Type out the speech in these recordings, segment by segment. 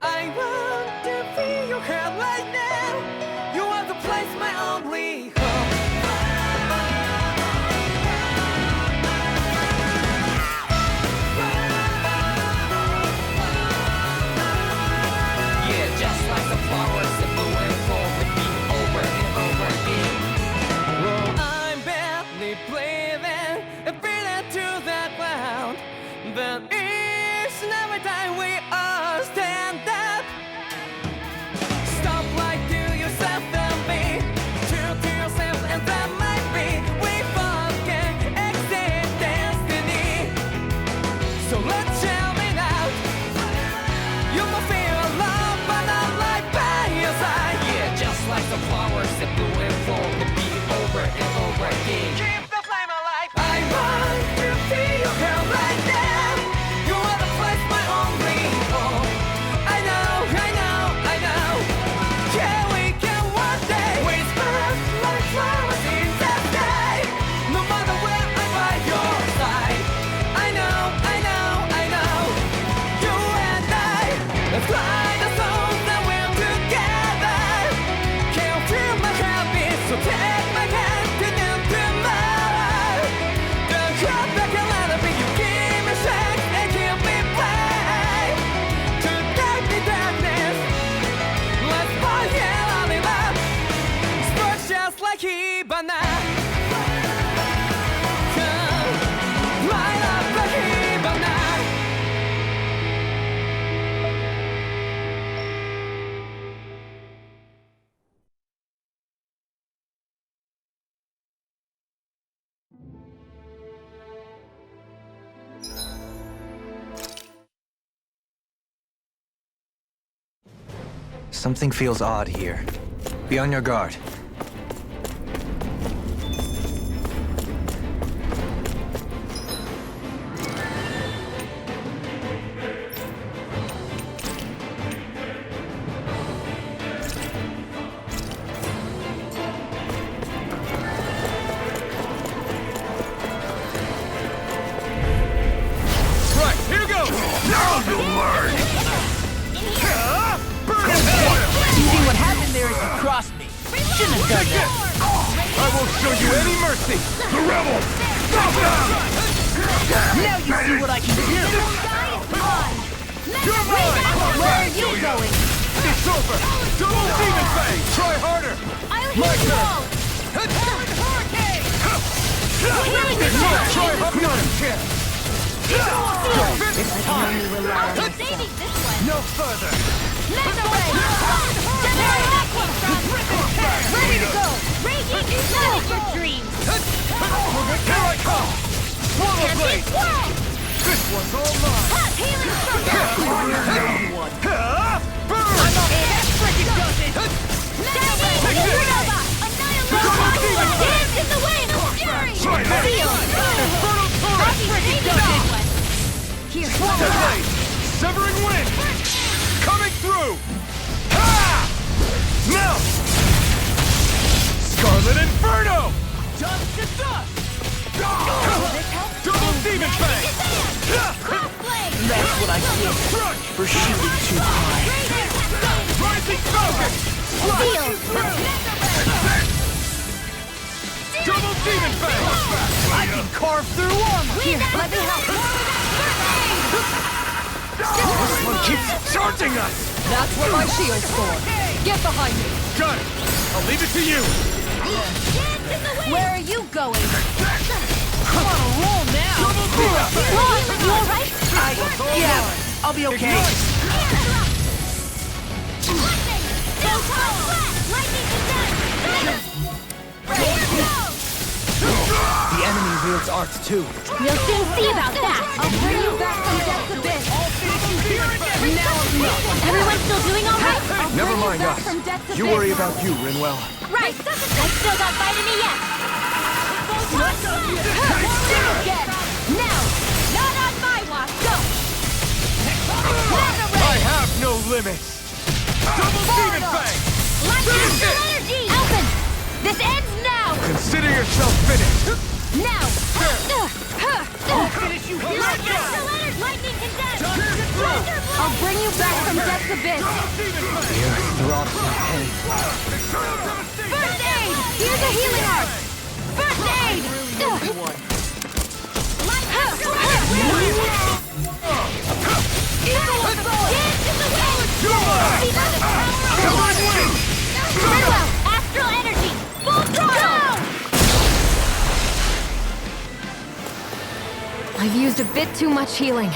I want to feel your hair right now. You are the place, my only home. Yeah, just like the flowers that bloom and fall, repeat over and over again. Well, I'm barely breathing and feeling to that ground. But each and every time we all stand up, stop like to yourself and me, true to yourself, and that might be we forget exist destiny. So let's jam it out. You will feel alone, but not like by your side. Yeah, just like the flowers that bloom and fall, repeat over and over again. Keep the flame alive. I want to feel your hair right now. You are the place, my only home. I know, I know, I know. Yeah, we can one day whisper like flowers in the sky. No matter where I'm by your side. I know, I know, I know. You and I, let's fly the souls that we're together. Can't feel my heartbeat, so take my hand to new tomorrow. Don't hold back and let it be. You give me strength and give me play. To dark the darkness, let's forget all in love. Sparks just like Hibana. Come, light up like Hibana. Something feels odd here. Be on your guard. Right, here goes! Now you'll learn! You see what happened there is you crossed me. Shouldn't have done that. I won't show you any mercy! The rebels! Stop them! Now you see what I can do. You're mine! Where are you going? It's over! Double demon fang! Try harder! My turn! Try harder! It's time. No further! Ready to go! Raging inside your dreams! Here I come! Swallow blade! This one's all mine! Hot healing circle! Burn! Freaking does it! Supernova! Annihilate! Dance in the wind! Fury! Try that! Seal! Infernal torrent! Freaking does it! Here, Swallow blade! Severing wind! Coming through! Ha! Now! Scarlet Inferno! Dust to dust! Double demon fang! Crossblade! That's what I get for shooting too high. Rising Falcon! Seal! Double demon fang! I can carve through armor. Here, let me help! This one keeps charging us! That's what my shield's for. Get behind me. Got it! I'll leave it to you! Dance in the wind! Where are you going? I'm on a roll now. Double demon fang! Ron, you alright? Yeah, I'll be okay. Lightning! Still flat! Lightning condensed! The enemy wields arts too. We'll soon see about that! I'll bring you back from death's abyss! Everyone still doing alright? Never mind us. You worry about you, Rinwell. Right! I still got fight in me yet! Again! Now! Not on my watch! Go! I have no limits! Double demon fang! Lightning energy! Alvin! This ends now! Consider yourself finished! Now! I'll finish you here. Lightning condensed! Dust to throw! I'll bring you back from death's abyss. You're throbbing in pain. First aid! Here's a healing art! First aid! Eagle of the soul! Into the wind! Very well! Astral energy! Full throttle! I've used a bit too much healing.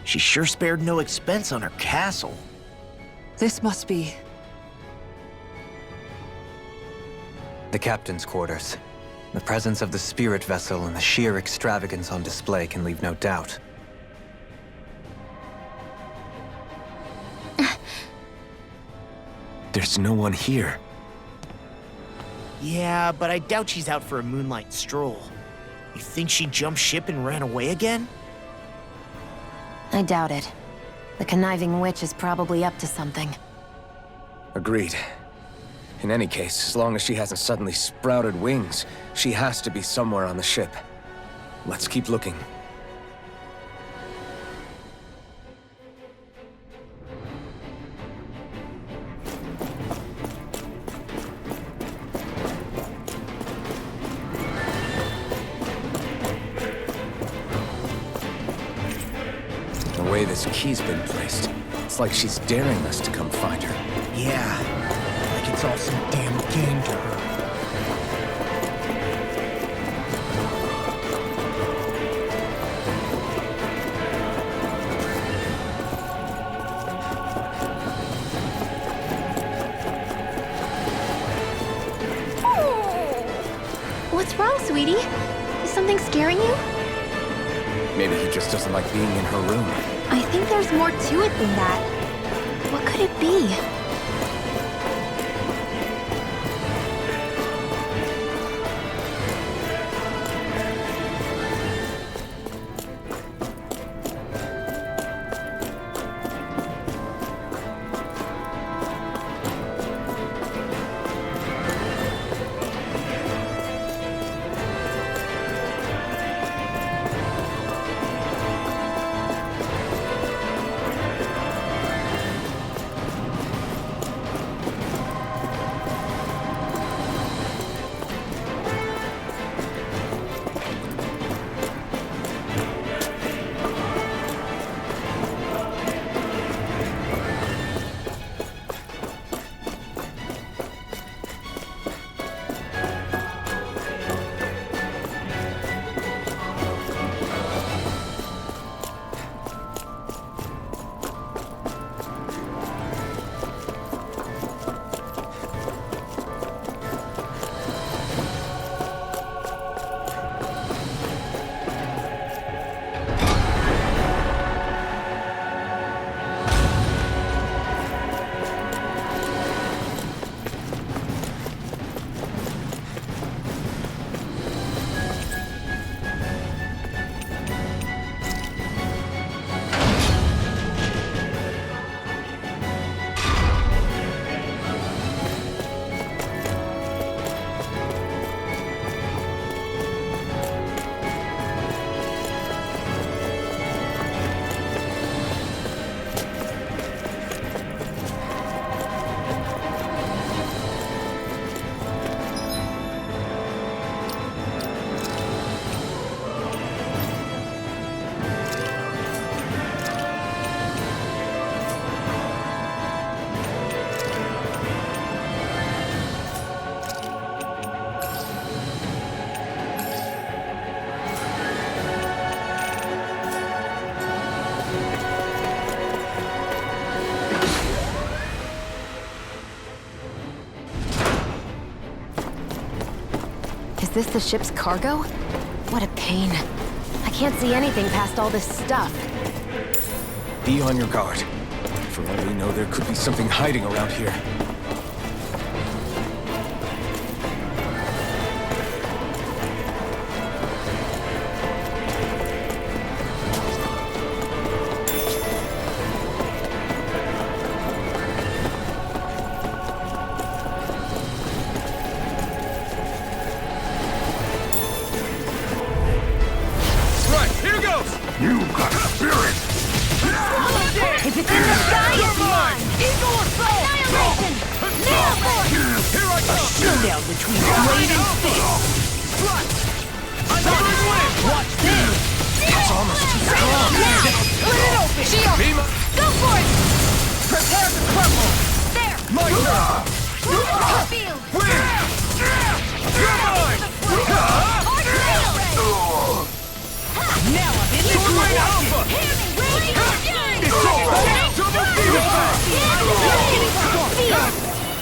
She sure spared no expense on her castle. This must be... The captain's quarters. The presence of the spirit vessel and the sheer extravagance on display can leave no doubt. There's no one here. Yeah, but I doubt she's out for a moonlight stroll. You think she jumped ship and ran away again? I doubt it. The conniving witch is probably up to something. Agreed. In any case, as long as she hasn't suddenly sprouted wings, she has to be somewhere on the ship. Let's keep looking. The way this key's been placed, it's like she's daring us to come find her. Yeah, like it's all some damn game to her. What's wrong, sweetie? Is something scaring you? Maybe he just doesn't like being in her room. I think there's more to it than that. What could it be? this the ship's cargo? What a pain. I can't see anything past all this stuff. Be on your guard. For all we know, there could be something hiding around here. If it's in the sky, it's mine! Eagle assault! Annihilation! Nail force! Here I come! Showdown between blade and fist. Thrust! Severing wind! Watch this! It's almost too strong! Split it open! Shield! Beam up! Go for it! Prepare to crumble! There! My turn! Field! Wind! You're mine! Arc field! Now I'm in the Sword Rain groove! Alpha! Hear me, Ray! It's over! Double beam attack!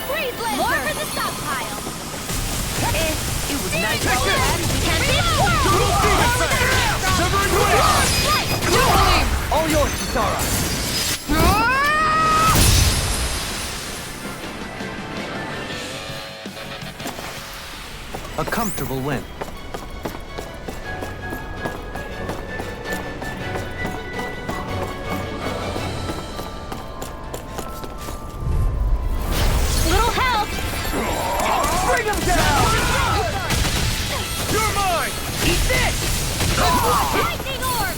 Freeze laser! More for the stockpile! It was nice Can't be Double beam attack! Severing wind! All yours, Kisara! A comfortable win. Little help! Bring him down! You're mine! Eat this! Lightning orb!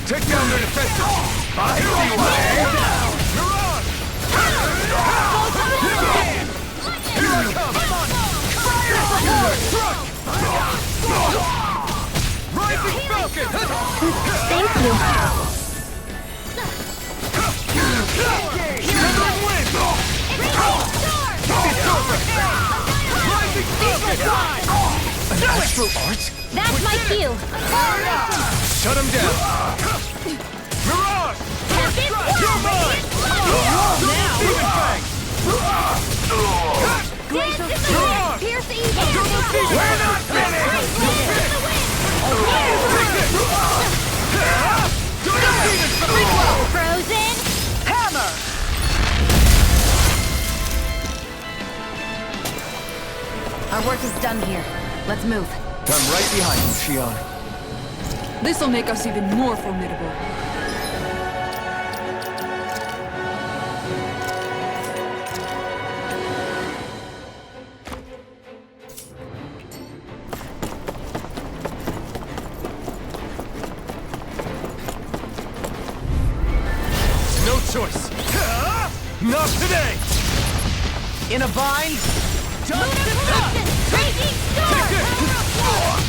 Take down their defenses! I hear you! Down! You're on! Here I come! I'm on! Rising Falcon! Thank you. Severing wind! It's over! Rising Falcon! An astral art? That's my cue. Shut him down! Mirage! You're mine! Demon Fang! Dance in the You're wind! on! Pierce evil! We're not finished! Frozen! Hammer! Our work is done here. Let's move. I'm right behind you, Shion. This'll make us even more formidable. No choice. Not today! In a bind? Crazy storm!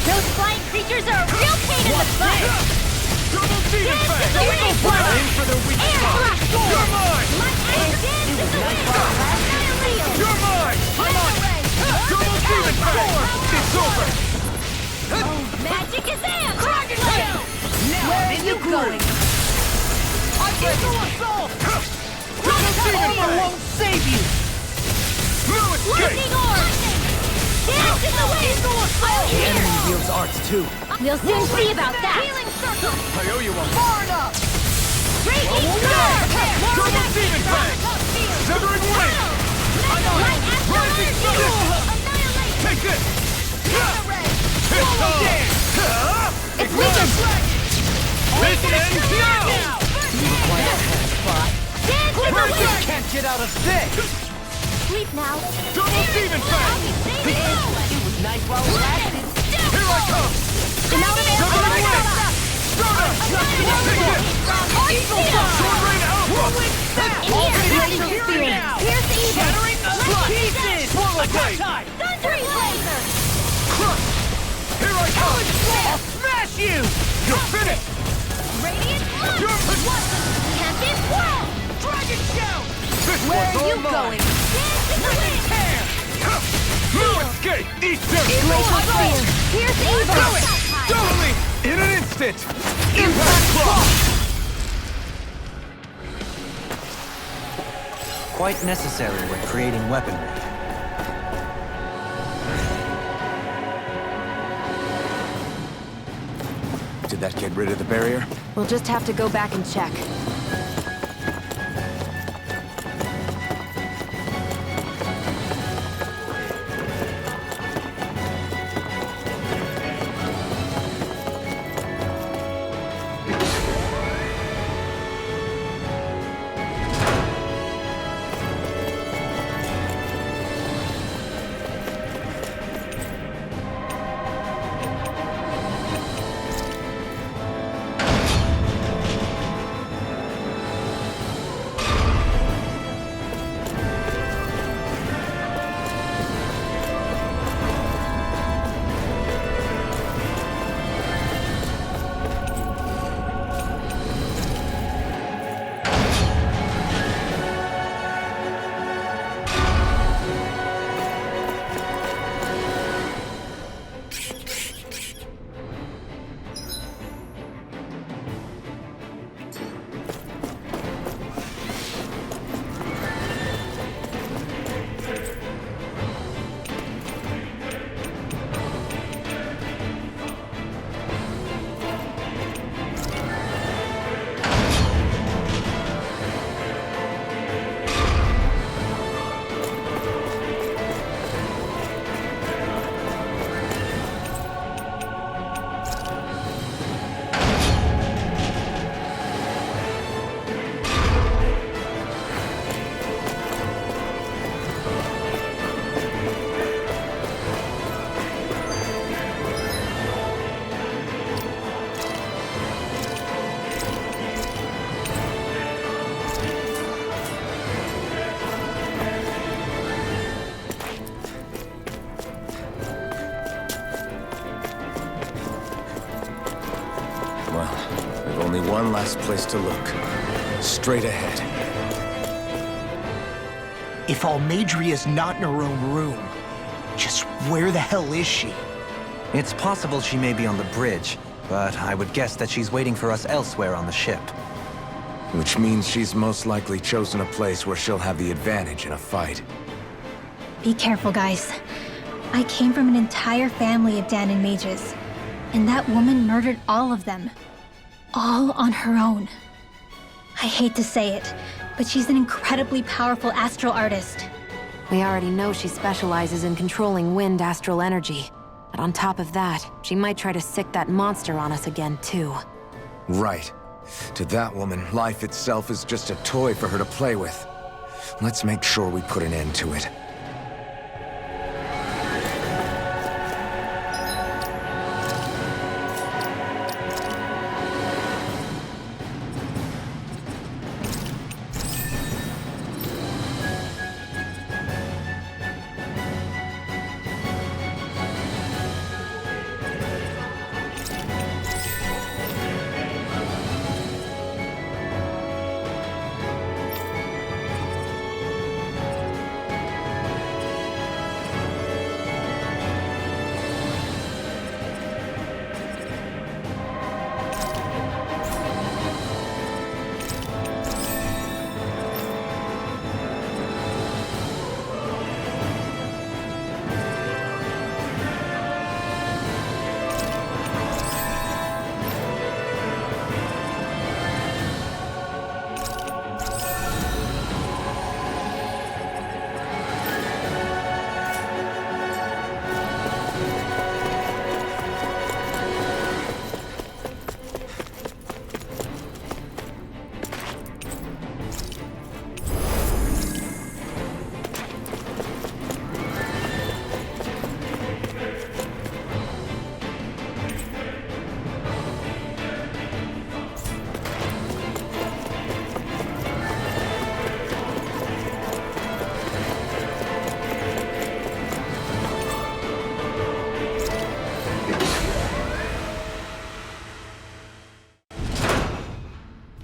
Those flying creatures are a real pain in the butt! Double Demon Fang! Eagle blast! Aim for their weak Air spot! blast storm! You're mine! You're mine! Double Demon Fang! It's over! Magic is in! Where are you going? Eagle assault! Double Demon It Fang! won't save you! No escape! Lightning orb! Dance in the wind! I'll The enemy heal! wields arts too. We'll soon see about that! Healing circle! I owe you one. Far enough! Raging storm! Double Demon Fang! Severing wind! Rising Falcon! Take this! It's on! It's weakened! This ends now! Dance in the wind! Can't get out of this! Sleep now! Double Demon Fang! It was nice while it lasted. Here I come! Severing wind! Take this! Eagle Sword Rain Alpha! Pierce evil! Shattering the pieces! Swallow blade! Thundering laser! Crush! Here I come! I'll smash you! You're finished! Radiant launch! Can't be swallowed! Dragon shout! This Where one's are all you mine! going? Dance in the wind! No escape! Eat them! Glacial spear! Pierce evil! Do it! Totally! In an instant! Impact Claw! Quite necessary when creating weaponry. that get rid of the barrier? We'll just have to go back and check. Well, we've only one last place to look. Straight ahead. If Almadria's not in her own room, just where the hell is she? It's possible she may be on the bridge, but I would guess that she's waiting for us elsewhere on the ship. Which means she's most likely chosen a place where she'll have the advantage in a fight. Be careful, guys. I came from an entire family of Danon mages, and that woman murdered all of them. All on her own. I hate to say it, but she's an incredibly powerful astral artist. We already know she specializes in controlling wind astral energy. But on top of that, she might try to sick that monster on us again, too. Right. To that woman, life itself is just a toy for her to play with. Let's make sure we put an end to it.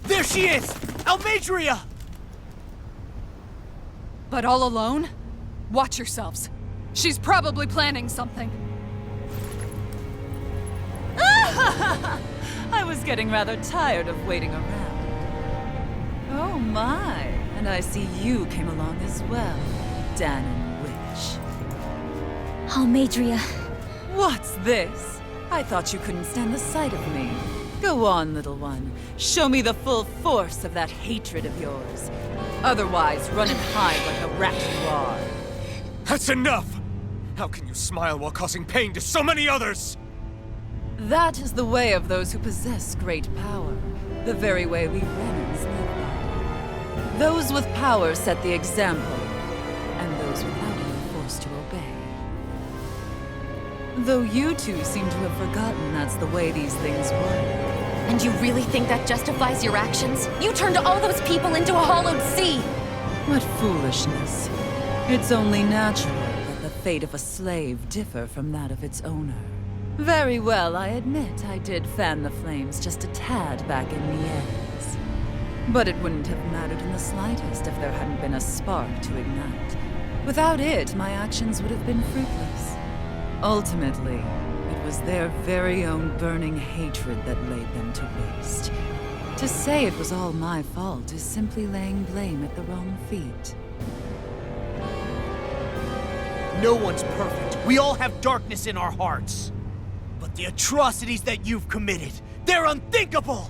There she is! Almadria! But all alone? Watch yourselves. She's probably planning something. I was getting rather tired of waiting around. Oh my, and I see you came along as well, Danon Witch. Almadria. What's this? I thought you couldn't stand the sight of me. Go on, little one. Show me the full force of that hatred of yours. Otherwise, run and hide like the rat you are. That's enough! How can you smile while causing pain to so many others? That is the way of those who possess great power. The very way we Renans live by. Those with power set the example, and those without it are forced to obey. Though you two seem to have forgotten that's the way these things work. And you really think that justifies your actions? You turned all those people into a hollowed sea! What foolishness. It's only natural that the fate of a slave differ from that of its owner. Very well, I admit I did fan the flames just a tad back in Nieves. But it wouldn't have mattered in the slightest if there hadn't been a spark to ignite. Without it, my actions would have been fruitless. Ultimately, it was their very own burning hatred that laid them to waste. To say it was all my fault is simply laying blame at the wrong feet. No one's perfect. We all have darkness in our hearts. But the atrocities that you've committed, they're unthinkable!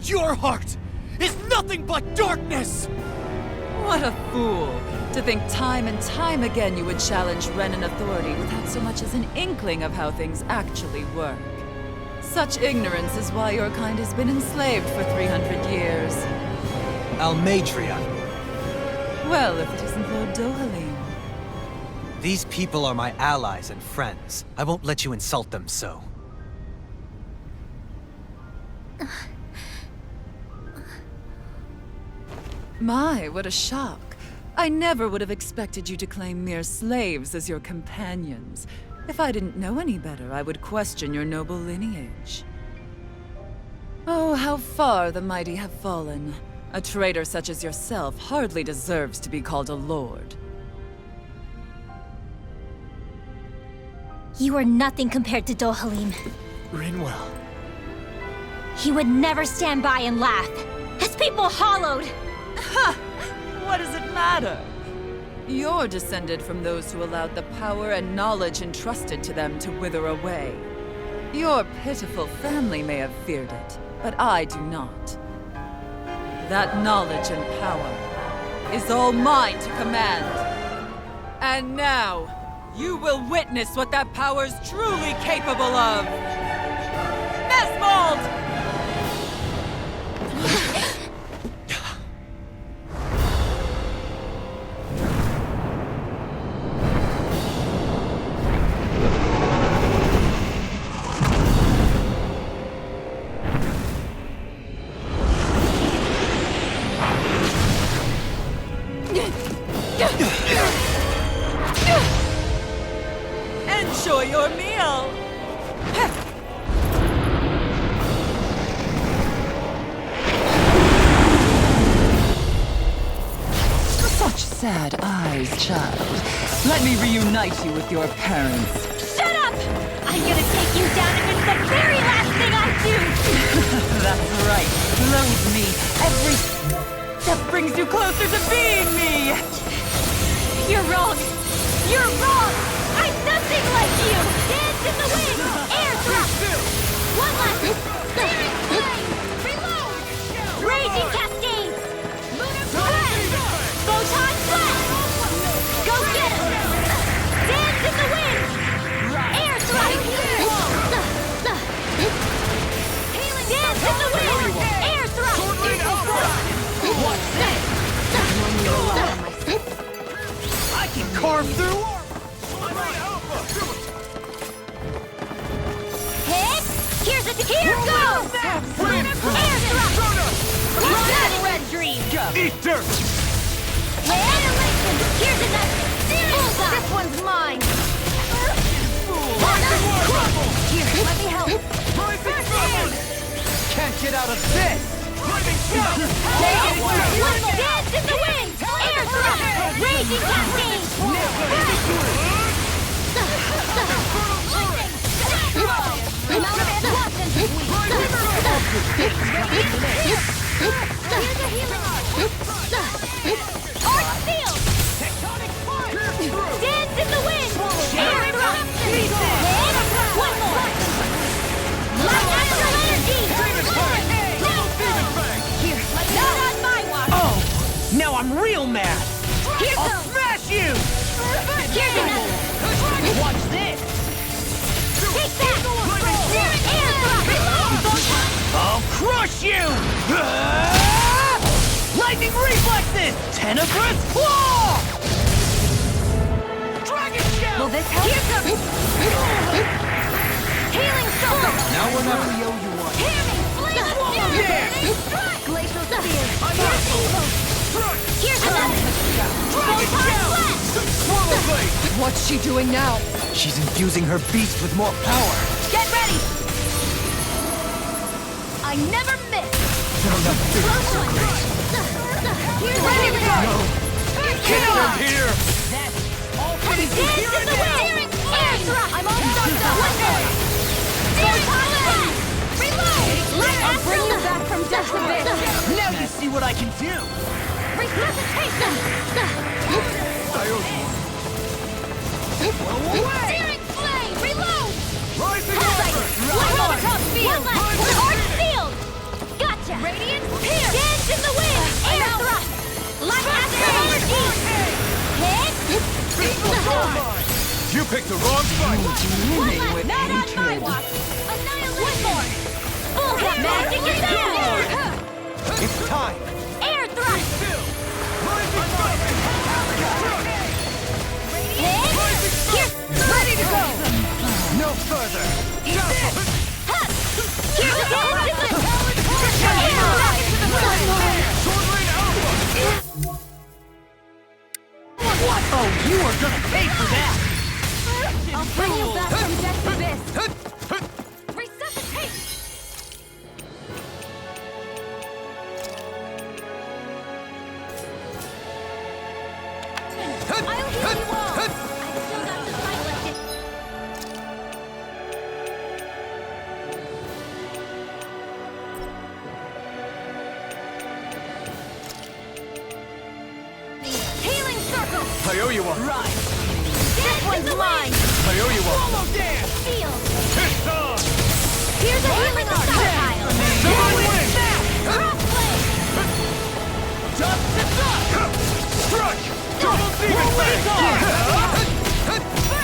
Your heart is nothing but darkness! What a fool! To think time and time again you would challenge Renan authority without so much as an inkling of how things actually work. Such ignorance is why your kind has been enslaved for 300 years. Almadria. Well, if it isn't Lord Dohalim. These people are my allies and friends. I won't let you insult them so. My, what a shock. I never would have expected you to claim mere slaves as your companions. If I didn't know any better, I would question your noble lineage. Oh, how far the mighty have fallen. A traitor such as yourself hardly deserves to be called a lord. You are nothing compared to Dohalim. Rinwell. He would never stand by and laugh. His people hollowed! Ha! What does it matter? You're descended from those who allowed the power and knowledge entrusted to them to wither away. Your pitiful family may have feared it, but I do not. That knowledge and power is all mine to command. And now, you will witness what that power's truly capable of! Nesmold! Enjoy your meal! Such sad eyes, child. Let me reunite you with your parents. Shut up! I'm gonna take you down if it's the very last thing I do! That's right. Loathe me. Every step brings you closer to being me! You're wrong! You're wrong! I'm nothing like you! Dance in the wind! Air thrust! One last... Reload! Raging cascades! Photon blast! Go get him! Dance in the wind! Air thrust! Dance in the wind! Air thrust! What's that? I can carve through armor! Hit! Here goes! Air thrust! Watch that, Red Dream! Eat dirt! Annihilation! Here's another! Bullseye! This one's mine! Here, let me help! First aid! Can't get out of this! Dance in the wind! Air thrust! Raging cascade! Arc field! Dance in the wind! Air thrust! One more! Light astral energy! real mad! Here I'll goes! smash you! Here's another! Watch this! Take that! Air thrust! I'll crush you! Ah! Lightning reflexes! Tenebrous claw! Dragon shell! Will this help? Here comes! Healing circle! Now we're not. Hearing flame of fury! Glacial spear! Here's evil! Here's another! Dragon shell! Swallow blade! What's she doing now? She's infusing her beast with more power. Get ready! I never miss! Close one! Here's ready to go! Get out here! Dance in the wind! Air thrust! I'm all sucked up! Steering blast! Reload! I'll bring you back from death's abyss! Now you see what I can do! Resuscitation! Steering flame! Reload! One Molotov field! Arc field! Gotcha! Radiant pierce! Dance in the wind! Air thrust! Light astral energy! Hit! You picked the wrong fight! One left! Not on my watch! Annihilation! One more! Full magic is out! It's time! Air thrust! Hit! Here! Ready to go! No further! Here's the dance in the... What? Oh, you are gonna pay for that! I'll bring you back from death's abyss! Resuscitate! I'll heal you all! I've still got the fight left in... Healing circle! I owe you one! Right! This one's mine! I owe you one! Follow dance! Field! It's on! Here's a healing stockpile! Someone win! Crossblade! Dust to dust! Strike! Double demon fang!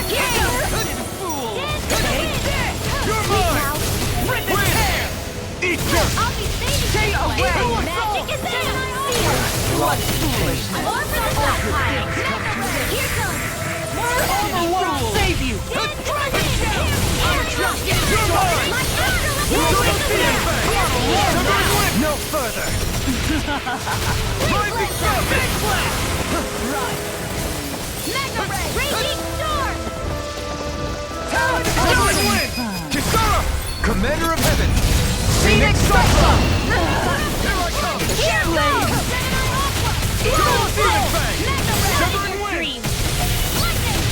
Here goes! Fool! Take this! You're Wait mine! now! Rip his hair! Eat this! I'll be saving Stay you! away! Magic is out! Field! What foolishness! More for the stockpile! Here comes! More Overload will save you! Dragon shell! Air thrust! You're mine! My astral Double energy! demon fang! No further! Rising sun! Big blast! Mega ray! Raging storm! Someone win! Kisara! Commander of Heaven! Phoenix Cyclone! Here I come! Here goes! Double demon fang! Mega ray! Severing wings! Lightning!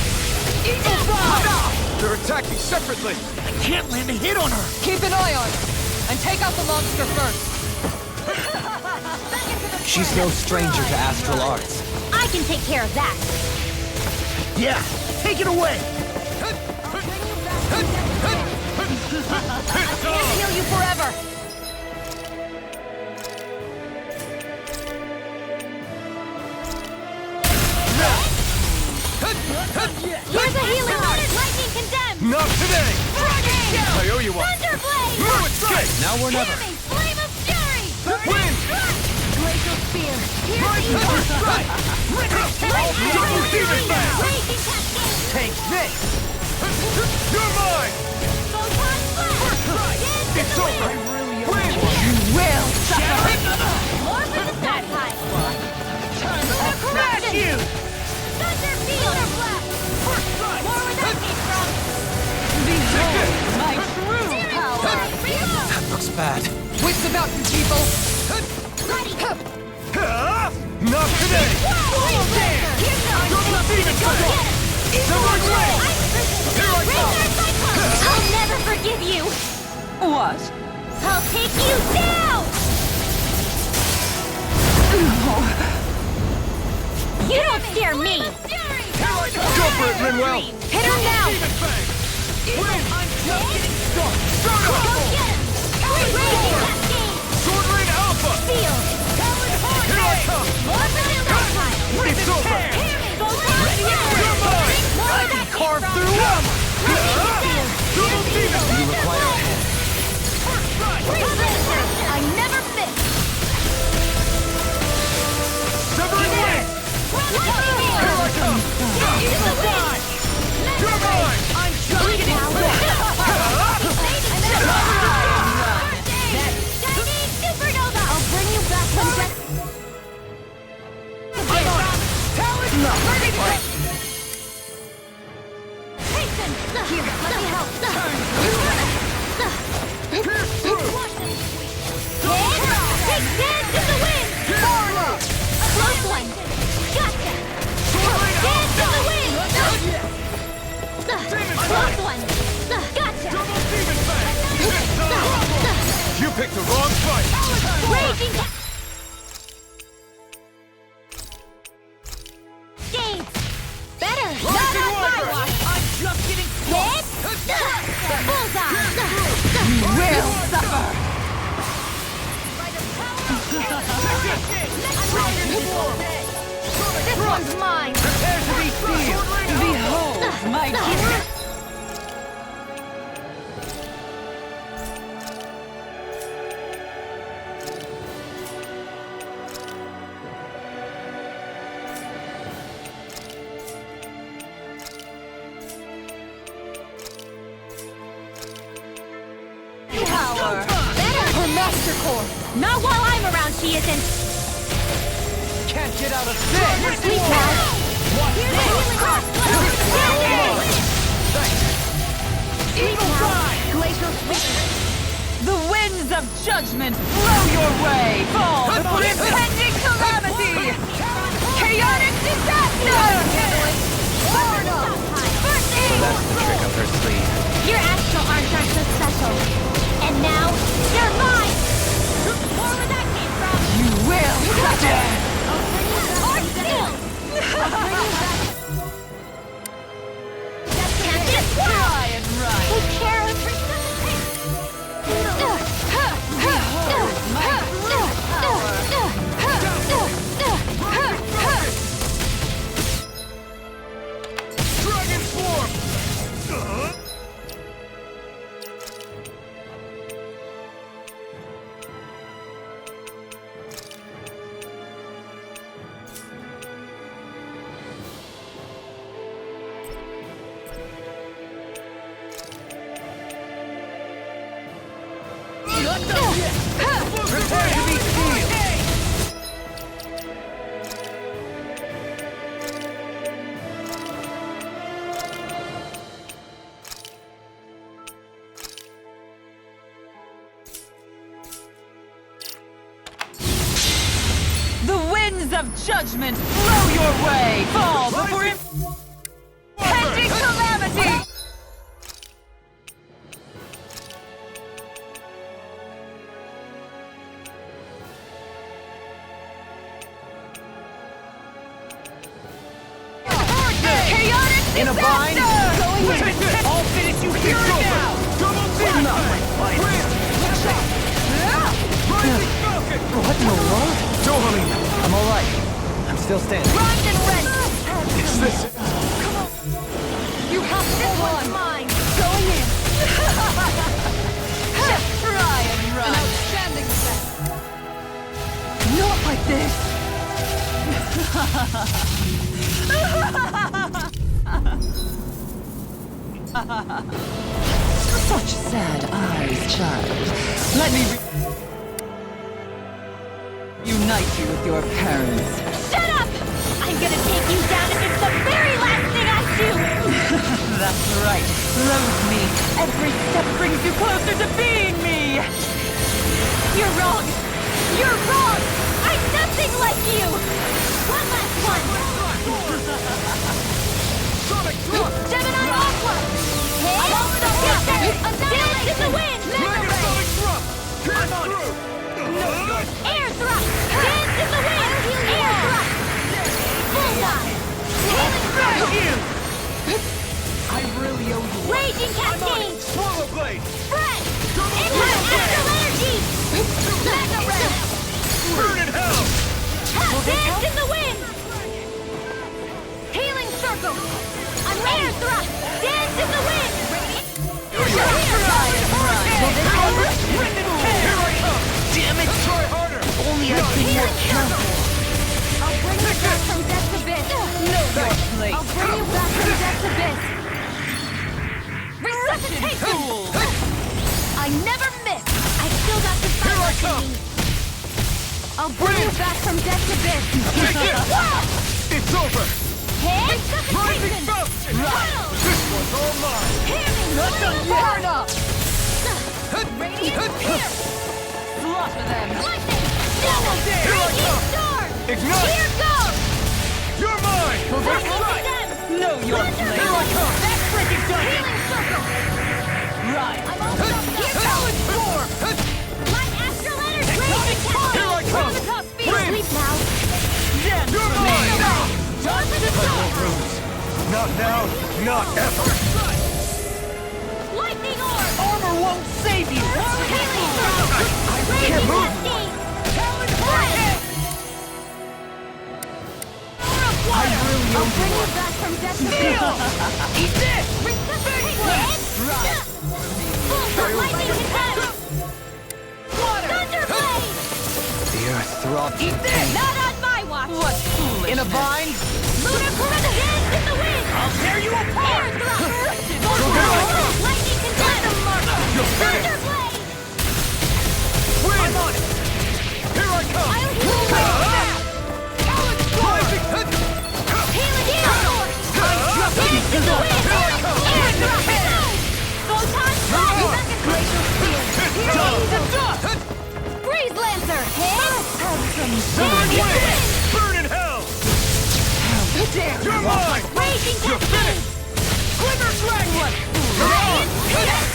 Eagle Bomb! They're attacking separately! I can't land a hit on her! Keep an eye on her, and take out the monster first. She's no stranger to astral arts. I can take care of that! Yeah, take it away! Can't heal you forever. Here's a healing art! Lightning condemned! Not today! Dragon shell! I owe you one! Thunderblade! Move it straight! Now or never. Hear me! Flame of fury! Win! Glacial spear! Here's Right evil! first strike! Double demon fang! Raging cascade! Take this! You're mine! Photon blast! Dance in It's the over! wind! Win! You will! More for the stockpile! I'll smash you! Thunder field! Blast! First strike! More where that came from! Behold my true Steering power! flag! Reload! That looks bad. Wits about you, people. Ready! Not today! Follow there! Here goes! Double demon fang! Severing wings! Here I come! I'll never forgive you! What? I'll take you down! You don't scare me! Go for it, Rinwell! Hit her now! Demon fang! Win! I'm just getting started! Start Go up! get him! Raging cascade! Sword Rain Alpha! Field! Here I come! More for the lifetime! wrong fight! Raging Games! Better! Not on my watch! I'm just getting Hit! Bullseye! Will suffer! This one's mine! Prepare to be sealed! Behold my gift! Power! Her master core! Not while I'm around, she isn't! Can't get out of this! Sweet now! Here's the healing heart! Sweet now! Glacial sweetness! The winds of judgment blow your way! Fall before impending calamity! Chaotic disaster! Burn up! First aid! That's the trick up her sleeve. Your astral arms aren't so special. And now, they're mine! More where that came from! You will suffer! Or still! Can't just Try and run! take care of Dragon form! Prepare to be sealed! The winds of judgment blow your way! Fall before impending calamity! Chaotic In a bind? disaster! Take this! I'll finish you here and now! Double team! Rising Falcon! What in the world? Dohalim! I'm alright. I'm still standing. Grind and rent! Is this... You have this one's mine! Going in! Just try and run! An outstanding set. Not like this! Such sad eyes, child. Let me unite you with your parents. Shut up! I'm gonna take you down if it's the very last thing I do! That's right. Loathe me. Every step brings you closer to being me. You're wrong! You're wrong! I'm nothing like you! One last one! Gemini Aqua! Hit! Dance in the wind! Never Air thrust! Dance in the wind! Air thrust! Bullseye! Healing thrust! I really owe you. Raging cascade! Swallow blade! Spread! Ignite astral energy! Mega red! Burn in hell! Dance in the wind! Healing circle! Air thrust! Dance in the wind! Damn it! Try harder! Only I've been more careful. I'll bring you back from death's abyss! I'll bring you back from death's abyss! Resuscitation! I never miss! I still got to fight what you need! I'll bring you back from death's abyss! It's over! Hit! Rising Resuscitation! Falcon! Tunnel! This one's all mine! Healing! Burn up! Radiant pierce! Slaughter them. Lightning! Radiant storm! Ignite! Here goes! You're mine! Lightning condemns! Know your place. Here I come! Backbreaking healing circle! Right. I'm all done. Here goes! Light astral Not now, not ever! Lightning orb! Armor won't save you! Healing throw! can't move. I'll bring you back from death to Eat this! Right. Full lightning attack! Thunderblade! The earth throbs Eat with this! pain. Not on my watch! What foolishness! In a bind? Lunar current again in the wind! I'll tear you apart! Air thrust! Go! Lightning contempt! Thunderblade! I'm on it! Here I come! I'll heal you! Healing you! Dance in the wind! Air thrust! Photon blast! Second glacial spear! Healing! Breeze lancer! Burn wind! Burn in hell! You're mine! Raging cascade! Glimmer dragon! Giant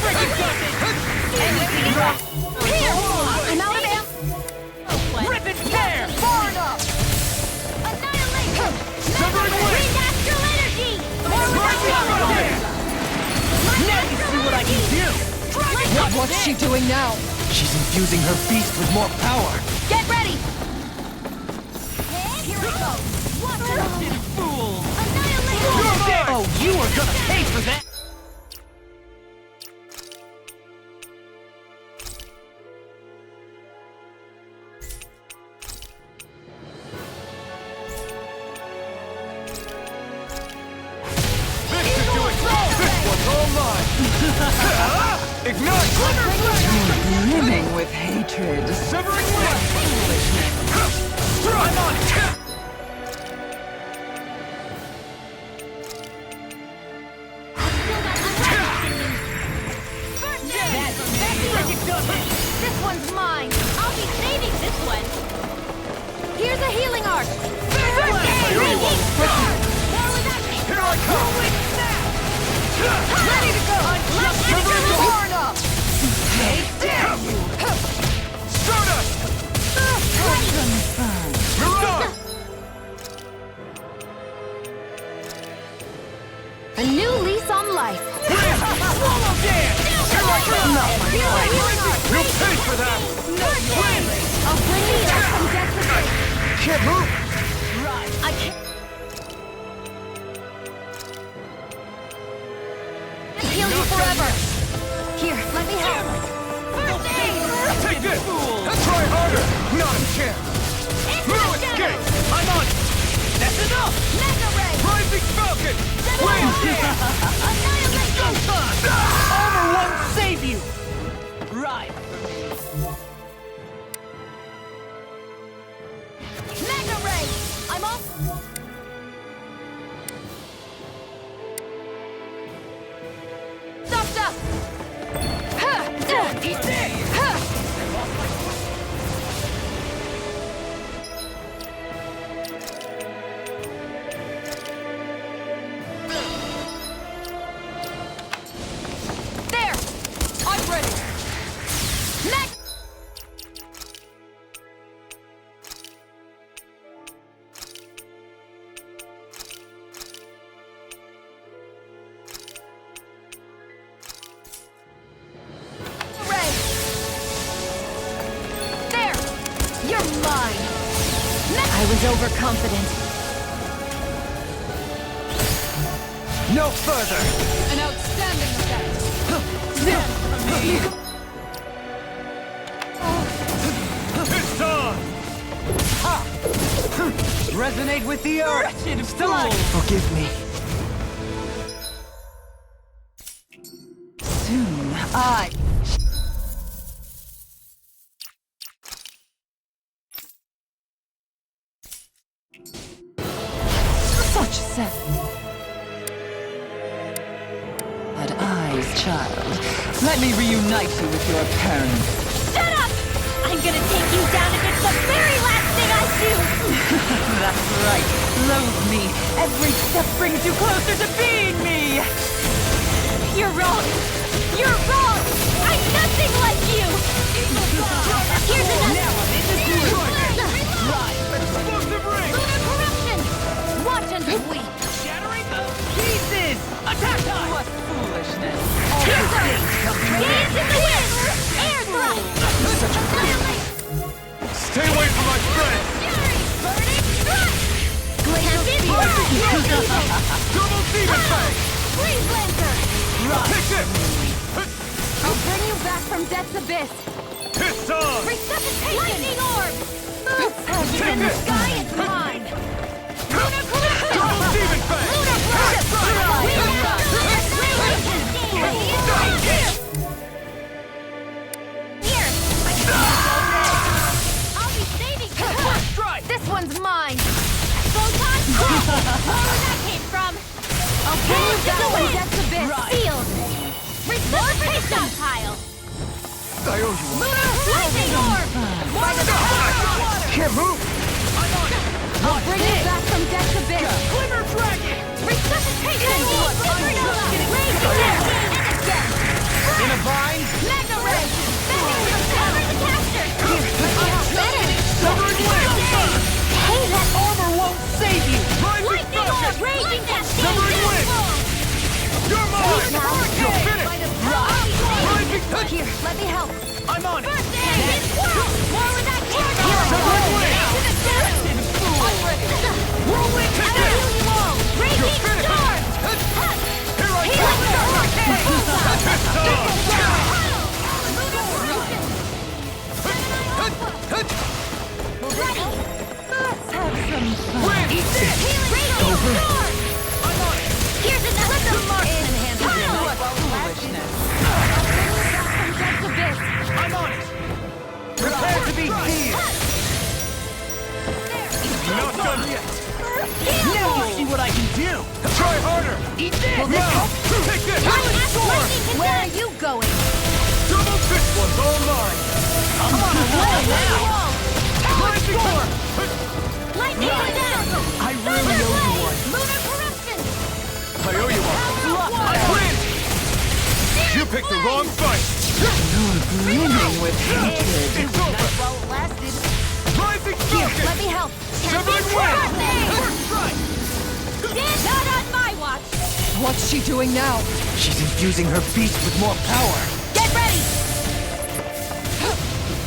spear! Here! I'm out of amp! Rip and tear! Far enough! Annihilation! Severing wind! Wind astral energy! More without Now you see what I can do! What's she doing now? She's infusing her beast with more power. Get ready! Here we go! Watch it! Fool! Annihilation! Oh, you are gonna pay for that! This should do it! This one's all mine! Ignite! Brimming with hatred. Severing wind! I'm on it! This one's mine! I'll be saving this one! Here's a healing arc! Raging star! More with action! Here I come! Ready to go! Far enough! Stardust! You're on! A new lease on life. Swallow dance! Here I come! You'll pay for that! I'll bring you back from death to life. Can't move! I can't... Heal you forever! Here, let me help! First aid! Take this! Try harder! Not a chance! No escape! I'm on it! That's enough! Mega Ray! Rising Falcon! Wave dance! Annihilation! Armor won't save you! Right! Mega Ray! I'm off! Stop, stop! Eat this! There! I'm ready! Meg! Ray! There! You're mine! I was overconfident. No further! An outstanding effect! Stand from me! It's time! Resonate with the earth! Wretched fool! Forgive me. Soon, I... Such set. Had eyes, child. Let me reunite you with your parents. Shut up! I'm gonna take you down if it's the very last thing I do! That's right. Loathe me. Every step brings you closer to being me. You're wrong! You're wrong! I'm nothing like you! Here's another! Explosive ring! Lunar corruption! Watch and weep! Shattering the... Double demon fang! Freeze Lancer! Take this! I'll bring you back from Death's Abyss! Piss on! Resuscitation! Lightning Orb! Take this! Sky is mine! Lunar Corruption! Double demon fang! Lunar I'll be saving you! Strike! This one's mine! Photon Crash! More where that came from! I'll bring you back from Death's Abyss! Sealed! Resuscitation pile! I owe you one. Lunar Lightning Orb! More than the water! Can't move! I'll bring you back from Death's Abyss! Glimmer Dragon! Resuscitation! Supernova! Rage Energy! In a vine? Mega Ray! Cover the caster! Severing Wind! Hey, that armor won't save you! Rising Lightning Orb! Falcon! Raging Cascade! Severing Wind! You're mine! You're finished! Rising Touch! Here, let me help. I'm on it! First aid! More with that cancer! Severing Wind! Whirlwind! Take I this! will heal you all! Raging You're finished! Storm! Here I Healing come! Ready! Let's have some fun. Wind! Healing Storm! I'm on it! Here's another marksman handle! What foolishness. From Death's Abyss! I'm on it! Prepare to be seized! Not done yet! Now You see what I can do! Try harder! Eat this! Now! Take this! Where are you going? Double this one's all mine! I'm on a roll now! Rising Storm! Lightning down! I really owe you one. Lunar Corruption! I owe you one! I win! You picked the wrong fight! Brimming with hatred. It's over! While it lasted. Rising Here, Falcon! let me help. Severing Wind! First strike! Not on my watch! What's she doing now? She's infusing her beast with more power. Get ready!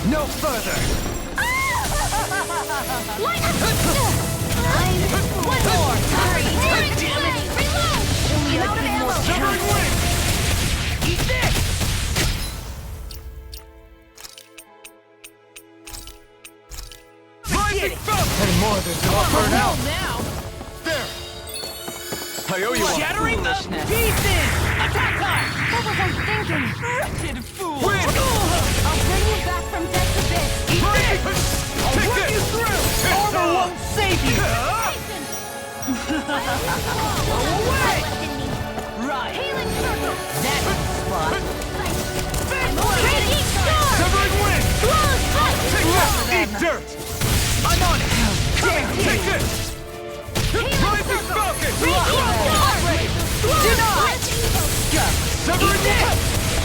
No further. Line up! One more! Hurry! Damn it! Reload! I'm out of ammo! Severing Wind! Eat this! Rising Falcon! Any more of this and I'll burn out. Now! There! I owe you one! Shattering the Foolishness. pieces! Attack time! What was I thinking? Wretched fool! Wind! I'll bring you back from Death's Abyss! Rising! I'll Take run you this! through! Piss Armor on! won't save you! Go away! Right. Healing Circle! That's the spot. Raging Storm! Severing Wind! Close fight! Take this! Eat dirt! I'm on it! Take this! Rising Falcon! Raging Storm! Do not! Severing Wind!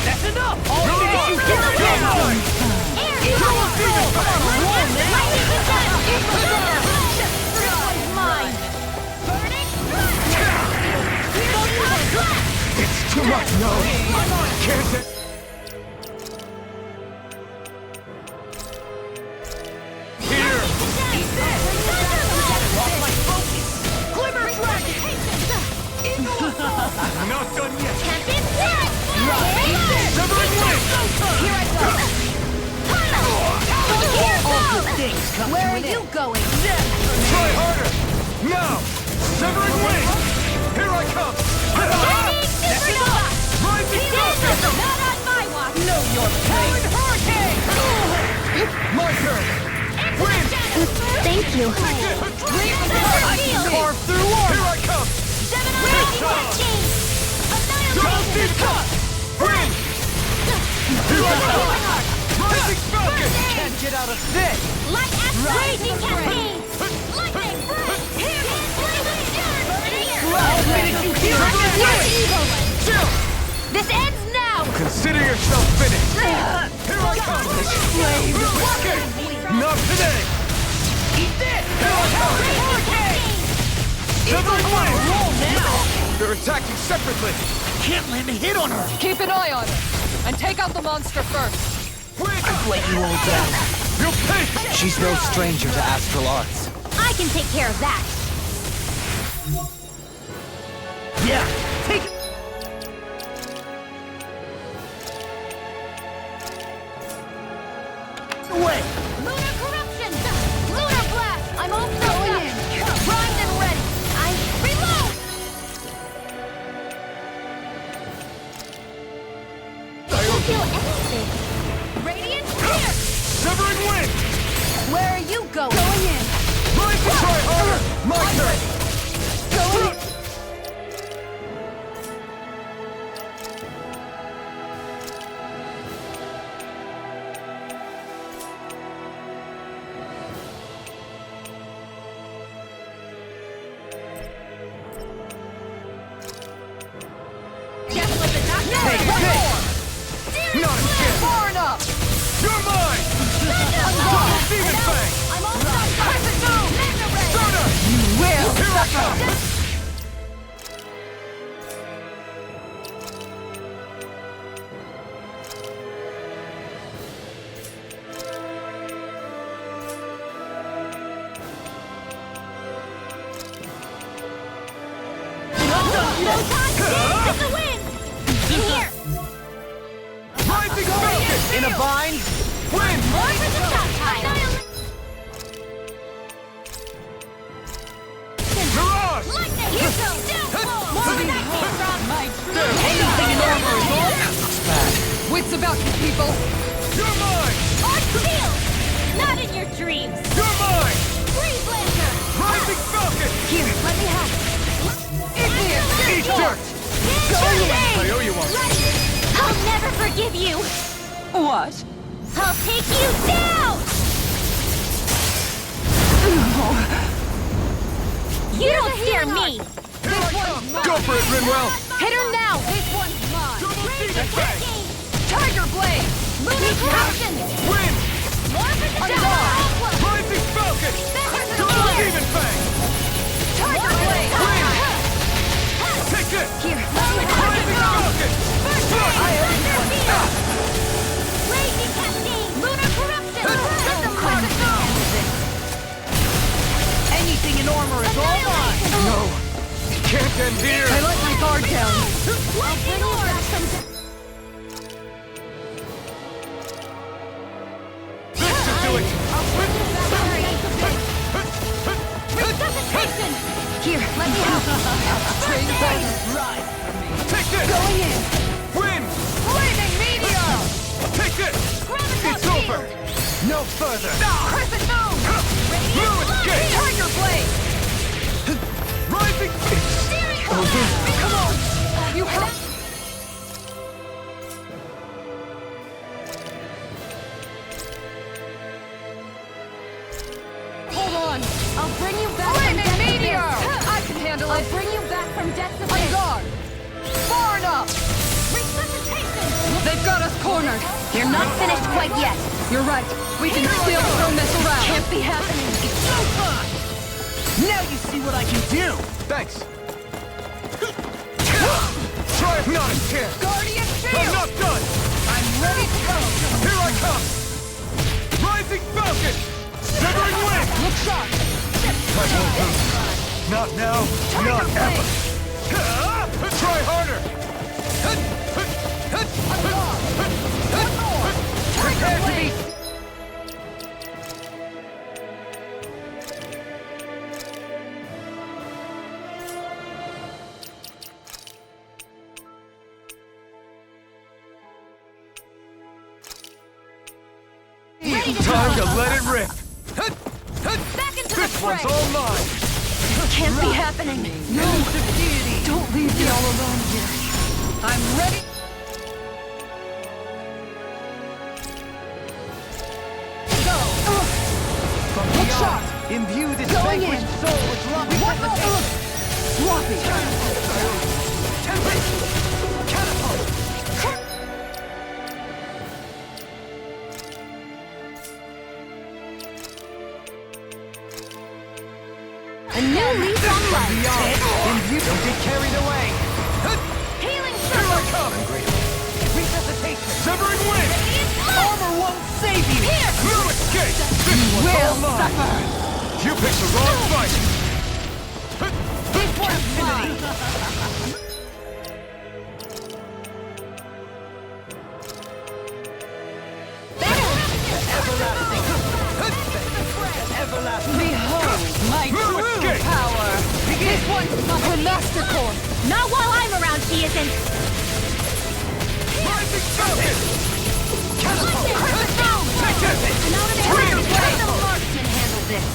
That's enough! All You're finish you mine! get You're down! mine! Air Double demon fang! Mine! It's too much, no! Can't it? Here! Glimmer Dragon! Not done yet! Champion Death! Severing Wind! Here I go! All good things come Where to are an you end. going? Try harder! Now! Severing Wind! Here I come! Supernova! Rising Falcon! Not on my watch! Know your place. Hurricane! My turn! Wind! Thank you. I can carve through Here armor. I come! Raging on! Cascade! Double deep cut! Wind! Here I come! Rising Falcon! Can't get out of this. Light Raging Cascade! Lightning! Here! I'll finish you here and now. Chill! This ends now! Consider yourself finished! Here I come! Slave. Okay! Not today! Eat this. Here I come! Severing Wind! Roll now. They're attacking separately! Can't land a hit on her. Keep an eye on her, and take out the monster first. Wind! Let you all down. You'll pay! She's no stranger to astral arts. I can take care of that. Yeah, take it! Away! Lunar corruption! Lunar blast! I'm all going in! Primed and ready! I reload! Don't feel anything! Radiant here! Severing wind! Where are you going? Going in! Right to try harder! My turn! Going in! Take this! Not a chance! Far enough! You're mine! Double demon fang! I'm all done! Perfect move! Mega ray! Soda! You will Here I come! Photon the wind! Here! Rising Falcon! In a bind? Wind! More for the shot pile! Mirage! Lightning! Here goes! Downfall! More where that came from! My Anything in armor is all. Wits about you, people. You're mine! Arc shield! Not in your dreams! You're mine! Freeze Lancer! Rising Falcon! Here, let me have it! Eat dirt! I owe you one. I'll never forgive you! What? I'll take you down! You don't scare me! Go for it, Rinwell! Hit her now. This one's mine. Double demon fang! Tiger blade. Lunar corruption! Wind! More for the I'm shot! Rising Falcon! Double demon fang! Tiger blade. Take this! Here, Rising Falcon! Blazing cascade! Lunar corruption! Let them hard to go! Anything in armor is all mine. No! Can't end here! I let my guard down. Lightning orb! This should do it! Resuscitation! Here, let me help. First aid! Take this! Going in! Wind! Flaming meteor. Take this! Graviton It's over! shield! No further! Crescent moon. Blue escape! Tiger blade. Rising! Steering wheel! Come on. You have. Hold on. I'll bring you back Flaming from death's meteor. abyss. I can handle I'll it. bring you back from death's On abyss. guard. Far enough. Resuscitation! They've got us cornered. You're not finished quite yet. You're right. We can still throw mess around. Can't be happening. It's so fun! Now you see what I can do! Thanks! Try it! Not a chance! Guardian I'm shield. not done! I'm ready to go. Here I come! Rising Falcon! Severing wind! Look sharp. I won't lose. Not now, not ever! Try harder! Prepare to be... Time to let it rip! Back into This the one's fray! all mine! Can't be happening! No, deity. Don't leave me all alone here. I'm ready. Go. From Look beyond, sharp. imbue this Going vanquished in. soul with love. Sloppy. Tempest! Catapult! A new leaf on life! Imbue. Don't get carried away. Healing Here I circle! come! Resuscitation. Severing wind! Armor won't save you. Here! Blue escape! This one's all mine! You picked the wrong fight! This for mine! Behold my true power! This one's not her master core! Not while I'm around, she isn't! Rising Falcon! Let the marksman handle this!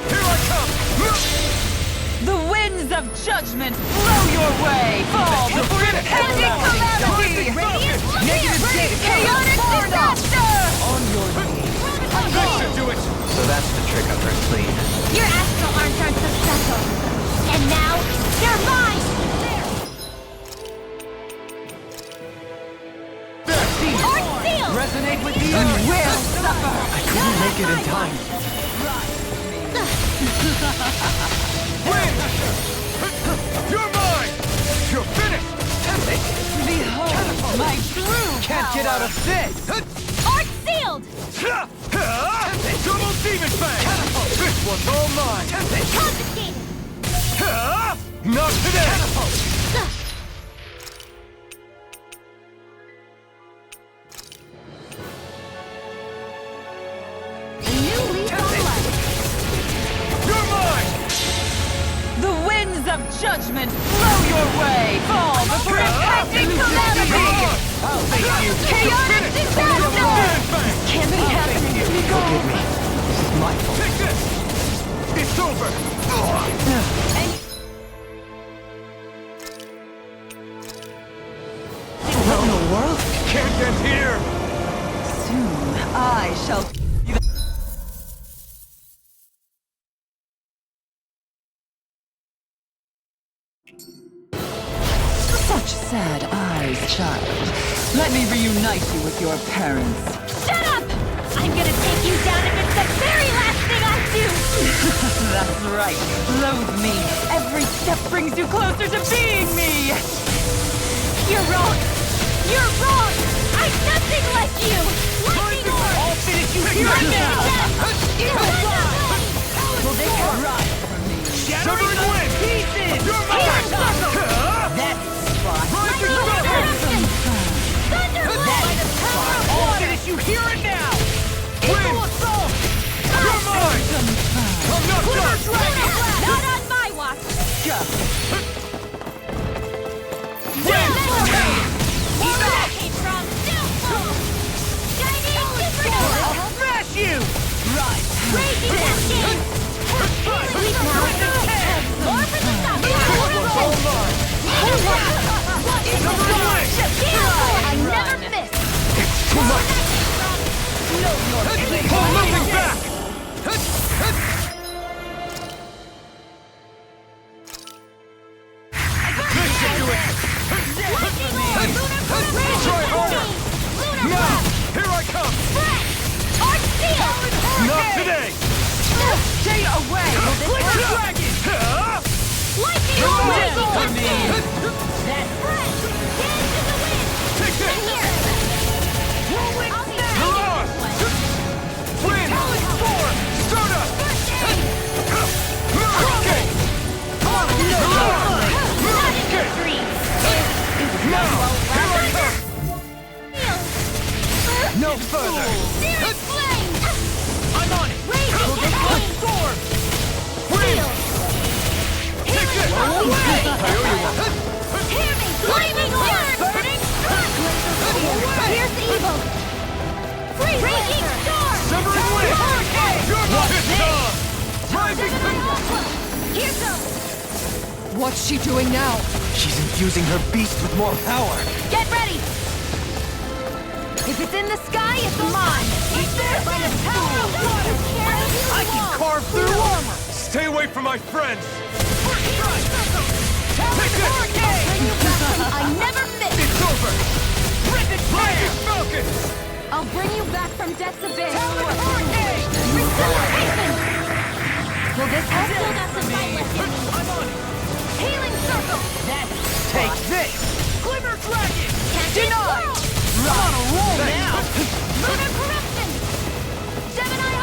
Here I come! The winds of judgment blow your way! Fall before impending calamity! Negative Chaotic disaster! This should do it! So that's the trick up her sleeve. Your astral arms aren't so special. And now, they're mine! Art sealed! Resonate with you! You will suffer! I couldn't make it in time. Win! You're mine! You're finished! Behold my true Can't get out of this! Art sealed! Double Demon Fang! This one's all mine! Confiscated! Not today! A new leaf on life! You're mine! The winds of judgment blow your way! Fall before impending calamity! Chaotic disaster! Can't be happening to me. Forgive me. This is my fault. Take this! It's over! What in the world? Can't get here! Soon I shall be the... Such sad eyes, child. Let me reunite you with your parents. Shut up! I'm gonna take you down if it's the very last thing I do! That's right. Loathe me. Every step brings you closer to being me. You're wrong! You're wrong! I'm nothing like you! Lightning orb! I'll finish you here and now! Will they rise for me? Shattering wind! Pieces! You're mine! That's fine. Rising Falcon! Thunderblade! I'll finish you here and now! Eagle Assault! You're mine! I'm not done! Not on my watch! Wind! Where that came from! Downfall! Shining supernova! I'll smash you! Raging cascade! We've now more for the top! All mine! I never miss! It's too much! Hold nothing back! This should do it! Try harder! Now! Here I come! Art sealed! Not today! Stay away! Dragon! Lightning You're orb! dead for me! That's right! Dance in the wind! Take this! Here! Whirlwind smash! Mirage! Wind! Storm! Soda! Hurricane! Not in your dreams! Now! Here I come! No further! Searing flame! I'm on it! Raging cascade! Storm! Wind! Take this! Away! I owe you one! Hear me! Lightning orb! Burning strike! Here's evil! Raging storm! Severing wind! Hurricane! You're not this time! Rising Here goes! What's she doing now? She's infusing her beast with more power. Get ready! If it's in the sky, it's mine! By the power of water! I can carve through armor! Stay away from my friends! Take this! I never miss! It's over! Rising Falcon! I'll bring you back from death's abyss! Hurricane! Resuscitation! Will this help? Still got some fight left in me. I'm on it! Healing circle! Take this! Glimmer Dragon! Denied! I'm on a roll now! Lunar corruption! Gemini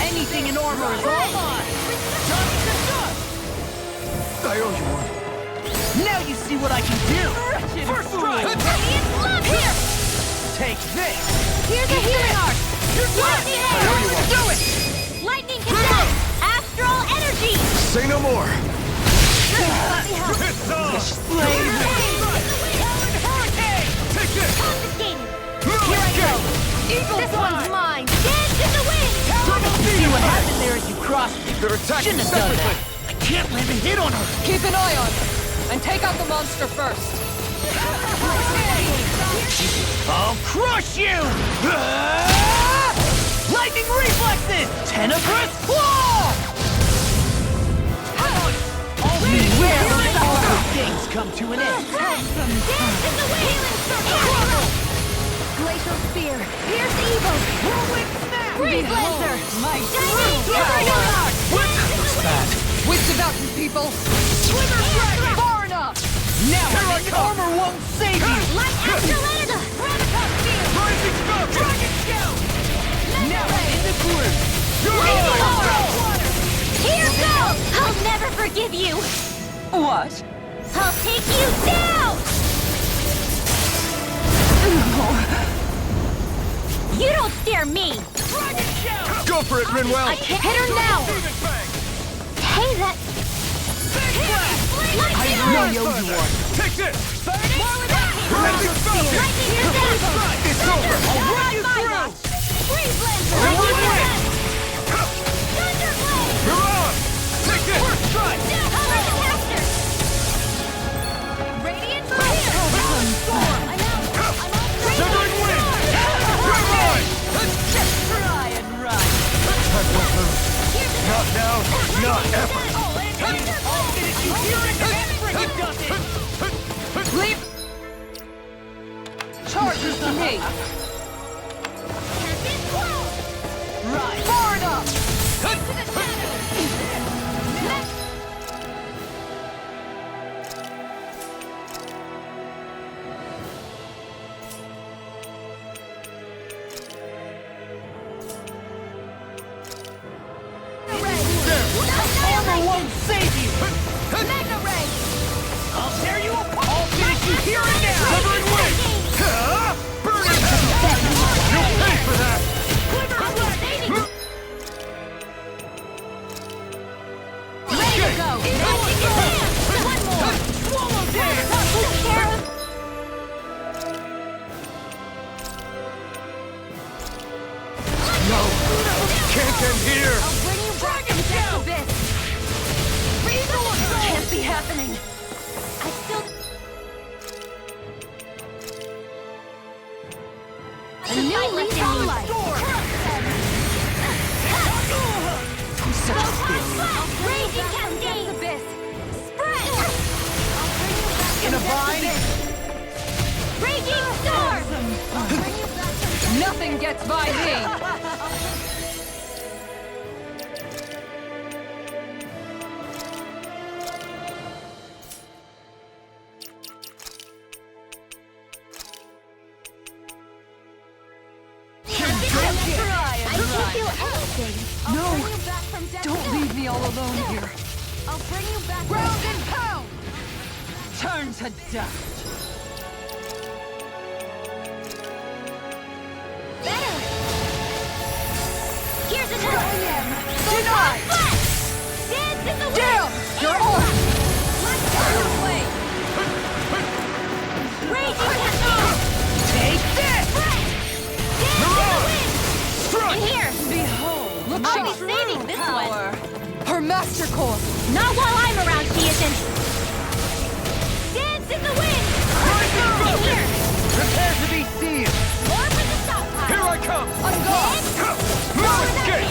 Anything in armor is all mine! I owe you one. Now you see what I can do! First strike! Here! Take this! Here's a healing arc! Do it! Lightning control! Astral energy! Say no more. Confiscated! Here I go! This one's mine! Dance in the wind! See what happened there as you crossed me. They're attacking Shouldn't have done separately. that. I can't land a hit on her. Keep an eye on her, and take out the monster first. I'll crush you! Lightning reflexes! Tenebrous claw! Where will all good things come to an end? Dance in the wind! Glacial spear! Pierce evil! Whirlwind snap! Freeze lancer! My Wits about you, people! Swimmer dragon! Far enough! Now armor won't save you! Light astral energy! Graviton spear! Rising star! Dragon scout! Now in the groove! Here goes! I'll never forgive you! What? I'll take you down! You don't scare me! Dragon scout! Go for it, Rinwell. I can't hit her now! Hey, that... I know you one! Take this. Lightning It's over. I'll run you through! Freeze lancer! Thunderblade! You're on. Take this. First strike! Cover the caster! Radiant fire! Storm! I'm out! Severing wind. You're mine. Try and run. Not now. Not ever. I'll finish you here and everything does it! Leave! Charges to me! Right! Far enough! Armor won't save you! Mega ray! I'll tear you apart! I'll finish you here and now! Severing wind. Burn it. You'll pay for that. Ready to go! One more! Swallow dance! No. Can't end here. I'll bring you back from this abyss! Can't be happening! I still... A new leaf on life! Raging cascade! Abyss! Spread! In a vine? Raging storm! Nothing gets by me! I can do anything! No! I'll bring you back from death. Don't leave me all alone here! I'll bring you back. Ground and pound! Turn to dust. Better! Here's another! Denied! Dance in the wind! Down! You're off! Let's go! Away! Raging cascade! Take this! Dance in the wind! Strike. Here! Behold, Look, I'll be she... saving this power. Her master core! Not while I'm around, she isn't! Dance in the wind! In here! Prepare to be seized. More for the stockpile! Here I come. I'm gone! No escape.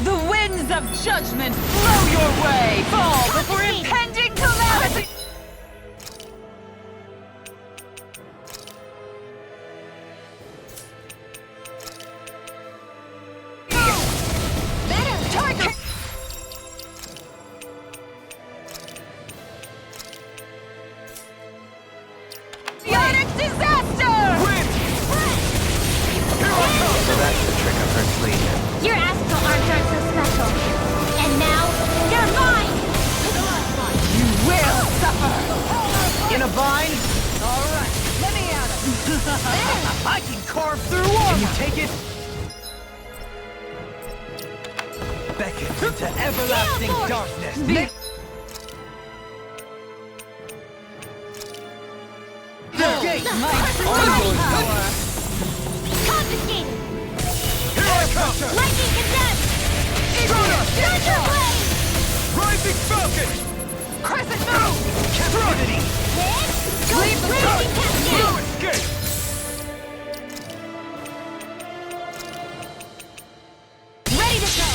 The winds winds of judgment blow your way! Fall before impending calamity! Target! Chaotic disaster! So that's the trick up her sleeve. Your astral arms aren't so special. And now, you're mine! You will suffer! In a bind? Alright, let me at it! I can carve through armor! Can you take it? Beckon into everlasting Force! darkness! The gate! Power! Confiscated! Here I come! Lightning condemned! Thunder blade! Rising Falcon! Crescent moon! Captivity! Hit! Leave the Blazing No cascade! escape! Ready to go!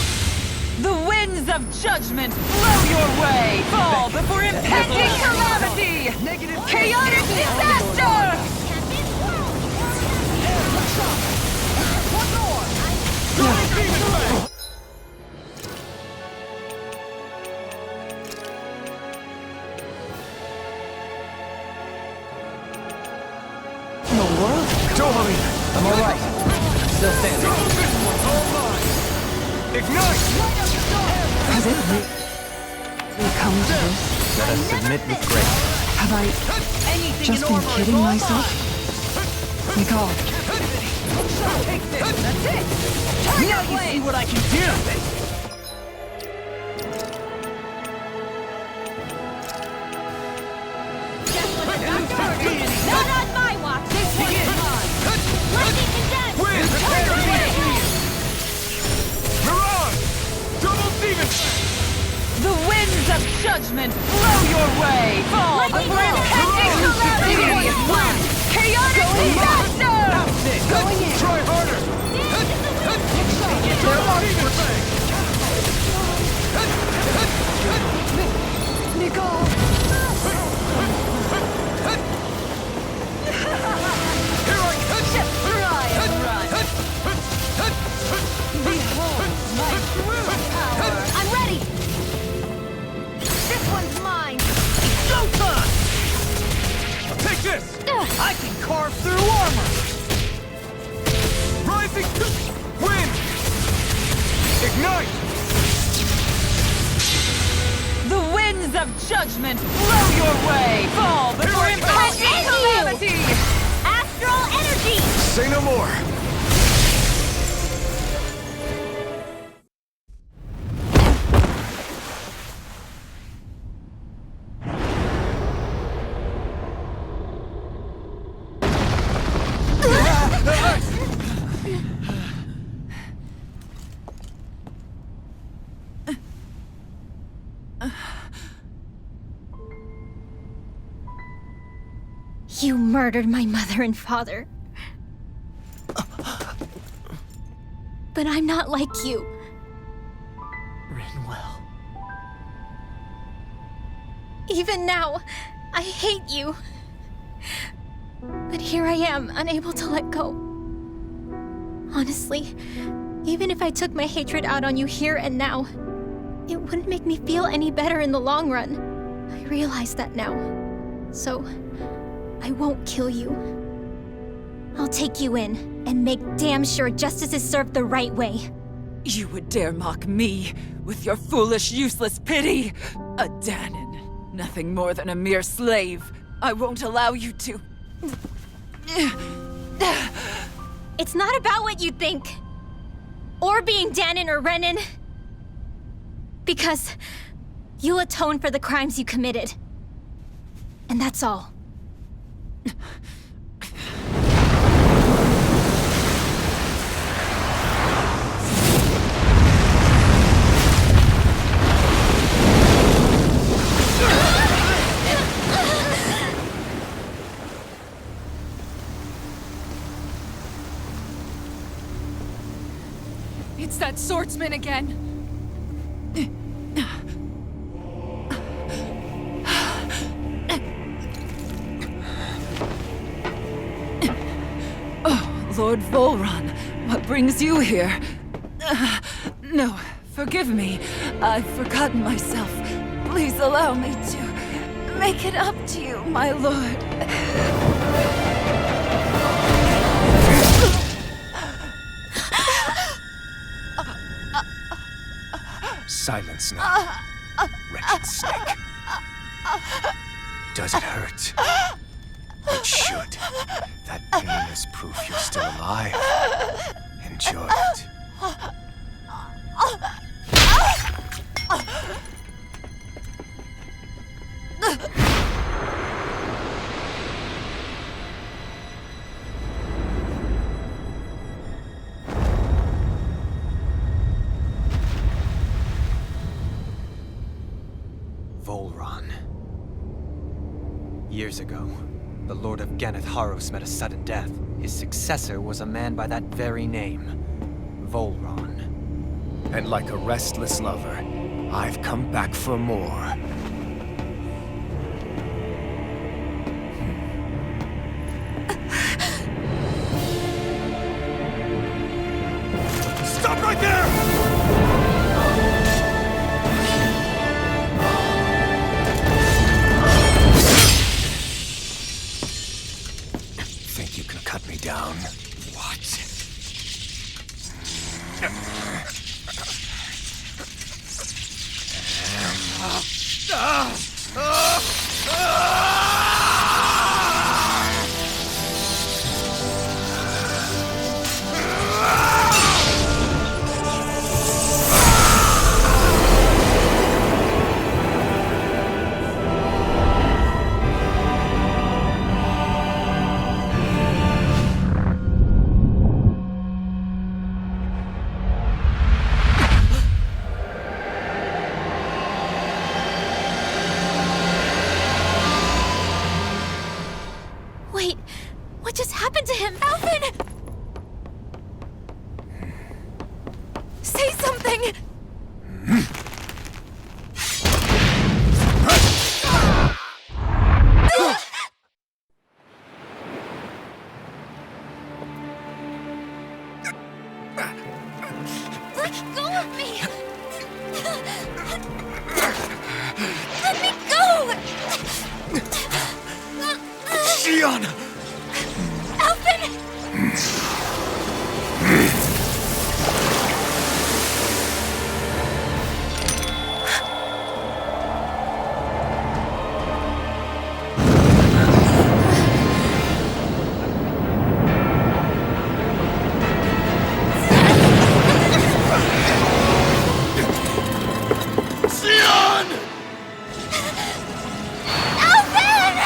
The winds of judgment blow your way! Fall before impending calamity! Negative Chaotic disaster! Captain Swirl! In the world? Don't worry. I'm alright. Still standing. All mine. Ignite! Has it really come to this? Let us submit with grace. Have I Anything just in been armor is kidding all myself? My God, Take this. That's it. Now you see what I can do. Not on my watch! This one's mine! Lightning condemned! Win! Thunder blade! Mirage! Double demon! The winds of judgment blow your way! Fall Lightning before impending round! calamity! Chaotic disaster! That's it! Going in! Try harder! Double demon fang! Nicole! Here I come! Just try and run! Behold my true power! I'm ready! This one's mine! Showtime! Take this! I can carve through armor! Rising wind! Ignite! The winds of judgment blow your way! Fall before Here I come. impending calamity! Astral energy! Say no more. You murdered my mother and father. But I'm not like you. Rinwell. Even now, I hate you. But here I am, unable to let go. Honestly, even if I took my hatred out on you here and now, it wouldn't make me feel any better in the long run. I realize that now. So, I won't kill you. I'll take you in and make damn sure justice is served the right way. You would dare mock me with your foolish, useless pity? A Danon, nothing more than a mere slave. I won't allow you to... It's not about what you think. Or being Danon or Renan. Because you'll atone for the crimes you committed. And that's all. It's that swordsman again. Lord Volron, what brings you here? No, forgive me. I've forgotten myself. Please allow me to make it up to you, my lord. Silence now, wretched snake. Does it hurt? It should. That pain is proof you're still alive. Enjoy it. Volron. Years ago, the Lord of Ganeth Haros met a sudden death. His successor was a man by that very name, Volron. And like a restless lover, I've come back for more. Stop right there! Think you can cut me down? What? Wait, what just happened to him? Alvin! Say something! Let go of me! Let me go! Xion! Alvin! Xion! Alvin!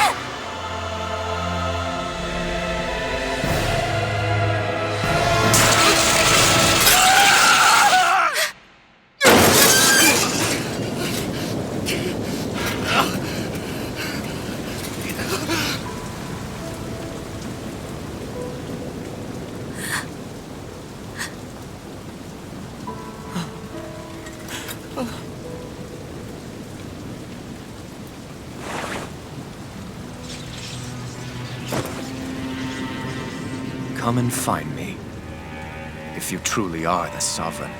Come and find me, if you truly are the Sovereign.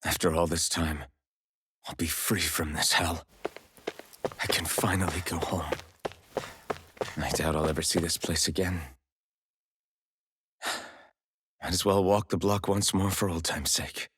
After all this time, I'll be free from this hell. I can finally go home. I doubt I'll ever see this place again. Might as well walk the block once more for old time's sake.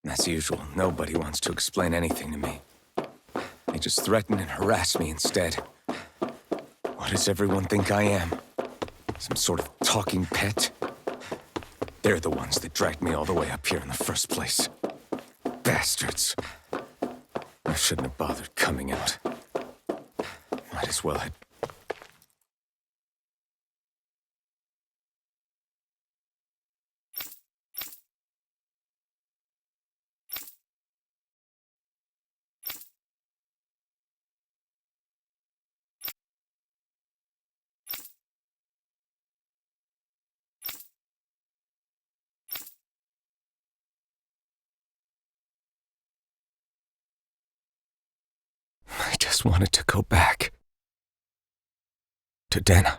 As usual, nobody wants to explain anything to me. They just threaten and harass me instead. What does everyone think I am? Some sort of talking pet? They're the ones that dragged me all the way up here in the first place. Bastards. I shouldn't have bothered coming out. Might as well have... I just wanted to go back. To Dana.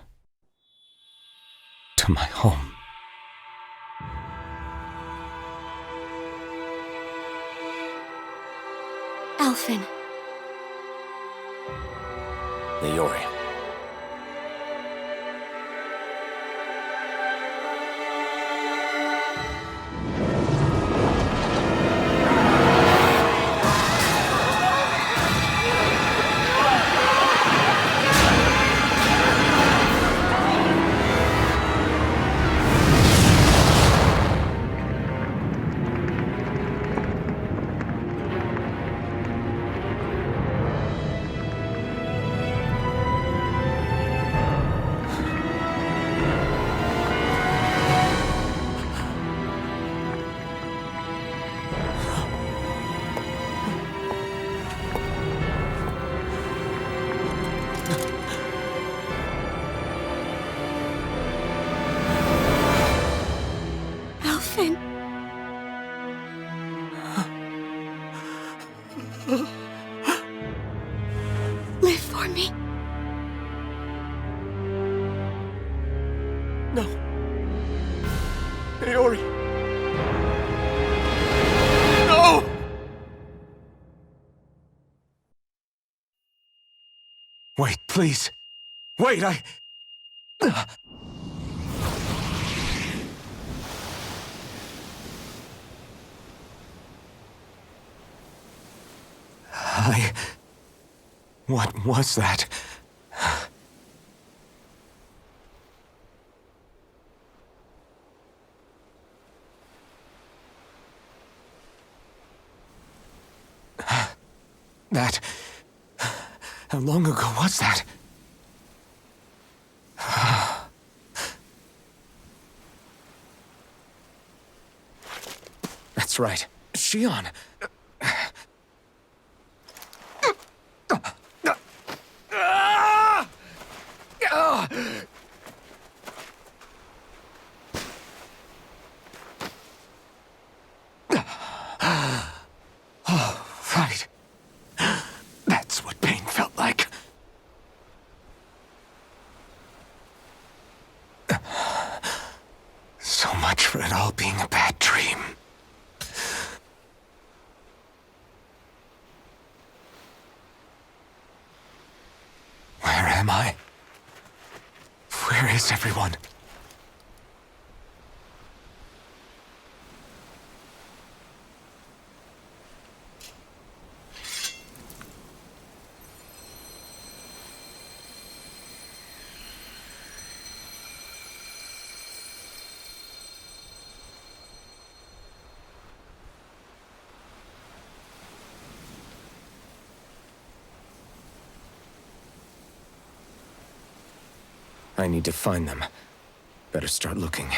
To my home. Alphen. Niori. Alphen. Live for me. No. Niori. No! Wait, please. Wait, What was that? That... How long ago was that? That's right. Shion. Oh, right. That's what pain felt like. So much for it all being a bad dream. Where am I? Where is everyone? I need to find them. Better start looking.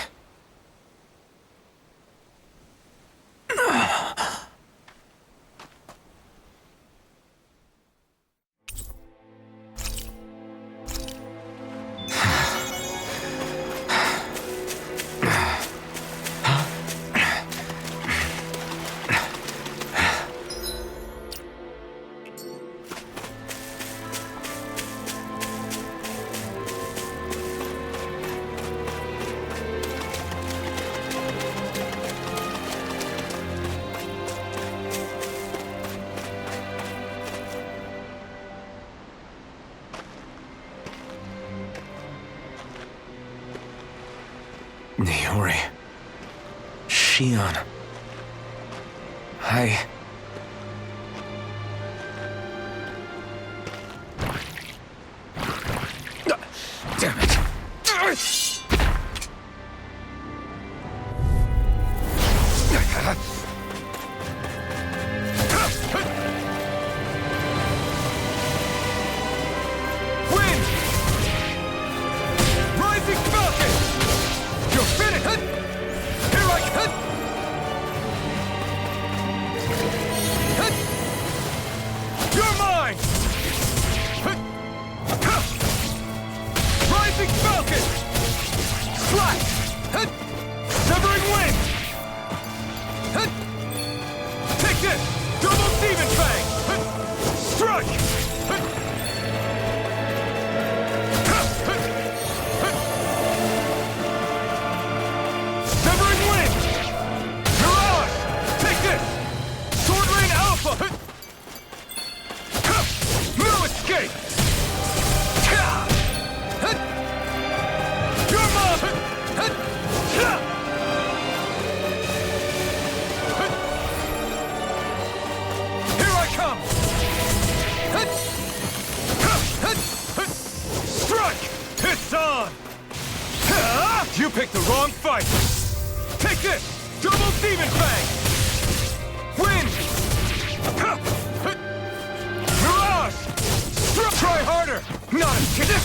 Niori. Shion. Damn it. Wind! Rising Falcon! You're finished! Here I come! You're mine! Rising Falcon! Slash! Severing Wind! Take this! Double Demon Fang! Strike! Severing Wind! Mirage! Take this! Sword Rain Alpha! No escape! You're mine! Here I come! Strike! It's on! You picked the wrong fight! Take this! Double Demon Fang! Wind! Mirage! Try harder! Not as kidding!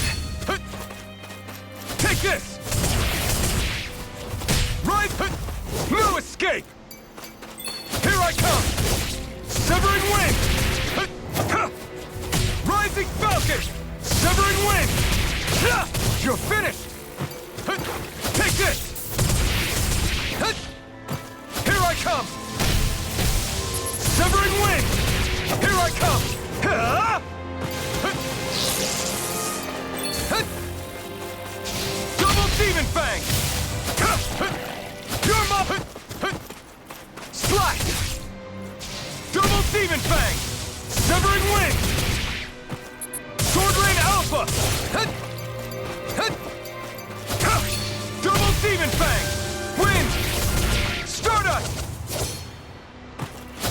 Take this! Rise! No escape! Here I come! Severing Wind! Rising Falcon! Severing Wind! You're finished! Take this! Here I come! Severing Wind! Here I come! Double Demon Fang! You're my... Slash! Double Demon Fang! Severing Wind! Sword Rain Alpha! Double Demon Fang! Wind! Stardust!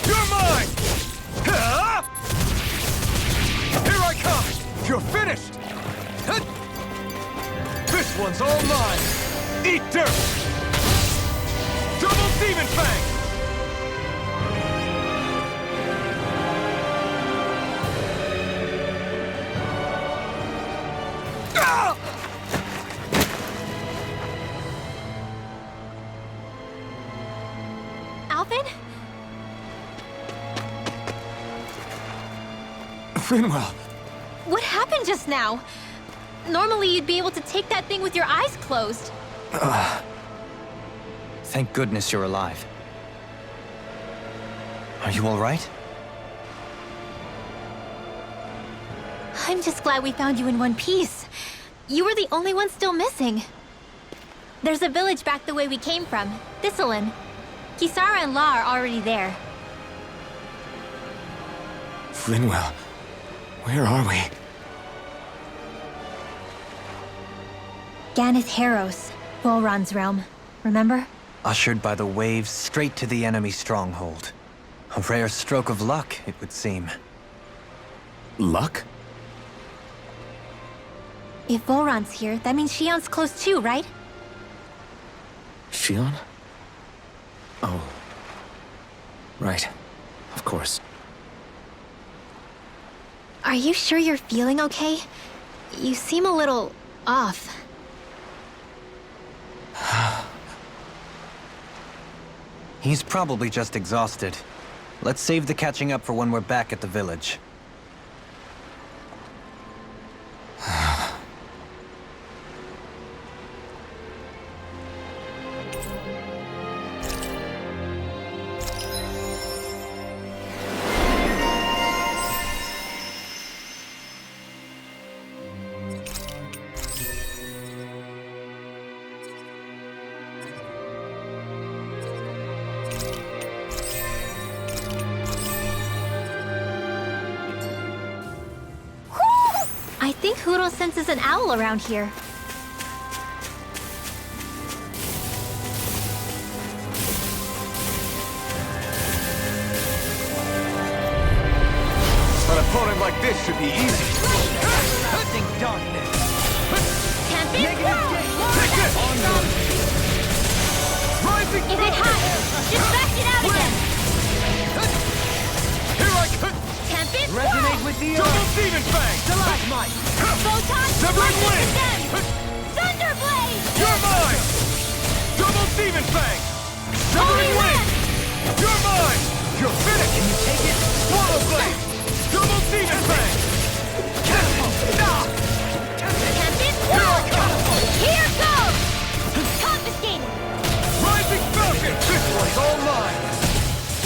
You're mine! Here I come! You're finished! This one's all mine! Eat dirt! Double Demon Fang! Ah! Alvin? Finwell! What happened just now? Normally you'd be able to take that thing with your eyes closed. Thank goodness you're alive. Are you all right? I'm just glad we found you in one piece. You were the only one still missing. There's a village back the way we came from, Thistlein. Kisara and La are already there. Finwell, where are we? Ganeth Heros, Volron's realm. Remember? Ushered by the waves straight to the enemy stronghold. A rare stroke of luck, it would seem. Luck? If Volron's here, that means Shion's close too, right? Shion? Oh. Right. Of course. Are you sure you're feeling okay? You seem a little off. He's probably just exhausted. Let's save the catching up for when we're back at the village. I think Huro senses an owl around here. This should be easy. Think darkness. Tempest Negative Roll! gate. Where would that came from? Rising Is it hot? Just bash it out again! Here I come! Tempest Resonate Roll! with the Double earth. Demon Fang! Stalagmite. Photon Severing Deflected Wind! Condemned! Thunderblade! You're mine! Double Demon Fang! Holy Severing Wind! Wind! You're mine! You're finished! Can you take it? Swallow Blade! Double Demon Fang! Tempest Roll! Here goes! Confiscated! Rising Falcon! This one's all mine!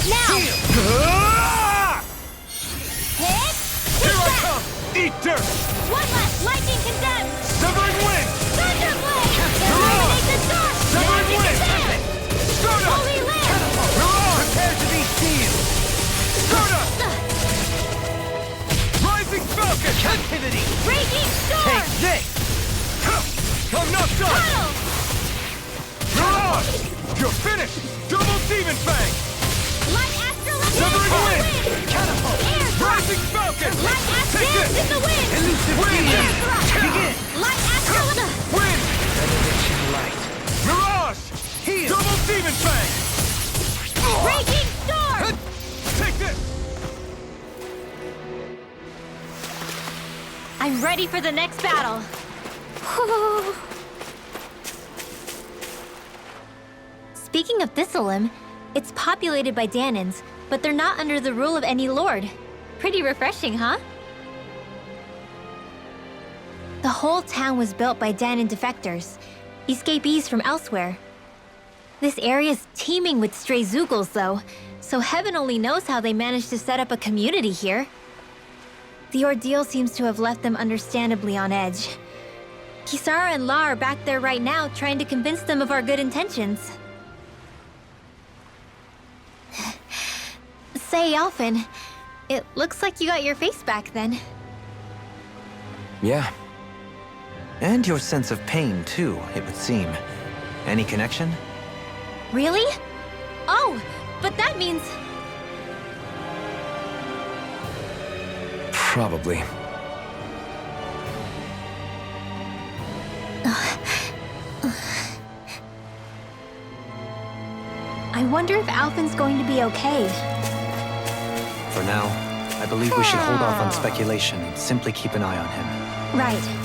Now! Ah! Hit! Here I Hit come! Eat dirt! One less! Lightning Condemned! Severing Wind! Thunderblade! Mirage! Eliminate the dark! Severing Magic Wind! Sand! Soda! Holy Land! Mirage! Prepare to be sealed. Soda! Rising Falcon! Captivity. Raging Storm! Take this. I'm not done! Tunnel! Mirage! You're finished! Double Demon Fang! Light Astral Severing Wind! Catapult. Air thrust! Rising Falcon! Light Astral Take this! in the wind! Elusive Wind! Air field. thrust! Begin. Light Astral Wind! Benediction light. Mirage! Heal. Double Demon Fang! Raging Storm! Take this! I'm ready for the next battle. Speaking of Thistleum, it's populated by Danans, but they're not under the rule of any lord. Pretty refreshing, huh? The whole town was built by Danan defectors, escapees from elsewhere. This area's teeming with stray Zoogles, though, so heaven only knows how they managed to set up a community here. The ordeal seems to have left them understandably on edge. Kisara and La are back there right now trying to convince them of our good intentions. Say, Alphen, it looks like you got your face back then. Yeah. And your sense of pain, too, it would seem. Any connection? Really? Oh, but that means... Probably. I wonder if Alphen's going to be okay. For now, I believe we should hold off on speculation and simply keep an eye on him. Right.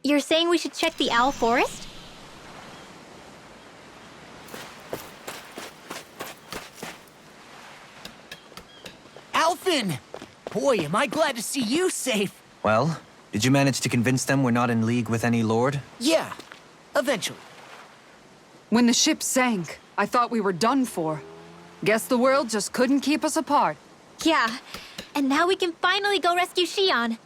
You're saying we should check the Owl Forest? Alphen! Boy, am I glad to see you safe. Well, did you manage to convince them we're not in league with any lord? Yeah, eventually. When the ship sank, I thought we were done for. Guess the world just couldn't keep us apart. Yeah, and now we can finally go rescue Shion.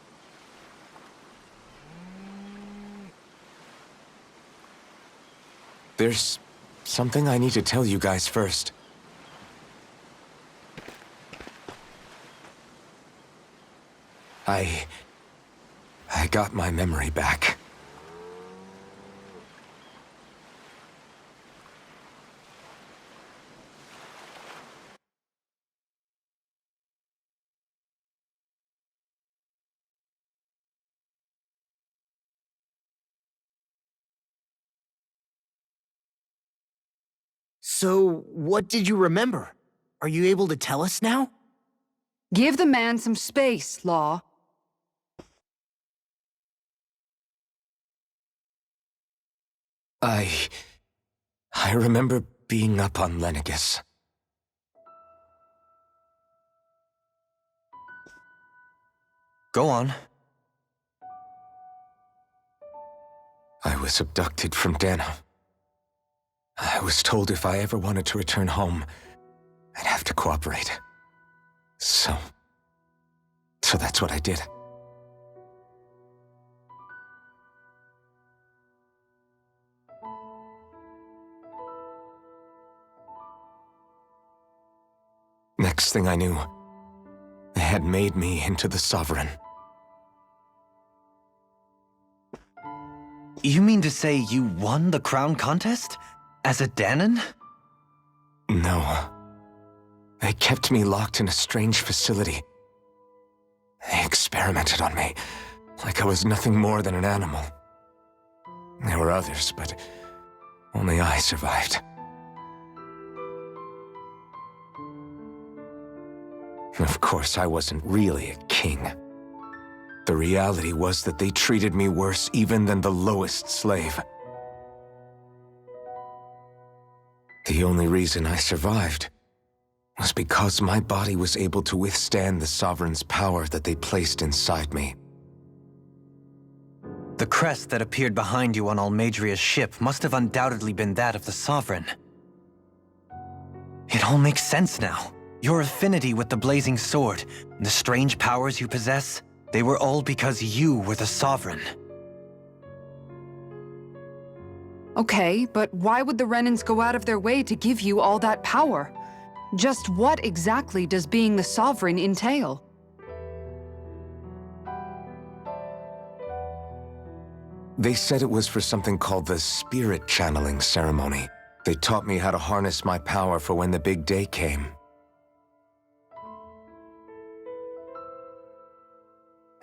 There's something I need to tell you guys first. I got my memory back. So, what did you remember? Are you able to tell us now? Give the man some space, Law. I remember being up on Lenegus. Go on. I was abducted from Dana. I was told if I ever wanted to return home, I'd have to cooperate. So that's what I did. Next thing I knew, they had made me into the Sovereign. You mean to say you won the crown contest? As a Danon? No. They kept me locked in a strange facility. They experimented on me, like I was nothing more than an animal. There were others, but only I survived. Of course, I wasn't really a king. The reality was that they treated me worse even than the lowest slave. The only reason I survived was because my body was able to withstand the Sovereign's power that they placed inside me. The crest that appeared behind you on Almadria's ship must have undoubtedly been that of the Sovereign. It all makes sense now. Your affinity with the Blazing Sword, and the strange powers you possess, they were all because you were the Sovereign. Okay, but why would the Renans go out of their way to give you all that power? Just what exactly does being the Sovereign entail? They said it was for something called the Spirit Channeling Ceremony. They taught me how to harness my power for when the big day came.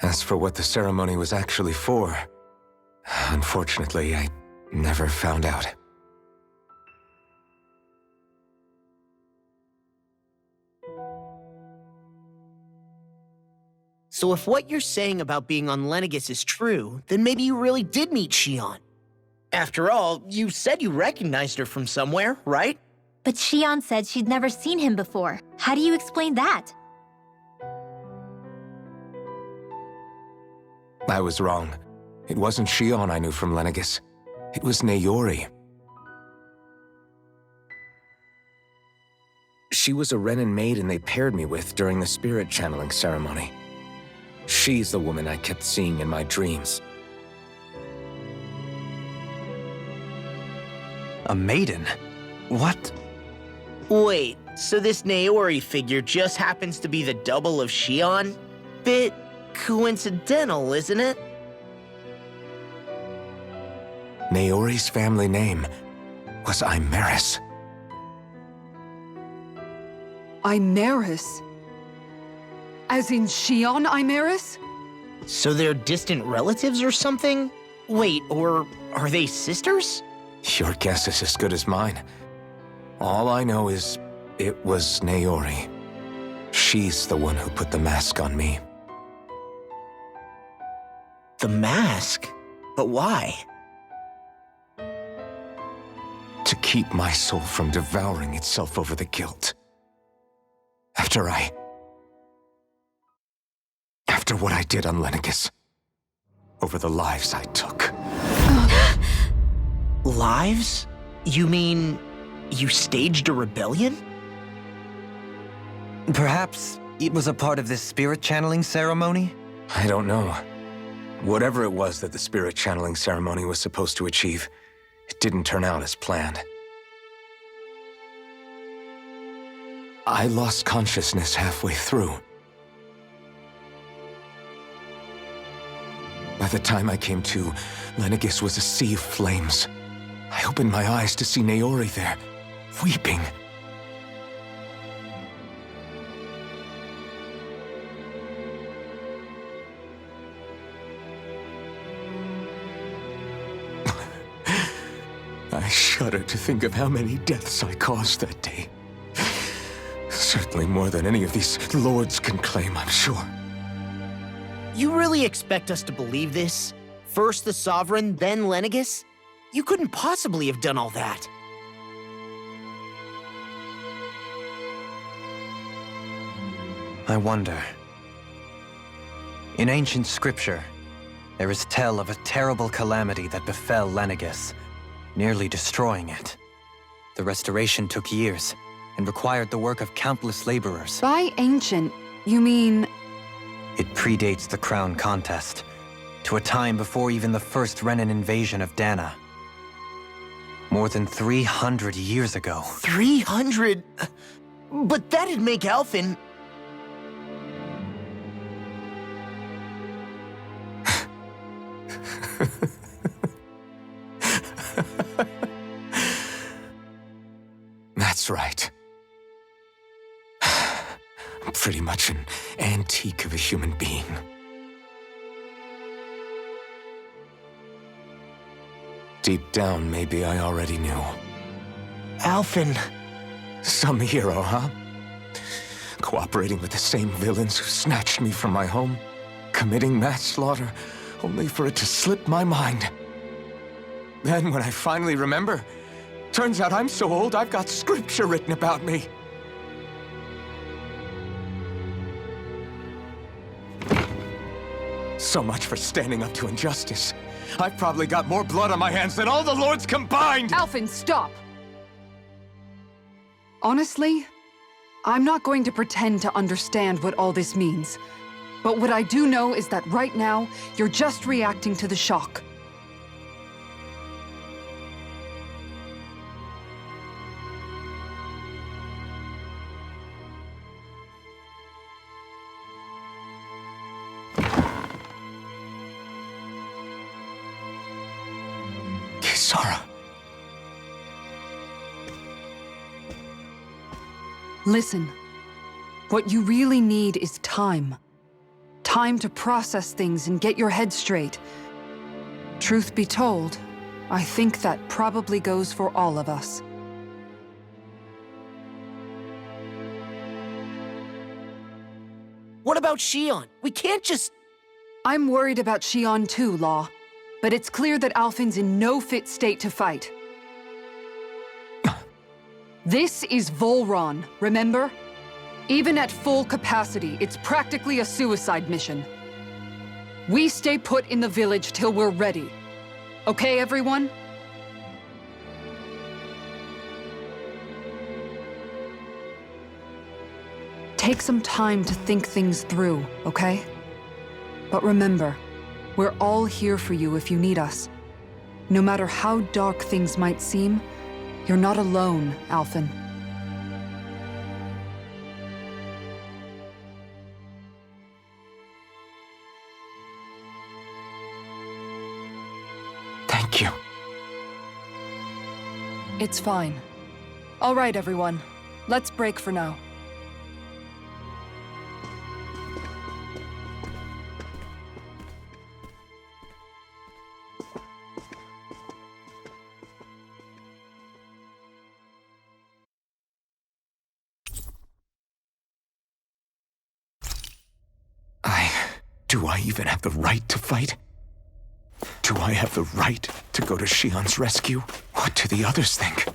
As for what the ceremony was actually for, unfortunately, I never found out. So if what you're saying about being on Lenegus is true, then maybe you really did meet Xion. After all, you said you recognized her from somewhere, right? But Xion said she'd never seen him before. How do you explain that? I was wrong. It wasn't Xion I knew from Lenegus. It was Naori. She was a Renan maiden they paired me with during the spirit channeling ceremony. She's the woman I kept seeing in my dreams. A maiden? What? Wait, so this Naori figure just happens to be the double of Xion? Bit coincidental, isn't it? Naori's family name was Imeris. Imeris? As in Xion Imeris? So they're distant relatives or something? Wait, or are they sisters? Your guess is as good as mine. All I know is it was Naori. She's the one who put the mask on me. The mask? But why? To keep my soul from devouring itself over the guilt. After what I did on Lenegus. Over the lives I took. Lives? You mean you staged a rebellion? Perhaps it was a part of this spirit channeling ceremony? I don't know. Whatever it was that the spirit channeling ceremony was supposed to achieve, it didn't turn out as planned. I lost consciousness halfway through. By the time I came to, Lenegus was a sea of flames. I opened my eyes to see Naori there, weeping. I shudder to think of how many deaths I caused that day. Certainly more than any of these lords can claim, I'm sure. You really expect us to believe this? First the Sovereign, then Lenegus? You couldn't possibly have done all that. I wonder. In ancient scripture, there is tell of a terrible calamity that befell Lenegus, nearly destroying it. The restoration took years, and required the work of countless laborers. By ancient, you mean... It predates the crown contest, to a time before even the first Renan invasion of Dana. More than 300 years ago. 300? But that'd make Alphen... That's right. I'm pretty much an antique of a human being. Deep down, maybe I already knew. Alphen... Some hero, huh? Cooperating with the same villains who snatched me from my home, committing mass slaughter, only for it to slip my mind. Then, when I finally remember, turns out I'm so old I've got scripture written about me. So much for standing up to injustice. I've probably got more blood on my hands than all the lords combined! Alphen, stop! Honestly, I'm not going to pretend to understand what all this means. But what I do know is that right now, you're just reacting to the shock. Kisara. Listen, what you really need is time. Time to process things and get your head straight. Truth be told, I think that probably goes for all of us. What about Shion? We can't just... I'm worried about Shion too, Law. But it's clear that Alphen's in no fit state to fight. This is Volron, remember? Even at full capacity, it's practically a suicide mission. We stay put in the village till we're ready. Okay, everyone? Take some time to think things through, okay? But remember, we're all here for you if you need us. No matter how dark things might seem, you're not alone, Alphen. Thank you. It's fine. All right, everyone. Let's break for now. Do I even have the right to fight? Do I have the right to go to Shion's rescue? What do the others think?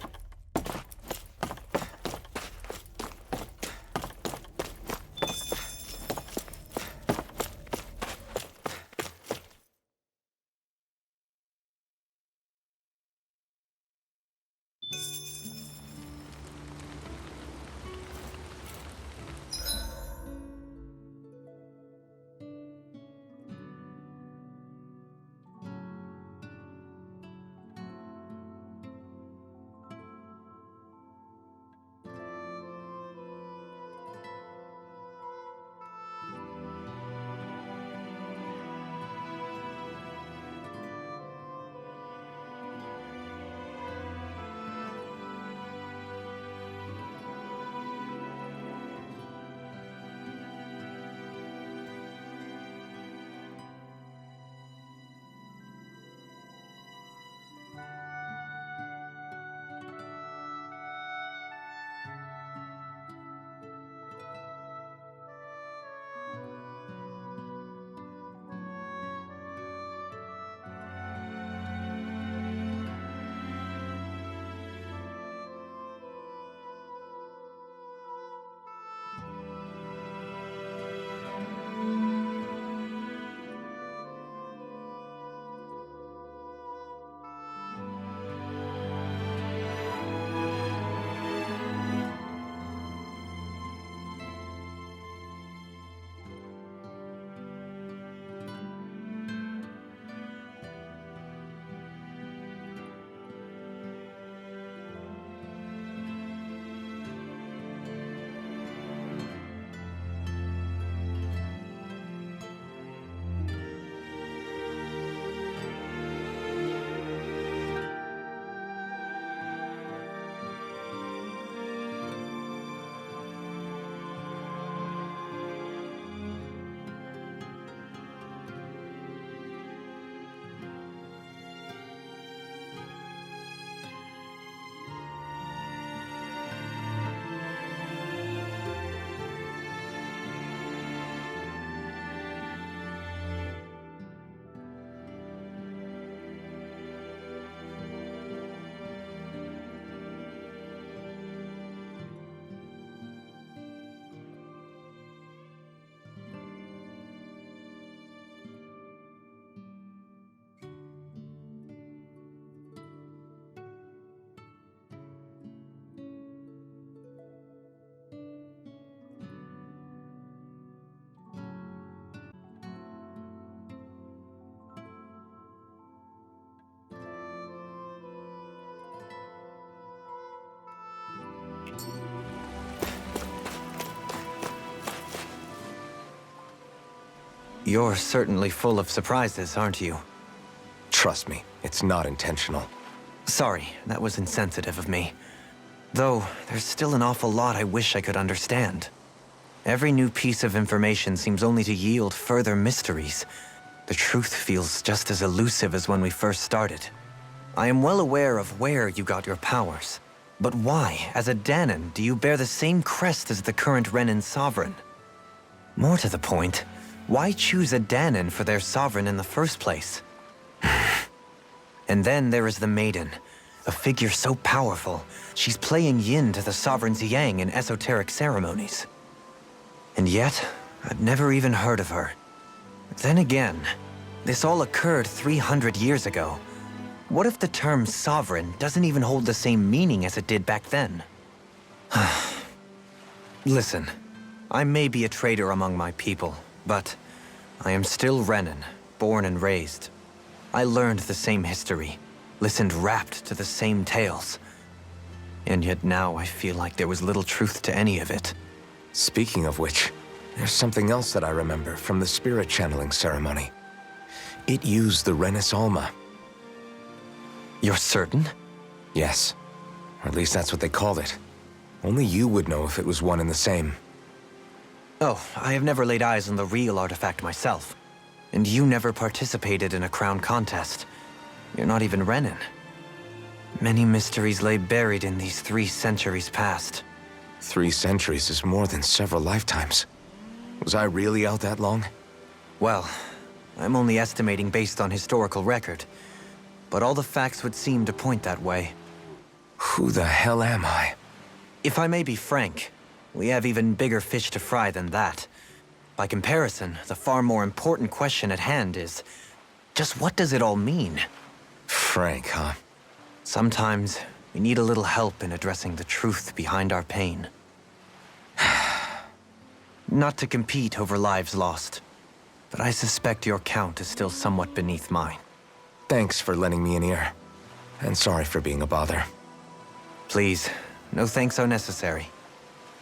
You're certainly full of surprises, aren't you? Trust me, it's not intentional. Sorry, that was insensitive of me. Though, there's still an awful lot I wish I could understand. Every new piece of information seems only to yield further mysteries. The truth feels just as elusive as when we first started. I am well aware of where you got your powers. But why, as a Danon, do you bear the same crest as the current Renan sovereign? More to the point, why choose a Danon for their sovereign in the first place? And then there is the Maiden, a figure so powerful, she's playing yin to the sovereign's yang in esoteric ceremonies. And yet, I'd never even heard of her. Then again, this all occurred 300 years ago. What if the term sovereign doesn't even hold the same meaning as it did back then? Listen, I may be a traitor among my people, but I am still Renan, born and raised. I learned the same history, listened rapt to the same tales. And yet now I feel like there was little truth to any of it. Speaking of which, there's something else that I remember from the spirit channeling ceremony. It used the Renis Alma. You're certain? Yes. Or at least that's what they called it. Only you would know if it was one and the same. Oh, I have never laid eyes on the real artifact myself. And you never participated in a crown contest. You're not even Renan. Many mysteries lay buried in these 3 centuries past. 3 centuries is more than several lifetimes. Was I really out that long? Well, I'm only estimating based on historical record. But all the facts would seem to point that way. Who the hell am I? If I may be frank, we have even bigger fish to fry than that. By comparison, the far more important question at hand is, just what does it all mean? Frank, huh? Sometimes, we need a little help in addressing the truth behind our pain. Not to compete over lives lost, but I suspect your count is still somewhat beneath mine. Thanks for lending me an ear. And sorry for being a bother. Please, no thanks are necessary.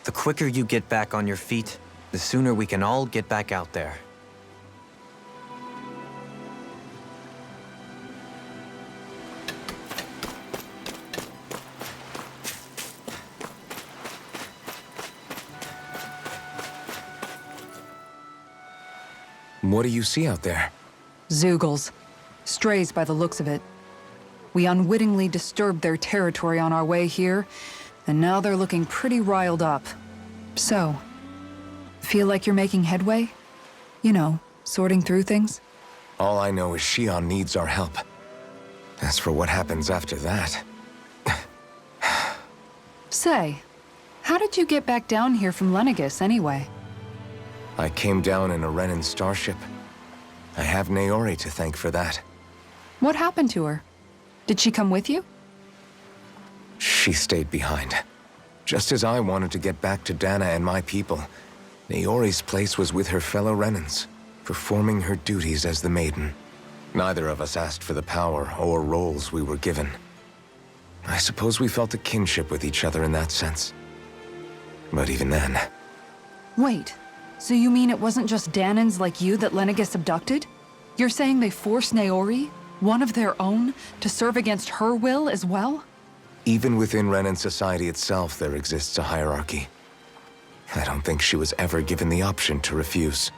The quicker you get back on your feet, the sooner we can all get back out there. What do you see out there? Zeugles. Strays by the looks of it. We unwittingly disturbed their territory on our way here, and now they're looking pretty riled up. So, feel like you're making headway? You know, sorting through things? All I know is Shion needs our help. As for what happens after that... Say, how did you get back down here from Lenegis anyway? I came down in a Renan starship. I have Naori to thank for that. What happened to her? Did she come with you? She stayed behind. Just as I wanted to get back to Dana and my people, Naori's place was with her fellow Renans, performing her duties as the Maiden. Neither of us asked for the power or roles we were given. I suppose we felt a kinship with each other in that sense. But even then... Wait, so you mean it wasn't just Danans like you that Lenegis abducted? You're saying they forced Naori, one of their own, to serve against her will as well? Even within Renan society itself, there exists a hierarchy. I don't think she was ever given the option to refuse.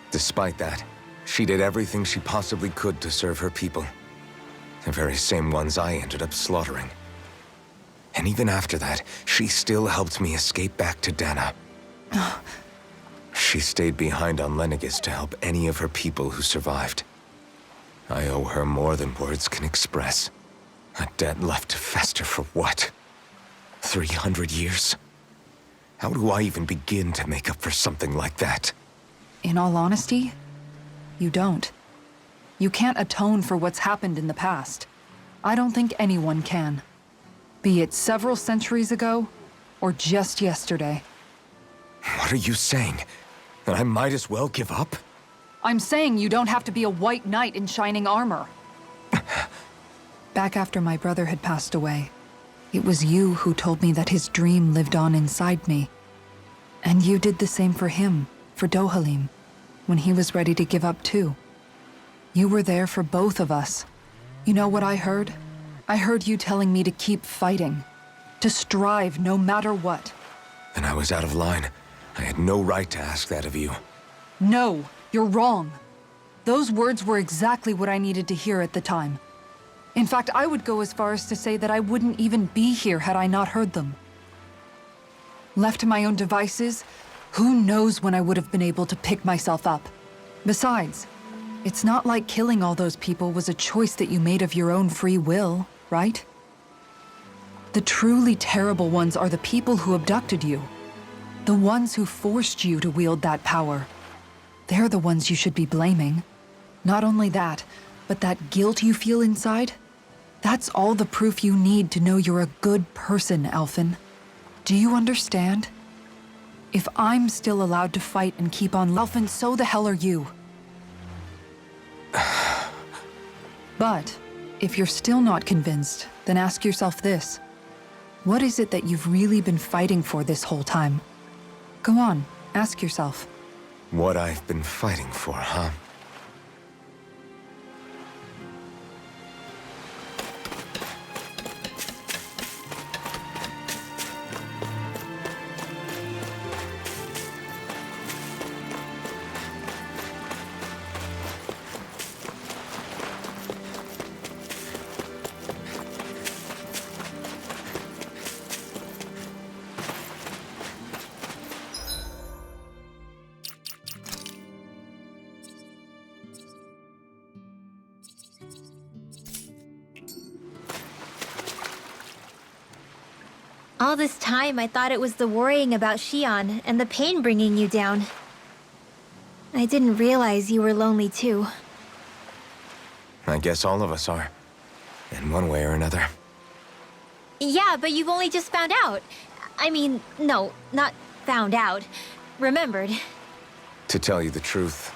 Despite that, she did everything she possibly could to serve her people. The very same ones I ended up slaughtering. And even after that, she still helped me escape back to Dana. She stayed behind on Lenegis to help any of her people who survived. I owe her more than words can express. A debt left to fester for what? 300 years? How do I even begin to make up for something like that? In all honesty, you don't. You can't atone for what's happened in the past. I don't think anyone can. Be it several centuries ago, or just yesterday. What are you saying? That I might as well give up? I'm saying you don't have to be a white knight in shining armor. Back after my brother had passed away, it was you who told me that his dream lived on inside me. And you did the same for him, for Dohalim. when he was ready to give up too. You were there for both of us. You know what I heard? I heard you telling me to keep fighting, to strive no matter what. And I was out of line. I had no right to ask that of you. No, you're wrong. Those words were exactly what I needed to hear at the time. In fact, I would go as far as to say that I wouldn't even be here had I not heard them. Left to my own devices, who knows when I would have been able to pick myself up. Besides, it's not like killing all those people was a choice that you made of your own free will, right? The truly terrible ones are the people who abducted you. The ones who forced you to wield that power. They're the ones you should be blaming. Not only that, but that guilt you feel inside, that's all the proof you need to know you're a good person, Alphen. Do you understand? If I'm still allowed to fight and keep on, Alphen, so the hell are you. But if you're still not convinced, then ask yourself this. What is it that you've really been fighting for this whole time? Go on, ask yourself. What I've been fighting for, huh? All this time, I thought it was the worrying about Xion and the pain bringing you down. I didn't realize you were lonely too. I guess all of us are. In one way or another. Yeah, but you've only just found out. I mean, no, not found out. Remembered. To tell you the truth,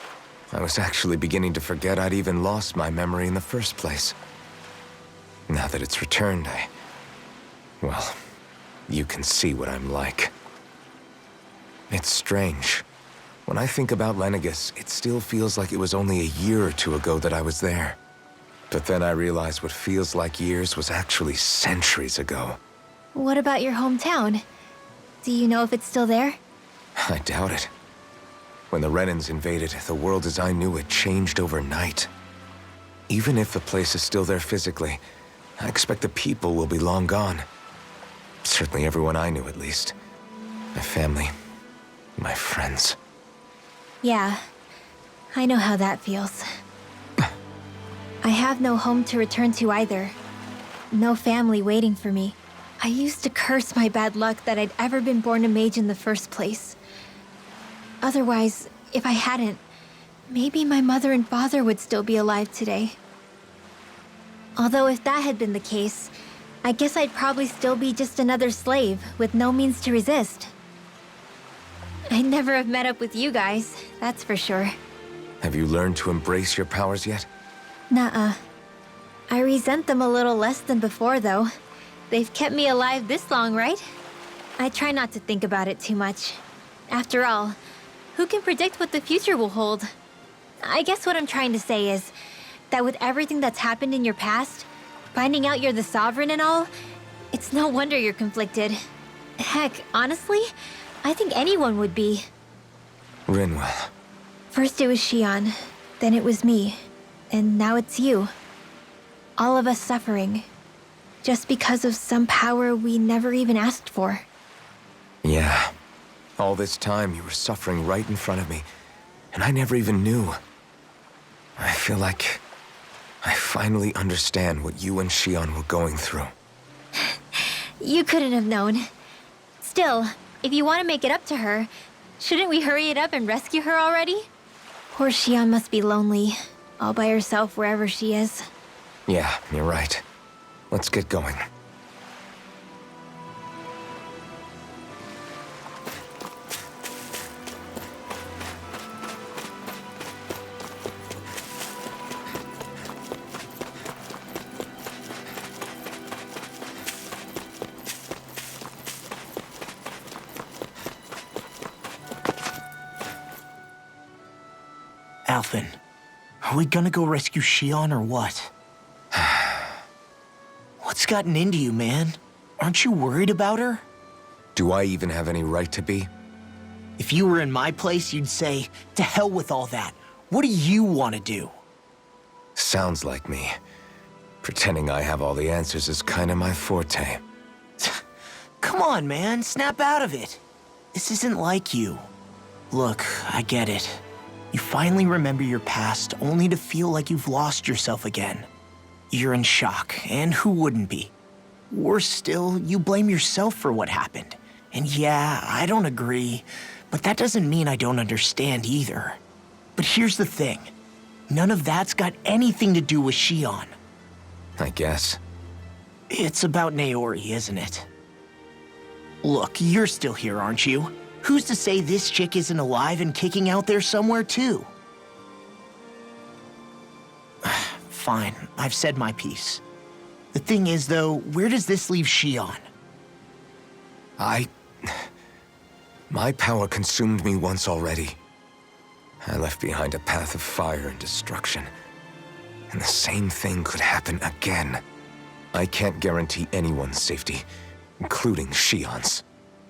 I was actually beginning to forget I'd even lost my memory in the first place. Now that it's returned, well, you can see what I'm like. It's strange. When I think about Lenegis, it still feels like it was only a year or two ago that I was there. But then I realized what feels like years was actually centuries ago. What about your hometown? Do you know if it's still there? I doubt it. When the Renans invaded, the world as I knew it changed overnight. Even if the place is still there physically, I expect the people will be long gone. Certainly everyone I knew, at least. My family, my friends. Yeah, I know how that feels. I have no home to return to either. No family waiting for me. I used to curse my bad luck that I'd ever been born a mage in the first place. Otherwise, if I hadn't, maybe my mother and father would still be alive today. Although if that had been the case, I guess I'd probably still be just another slave with no means to resist. I'd never have met up with you guys, that's for sure. Have you learned to embrace your powers yet? Nuh-uh. I resent them a little less than before, though. They've kept me alive this long, right? I try not to think about it too much. After all, who can predict what the future will hold? I guess what I'm trying to say is that with everything that's happened in your past, finding out you're the Sovereign and all, it's no wonder you're conflicted. Heck, honestly, I think anyone would be. Rinwell. First it was Xion, then it was me, and now it's you. All of us suffering, just because of some power we never even asked for. Yeah. All this time you were suffering right in front of me, and I never even knew. I feel like I finally understand what you and Xion were going through. You couldn't have known. Still, if you want to make it up to her, shouldn't we hurry it up and rescue her already? Poor Xion must be lonely, all by herself wherever she is. Yeah, you're right. Let's get going. Alphen, are we gonna go rescue Shion or what? What's gotten into you, man? Aren't you worried about her? Do I even have any right to be? If you were in my place, you'd say, to hell with all that. What do you want to do? Sounds like me. Pretending I have all the answers is kind of my forte. Come on, man, snap out of it. This isn't like you. Look, I get it. You finally remember your past only to feel like you've lost yourself again. You're in shock, and who wouldn't be? Worse still, you blame yourself for what happened. And yeah, I don't agree, but that doesn't mean I don't understand either. But here's the thing. None of that's got anything to do with Shion. I guess. It's about Naori, isn't it? Look, you're still here, aren't you? Who's to say this chick isn't alive and kicking out there somewhere, too? Fine, I've said my piece. The thing is, though, where does this leave Shion? My power consumed me once already. I left behind a path of fire and destruction. And the same thing could happen again. I can't guarantee anyone's safety, including Shion's.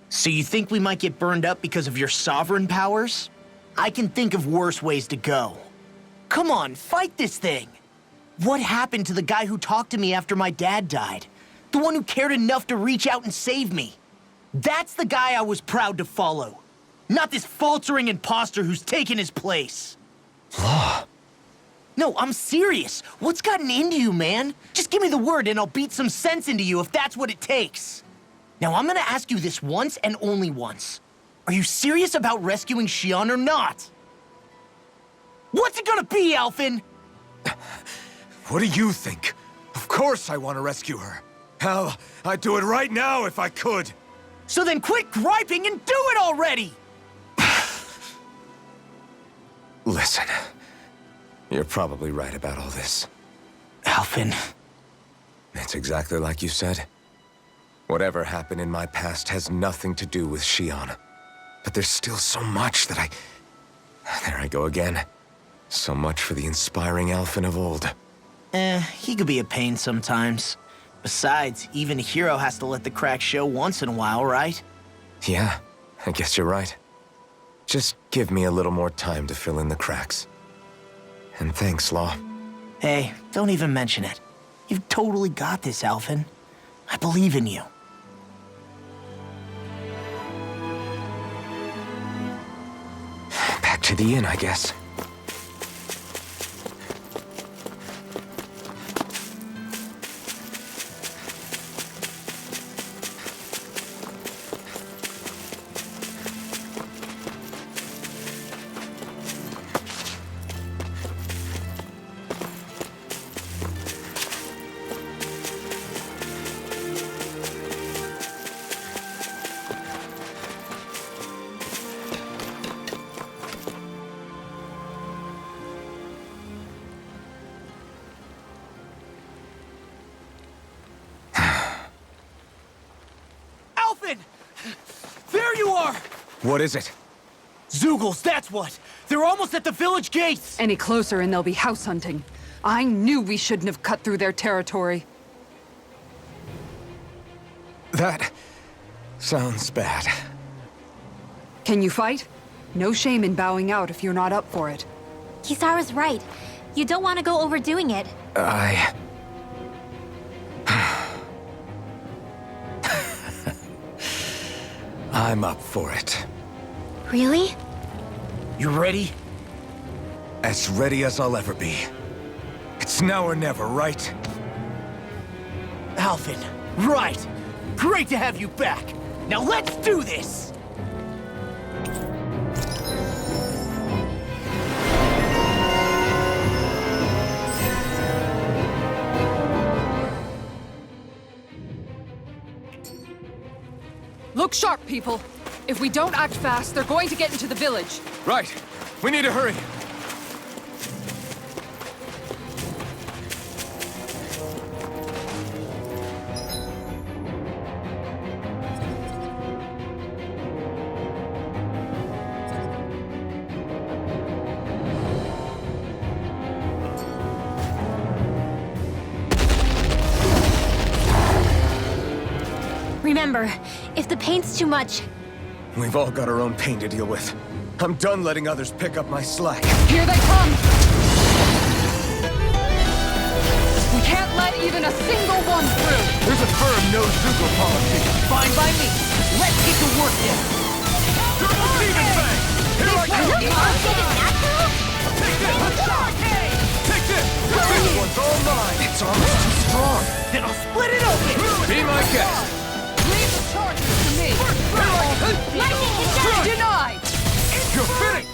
So you think we might get burned up because of your sovereign powers? I can think of worse ways to go. Come on, fight this thing! What happened to the guy who talked to me after my dad died? The one who cared enough to reach out and save me? That's the guy I was proud to follow. Not this faltering imposter who's taken his place. Law. No, I'm serious. What's gotten into you, man? Just give me the word and I'll beat some sense into you if that's what it takes. Now, I'm gonna ask you this once and only once. Are you serious about rescuing Shion or not? What's it gonna be, Alphen? What do you think? Of course I want to rescue her. Hell, I'd do it right now if I could. So then quit griping and do it already! Listen, you're probably right about all this. Alphen. It's exactly like you said. Whatever happened in my past has nothing to do with Shion. But there's still so much that There I go again. So much for the inspiring Alphen of old. He could be a pain sometimes. Besides, even a hero has to let the cracks show once in a while, right? Yeah, I guess you're right. Just give me a little more time to fill in the cracks. And thanks, Law. Hey, don't even mention it. You've totally got this, Alphen. I believe in you. Back to the inn, I guess. There you are! What is it? Zeugles, that's what! They're almost at the village gates! Any closer and they'll be house hunting. I knew we shouldn't have cut through their territory. That sounds bad. Can you fight? No shame in bowing out if you're not up for it. Kisara's right. You don't want to go overdoing it. I'm up for it. Really? You ready? As ready as I'll ever be. It's now or never, right? Alphen, right! Great to have you back! Now let's do this! Look sharp, people. If we don't act fast, they're going to get into the village. Right. We need to hurry. remember, if the pain's too much, We've all got our own pain to deal with. I'm done letting others pick up my slack. Here they come! We can't let even a single one through! There's a firm no-Zuko policy. Fine by me. Let's get to work then. Double demon bang! Here I come! Take this! Take this! This one's all mine! It's almost too strong. Then I'll split it open. Be my guest. Leave the charges to me! Lightning is Denied! You're fitting!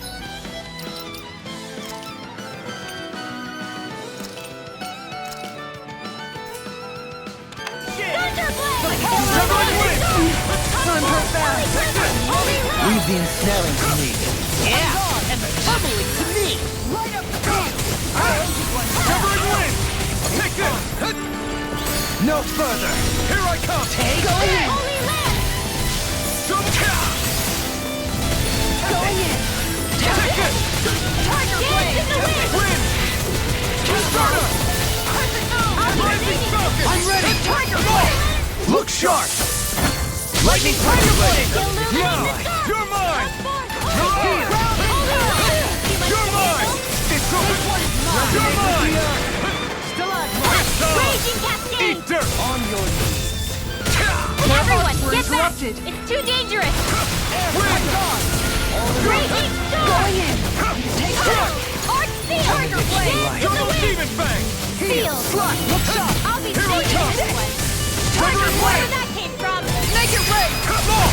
Leave the ensnaring to me. Yeah, and the pummeling to me. Right up the field! Severing wind! Take this! No further. Here I come! Take go in. Holy land! Going in! Take this! Tiger blade! In the wind! Wind! Kisarta! Rising Falcon! I'm ready. Tiger blade! Look sharp! Lightning Tiger blade! Now! You're mine! You're ours! You're mine! It's over! You're mine! Raging cascade! Eat dirt! On your knees. Everyone, We're get back! interrupted. It's too dangerous! Wind! Raging storm! Going in! Arch seal! Tiger blade! In the Double wind! demon bang! Seal! I'll be Here I safe come. in this one! Severing Where wind! that came from! Make it rain! Come on!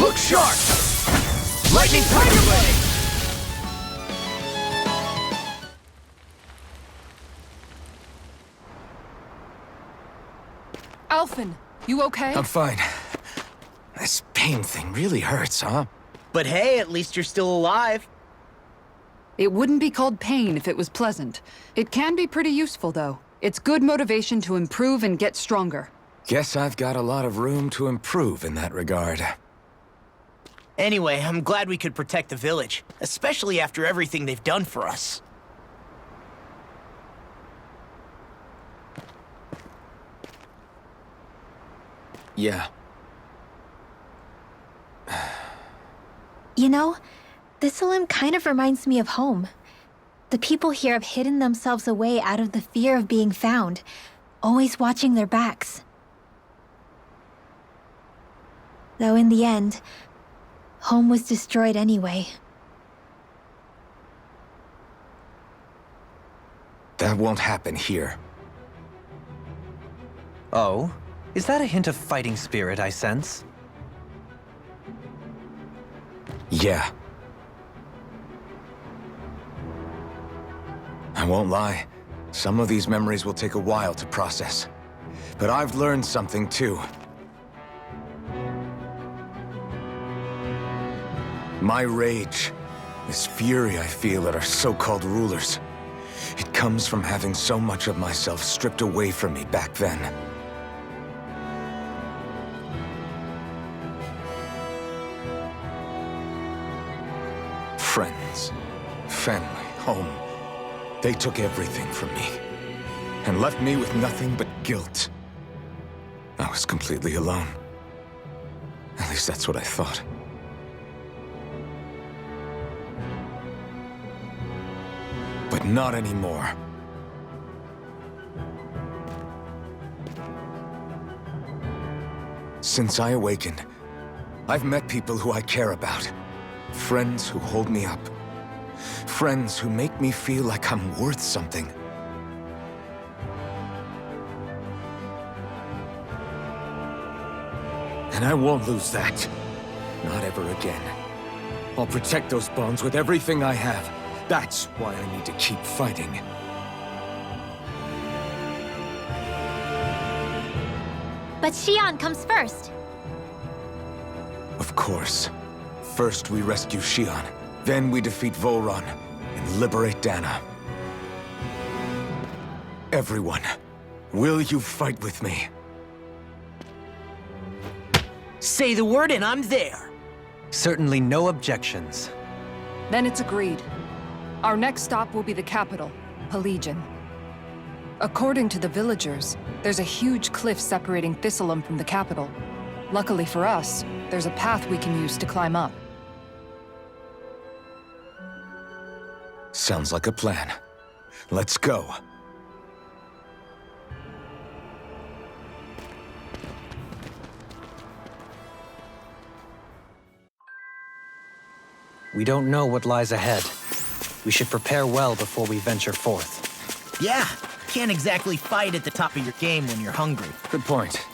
Look sharp! Lightning Tiger blade! Alphen, you okay? I'm fine. This pain thing really hurts, huh? But hey, at least you're still alive. It wouldn't be called pain if it was pleasant. It can be pretty useful, though. It's good motivation to improve and get stronger. Guess I've got a lot of room to improve in that regard. Anyway, I'm glad we could protect the village, especially after everything they've done for us. Yeah. you know, Thistleum kind of reminds me of home. The people here have hidden themselves away out of the fear of being found, always watching their backs. Though in the end, home was destroyed anyway. That won't happen here. Oh? Is that a hint of fighting spirit I sense? Yeah. I won't lie. Some of these memories will take a while to process. But I've learned something too. My rage, this fury I feel at our so-called rulers, it comes from having so much of myself stripped away from me back then. Friends, family, home. They took everything from me, and left me with nothing but guilt. I was completely alone. At least that's what I thought. But not anymore. Since I awakened, I've met people who I care about. Friends who hold me up. Friends who make me feel like I'm worth something. And I won't lose that. Not ever again. I'll protect those bonds with everything I have. That's why I need to keep fighting. But Xion comes first. Of course. First we rescue Xion, then we defeat Volron and liberate Dana. Everyone, will you fight with me? Say the word and I'm there. Certainly no objections. Then it's agreed. Our next stop will be the capital, Pelegion. According to the villagers, there's a huge cliff separating Thistleum from the capital. Luckily for us, there's a path we can use to climb up. Sounds like a plan. Let's go. We don't know what lies ahead. We should prepare well before we venture forth. Yeah, can't exactly fight at the top of your game when you're hungry. Good point.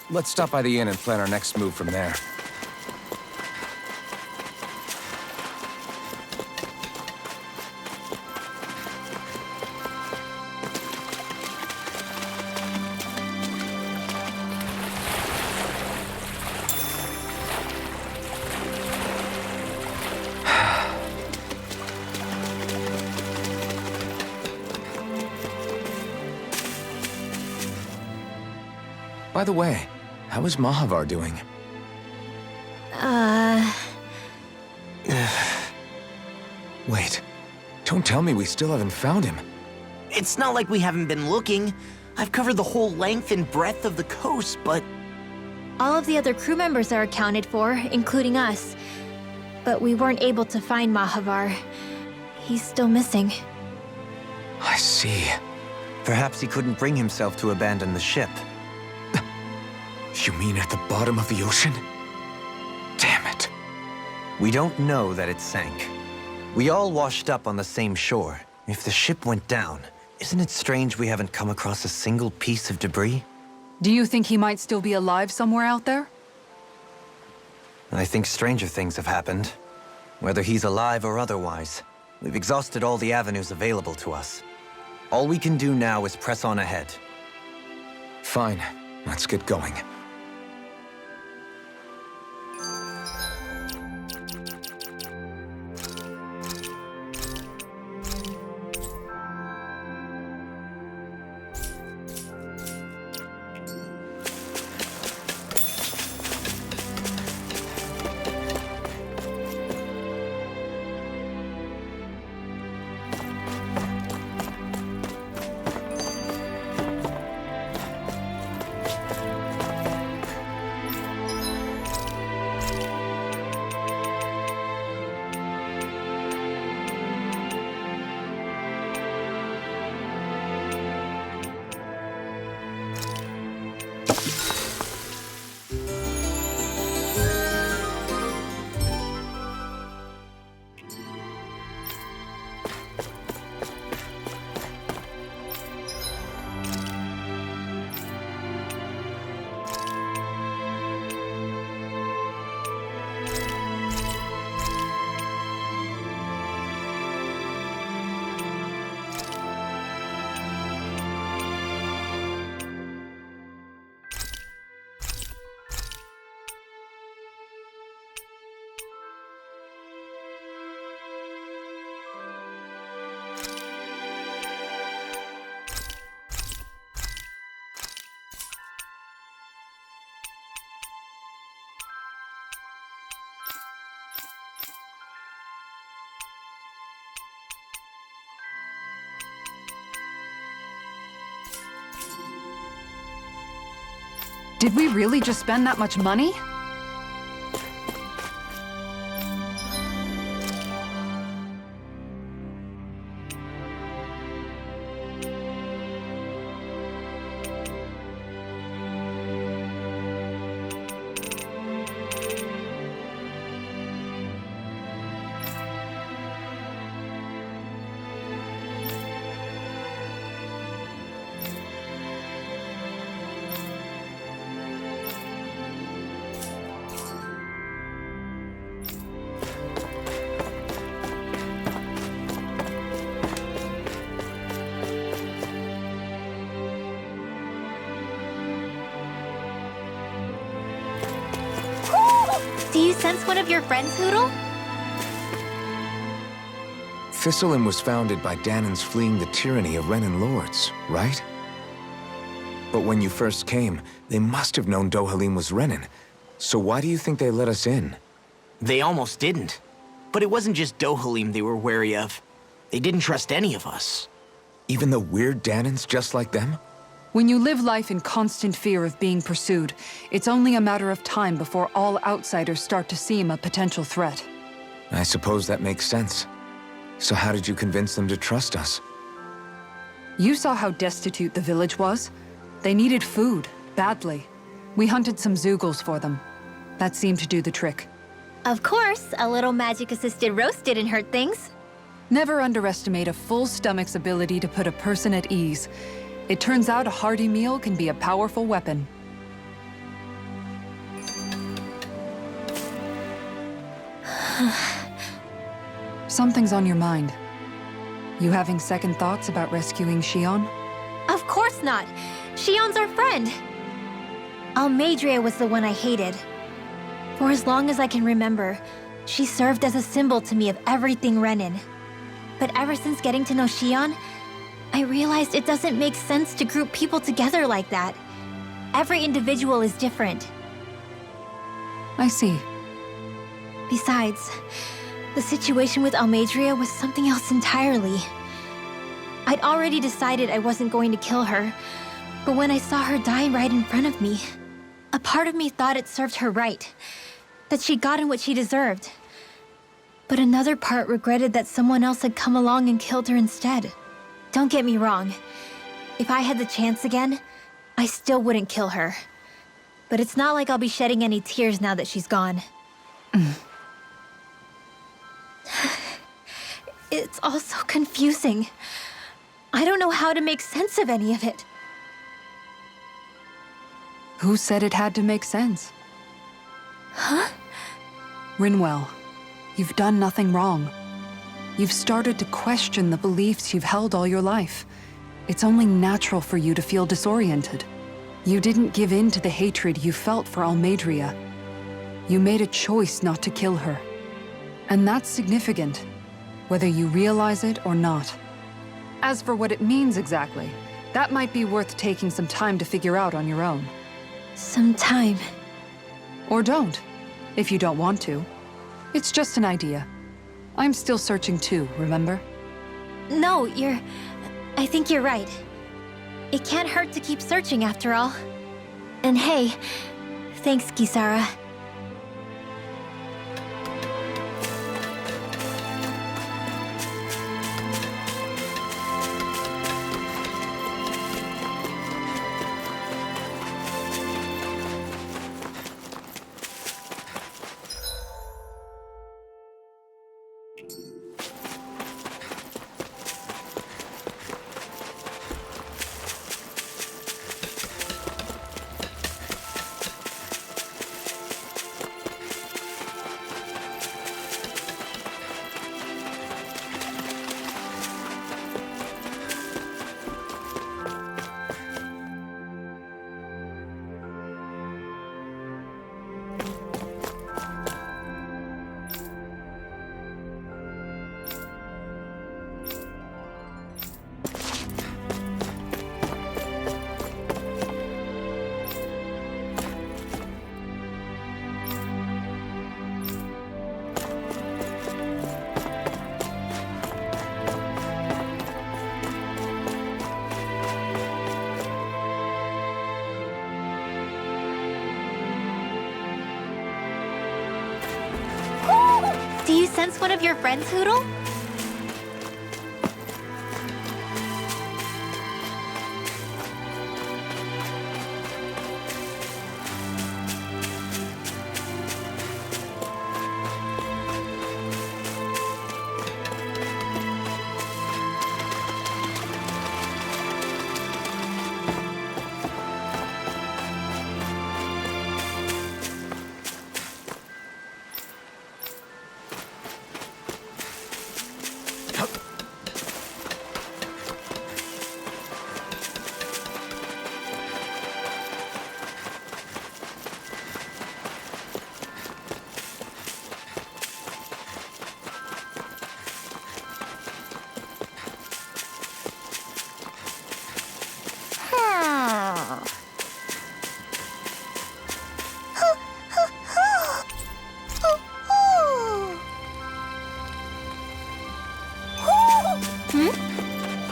Let's stop by the inn and plan our next move from there. By the way, how is Mahavar doing? Wait, don't tell me we still haven't found him. It's not like we haven't been looking. I've covered the whole length and breadth of the coast, but... All of the other crew members are accounted for, including us. But we weren't able to find Mahavar. He's still missing. I see. Perhaps he couldn't bring himself to abandon the ship. You mean at the bottom of the ocean? Damn it. We don't know that it sank. We all washed up on the same shore. If the ship went down, isn't it strange we haven't come across a single piece of debris? Do you think he might still be alive somewhere out there? I think stranger things have happened. Whether he's alive or otherwise, we've exhausted all the avenues available to us. All we can do now is press on ahead. Fine, let's get going. Did we really just spend that much money? Do you sense one of your friends, Hoodle? Thistlein was founded by Danan's fleeing the tyranny of Renan lords, right? But when you first came, they must have known Dohalim was Renan. So why do you think they let us in? They almost didn't. But it wasn't just Dohalim they were wary of. They didn't trust any of us. Even though we're Danans just like them? When you live life in constant fear of being pursued, it's only a matter of time before all outsiders start to seem a potential threat. I suppose that makes sense. So how did you convince them to trust us? You saw how destitute the village was. They needed food, badly. We hunted some Zeugles for them. That seemed to do the trick. Of course, a little magic-assisted roast didn't hurt things. Never underestimate a full stomach's ability to put a person at ease. It turns out a hearty meal can be a powerful weapon. Something's on your mind. You having second thoughts about rescuing Shion? Of course not. Shion's our friend. Almadria was the one I hated. For as long as I can remember, she served as a symbol to me of everything Renin. But ever since getting to know Shion, I realized it doesn't make sense to group people together like that. Every individual is different. I see. Besides, the situation with Almadria was something else entirely. I'd already decided I wasn't going to kill her, but when I saw her die right in front of me, a part of me thought it served her right, that she'd gotten what she deserved. But another part regretted that someone else had come along and killed her instead. Don't get me wrong. If I had the chance again, I still wouldn't kill her. But it's not like I'll be shedding any tears now that she's gone. It's all so confusing. I don't know how to make sense of any of it. Who said it had to make sense? Huh? Rinwell, you've done nothing wrong. You've started to question the beliefs you've held all your life. It's only natural for you to feel disoriented. You didn't give in to the hatred you felt for Almadria. You made a choice not to kill her. And that's significant, whether you realize it or not. As for what it means exactly, that might be worth taking some time to figure out on your own. Some time. Or don't, if you don't want to. It's just an idea. I'm still searching too, remember? No, I think you're right. It can't hurt to keep searching after all. And hey, thanks, Kisara. Do you sense one of your friends, Hoodle?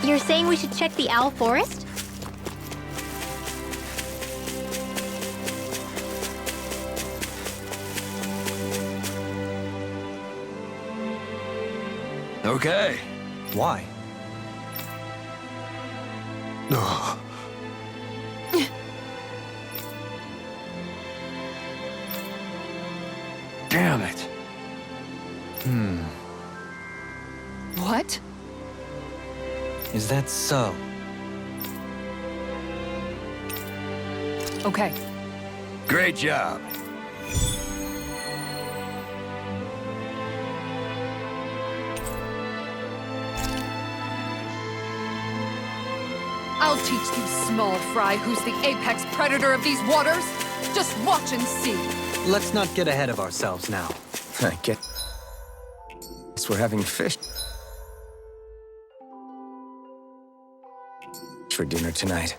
You're saying we should check the owl forest? Okay. Why? Damn it. What? Is that so? Okay. Great job. I'll teach these small fry who's the apex predator of these waters. Just watch and see. Let's not get ahead of ourselves now. I guess we're having fish for dinner tonight.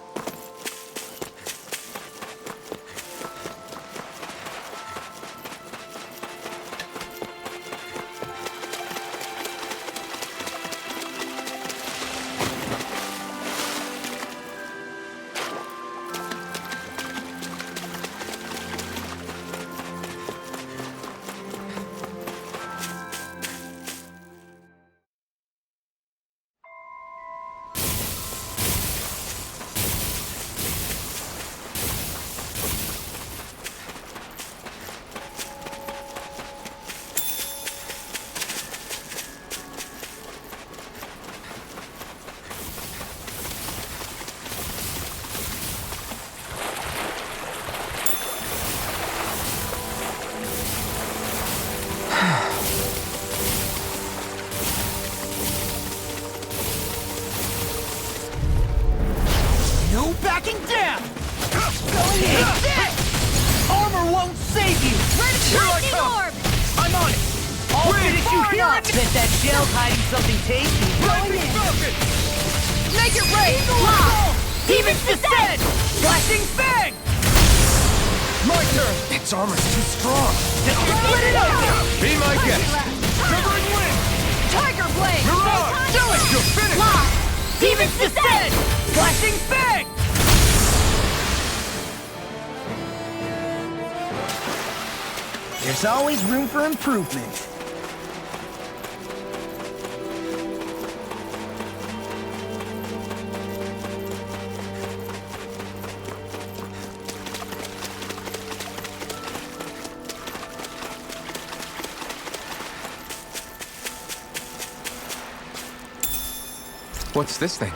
No backing down! Take this! Armor won't save you! Lightning orb! I'm on it! I'll finish you here! Bet that shell's hiding something tasty. Make it rain! Demon's Descent! Flashing Fang! My turn! Its armor's too strong. Split it up! Be my guest. Shivering Wind! Tiger Blade! Mirage! Do it! You're finished! Lock! Demon's Descent! Flashing Fang! There's always room for improvement. What's this thing?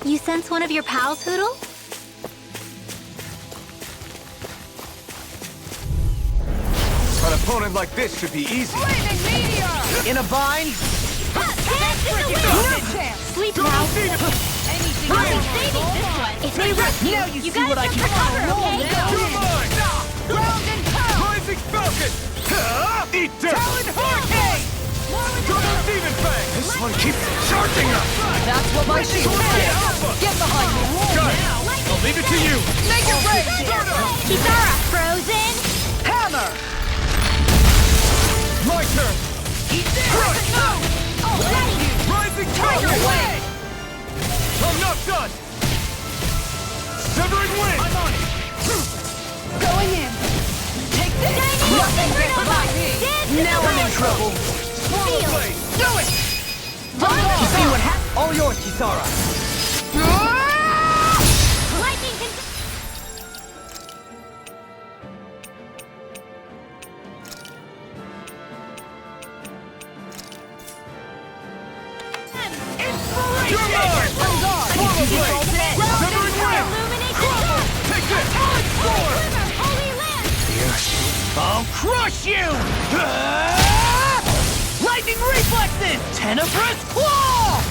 You sense one of your pals, Hoodle? An opponent like this should be easy. Flaming meteor! In a bind? No chance! Sleep now. Anything I'll be more. saving this one. It's my Now rescue. you see gotta what I jump can for cover, okay? Ground and pound! Rising Falcon! Eat dirt! Talon Hurricane! Double Demon Fang! This one keeps charging us! That's what my shield said! Get behind me! Got it! I'll leave it to you! Make it rain! Kisara, frozen. Hammer! My turn! Eat this! Crush! Already. Rising Tiger Falcon! Blade! I'm not done! Severing Wind! I'm on it! Going in! Take this! Nothing behind me! Now I'm in trouble! Swallow Blade! Do it! You see what happened? All yours, Kisara. Lightning can... You're mine! On guard! Severing wind! Crumble! Take this! Onslaught! Holy Land! I'll crush you! Lightning reflexes! Tenebrous claw!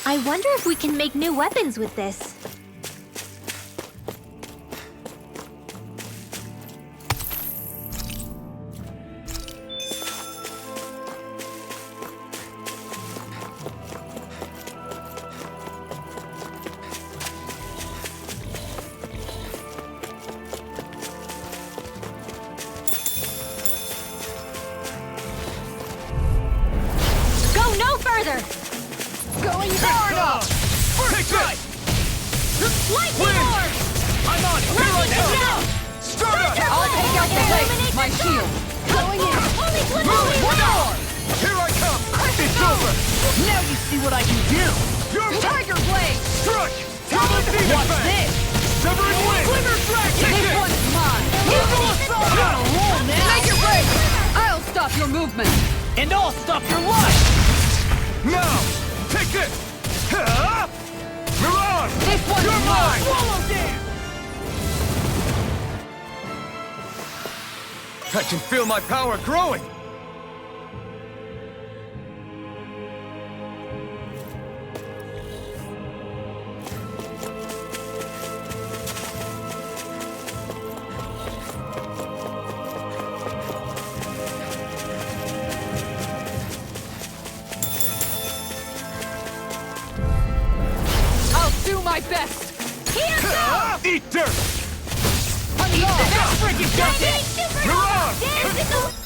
I wonder if we can make new weapons with this. Go no further! Going far enough! Take this! Lightning orb! I'm on! Here I come! Start up! I'll take out the blade! My shield! Going in! Holy Move! One more! Here I come! It's over! Now you see what I can do! You're Tiger blade! struck! Double demon What's fang! this? Severing wind! Glimmer dragon! Take This this! one's mine! Eagle assault! On a roll now! Make it break! I'll stop your movement! And I'll stop your life! Now! Take this! Milan! This one's You're mine! mine! Swallow dance! I can feel my power growing! I'll do my best! Here goes! Eat dirt! Eat Now freaking got Lightning this! supernova! Milan! Dancing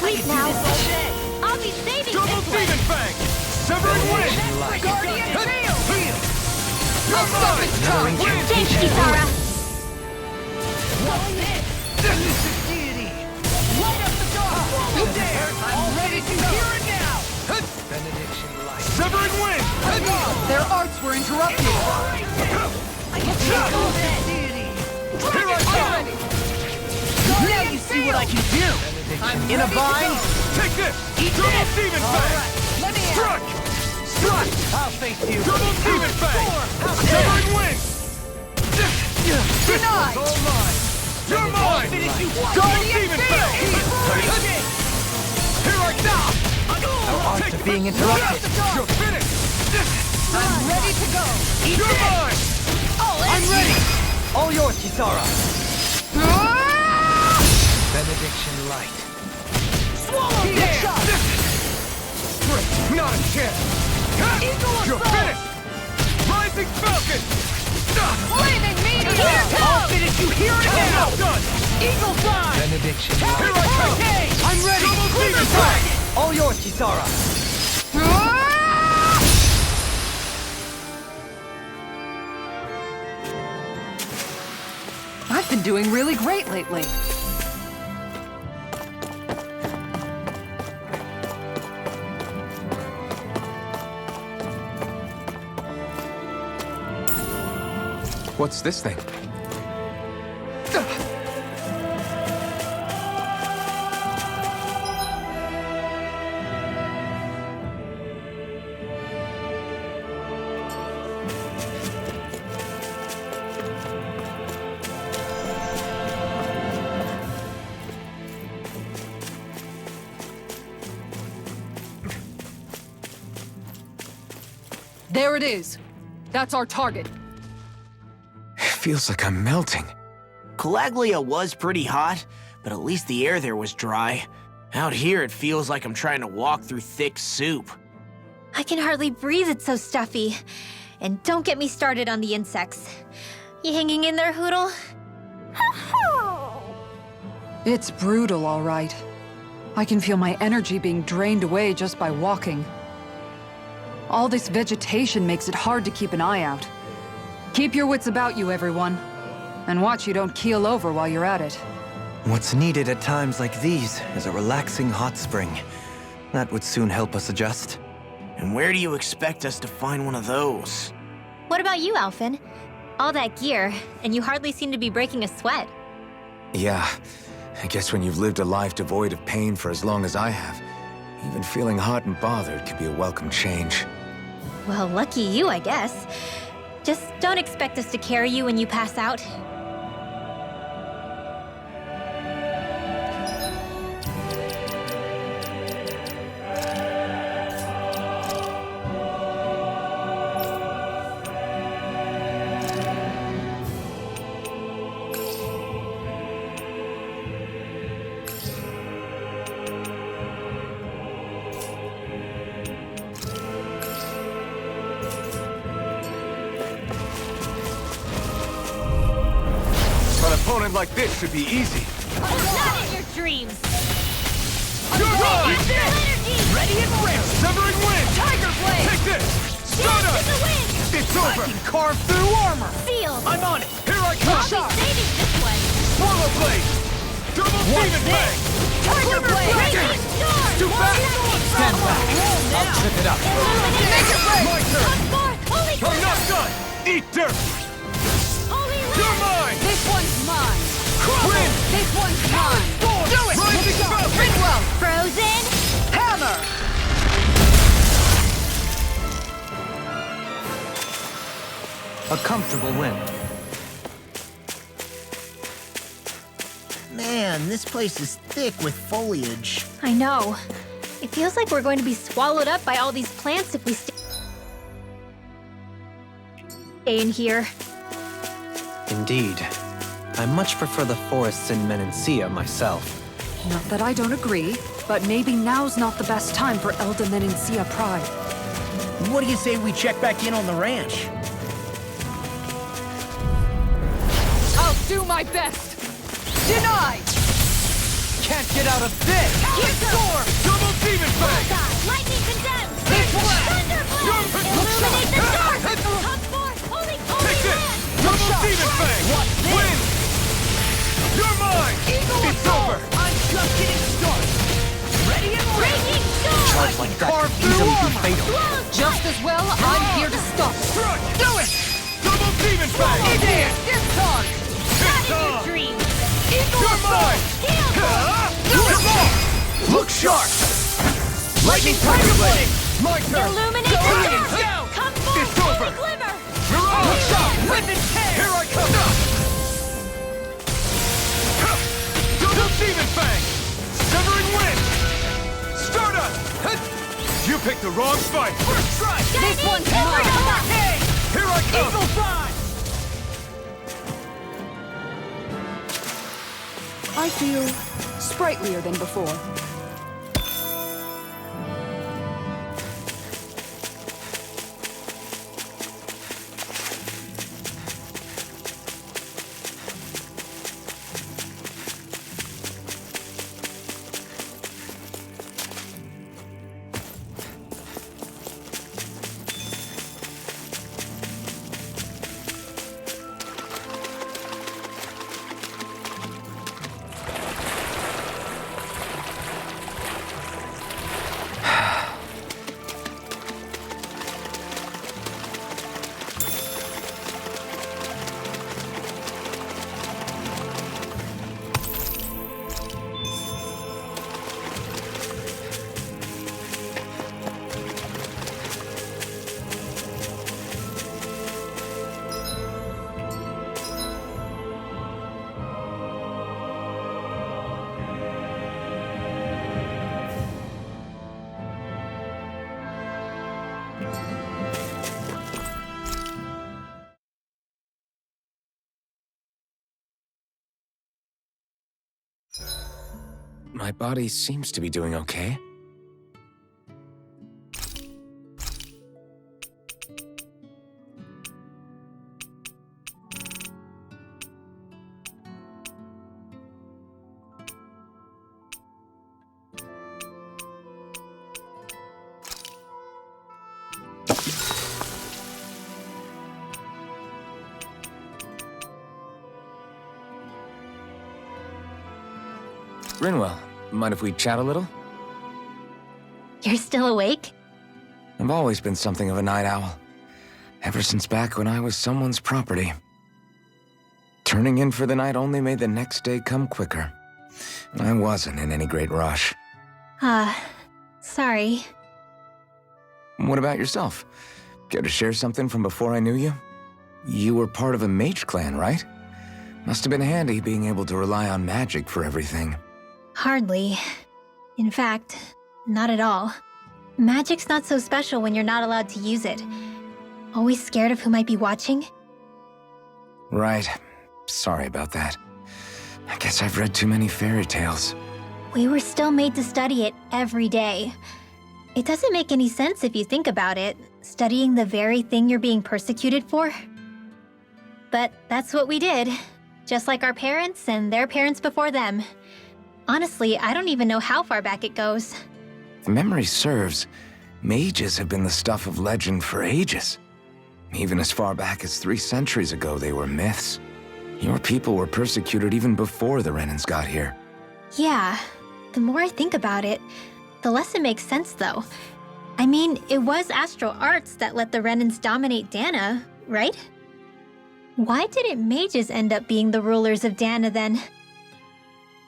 Wait now. I'll be saving Double this one! demon fang! Severing wind! Guardian Heal! Heal! You're I'll stop mine! its tongue! Thanks, Kisara! Deity! Light up the dark! Swallow dare! I'm ready to hear it now! Benediction light! Severing wind! Their arts were interrupted! Deity! Here I come! Now you see what I can do! In a bind? Take this! Double demon fang! Struck! Struck! I'll face you! Double demon fang! Severing wind! Denied! All mine! You're mine! Double demon fang! Here I come! Our arts are being interrupted! You're finished! I'm ready to go! You're mine! I'm ready! All yours, Kisara! Benediction light. Swallow dare! Not a chance! You're finished! Rising Falcon! Flaming meteor! I'll finish you here and now! Done! Eagle fly! Benediction light. Here I come! I'm ready! Double demon fang! All yours, Kisara! I've been doing really great lately. What's this thing? There it is. That's our target. It feels like I'm melting. Calaglia was pretty hot, but at least the air there was dry. Out here, it feels like I'm trying to walk through thick soup. I can hardly breathe, it's so stuffy. And don't get me started on the insects. You hanging in there, Hoodle? It's brutal, all right. I can feel my energy being drained away just by walking. All this vegetation makes it hard to keep an eye out. Keep your wits about you, everyone. And watch you don't keel over while you're at it. What's needed at times like these is a relaxing hot spring. That would soon help us adjust. And where do you expect us to find one of those? What about you, Alphen? All that gear, and you hardly seem to be breaking a sweat. Yeah, I guess when you've lived a life devoid of pain for as long as I have, even feeling hot and bothered could be a welcome change. Well, lucky you, I guess. Just don't expect us to carry you when you pass out. An opponent like this should be easy. Not in your dreams! You're mine! Ready and ready! Severing wind! Tiger Blade! Take this! Dance Stardust! in the wind! It's I over! can carve through armor! Sealed! I'm on it! Here I I'll come! be saving this one! Swallow blade! Double demon fang! Tiger Blade! Break it! Raging Storm! Too fast! Stand back. I'll trip it up. Illuminate! My turn! Come forth! Holy I'm not Glimmer! done! Eat dirt! Holy You're Land! mine! This one's mine! Win! This one's mine! Do it! Rising Falcon! Ringwell! Frozen! Hammer! A comfortable win. Man, this place is thick with foliage. I know. It feels like we're going to be swallowed up by all these plants if we stay in here. Indeed. I much prefer the forests in Menancia myself. Not that I don't agree, but maybe now's not the best time for Elda Menencia Pride. What do you say we check back in on the ranch? I'll do my best! Denied! Can't get out of this! Storm! Double demon fang! Lightning condemned! This one! Thunderblast! Illuminate the dark! Come forth! Holy Take this! Land! Double demon fang! Win! You're mine! It's over! I'm just getting started! Ready and ready! Raging Storm! Charge like that carve could through easily be armor. fatal. Just as well, I'm here to stop. Strike! Do it! Double demon fang! Discharge! Not in your dreams! You're mine! Come on! Look sharp! Lightning Tiger Blade! My turn! Illuminate the dark! Down! Come forth! It's over! Holy Glimmer! Mirage! Look sharp! Wind and tear! Here I come! Double demon fang! Severing wind! Stardust! You picked the wrong fight! First strike! This one's mine! Hey! Here I come! Eagle Fly! I feel sprightlier than before. My body seems to be doing okay. Rinwell, mind if we chat a little? You're still awake? I've always been something of a night owl. Ever since back when I was someone's property. Turning in for the night only made the next day come quicker. I wasn't in any great rush. Sorry. What about yourself? Care to share something from before I knew you? You were part of a mage clan, right? Must have been handy being able to rely on magic for everything. Hardly. In fact, not at all. Magic's not so special when you're not allowed to use it. Always scared of who might be watching? Right. Sorry about that. I guess I've read too many fairy tales. We were still made to study it every day. It doesn't make any sense if you think about it, studying the very thing you're being persecuted for. But that's what we did, just like our parents and their parents before them. Honestly, I don't even know how far back it goes. If memory serves, mages have been the stuff of legend for ages. Even as far back as 3 centuries ago, they were myths. Your people were persecuted even before the Renans got here. Yeah, the more I think about it, the less it makes sense though. I mean, it was astral arts that let the Renans dominate Dana, right? Why didn't mages end up being the rulers of Dana then?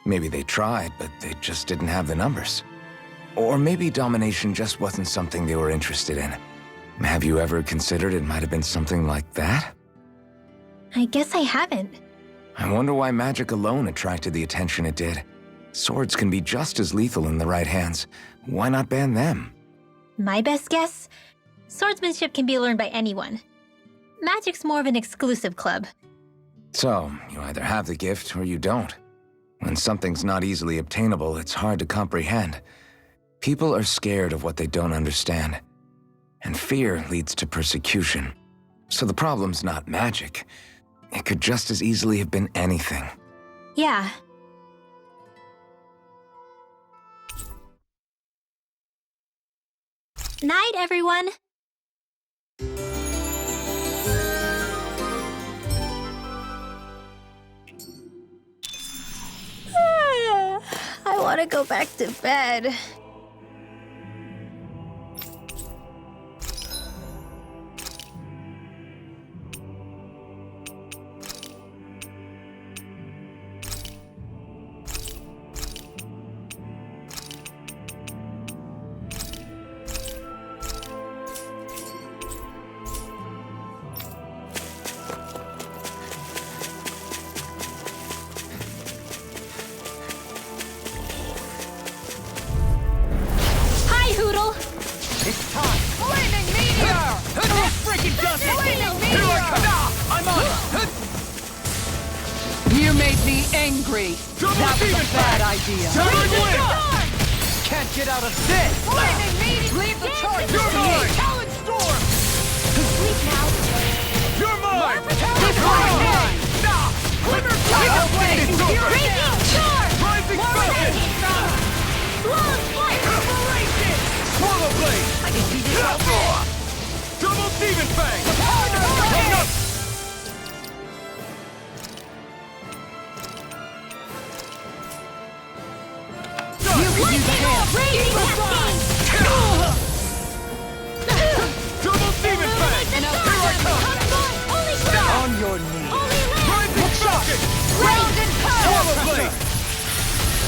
Maybe they tried, but they just didn't have the numbers. Or maybe domination just wasn't something they were interested in. Have you ever considered it might have been something like that? I guess I haven't. I wonder why magic alone attracted the attention it did. Swords can be just as lethal in the right hands. Why not ban them? My best guess? Swordsmanship can be learned by anyone. Magic's more of an exclusive club. So, you either have the gift or you don't. When something's not easily obtainable, it's hard to comprehend. People are scared of what they don't understand. And fear leads to persecution. So the problem's not magic. It could just as easily have been anything. Yeah. Night, everyone! I want to go back to bed. You made me angry. That was a bad idea. Can't get out of this! Leave the charge You're to me. mine! Talon Storm! Sleep now. You're mine! This one's mine. Nah! Glimmer Get away! It's over! Breaking storm! Rising Falcon! Swallow flight! Inspiration! Swallow Blade! I can see this all day. Double Demon Fang! Raising cascade! Double Demon Fang! And Here I come! Only ground! On your knees! Only land! Rising Falcon! Round and power! Swallow Blade!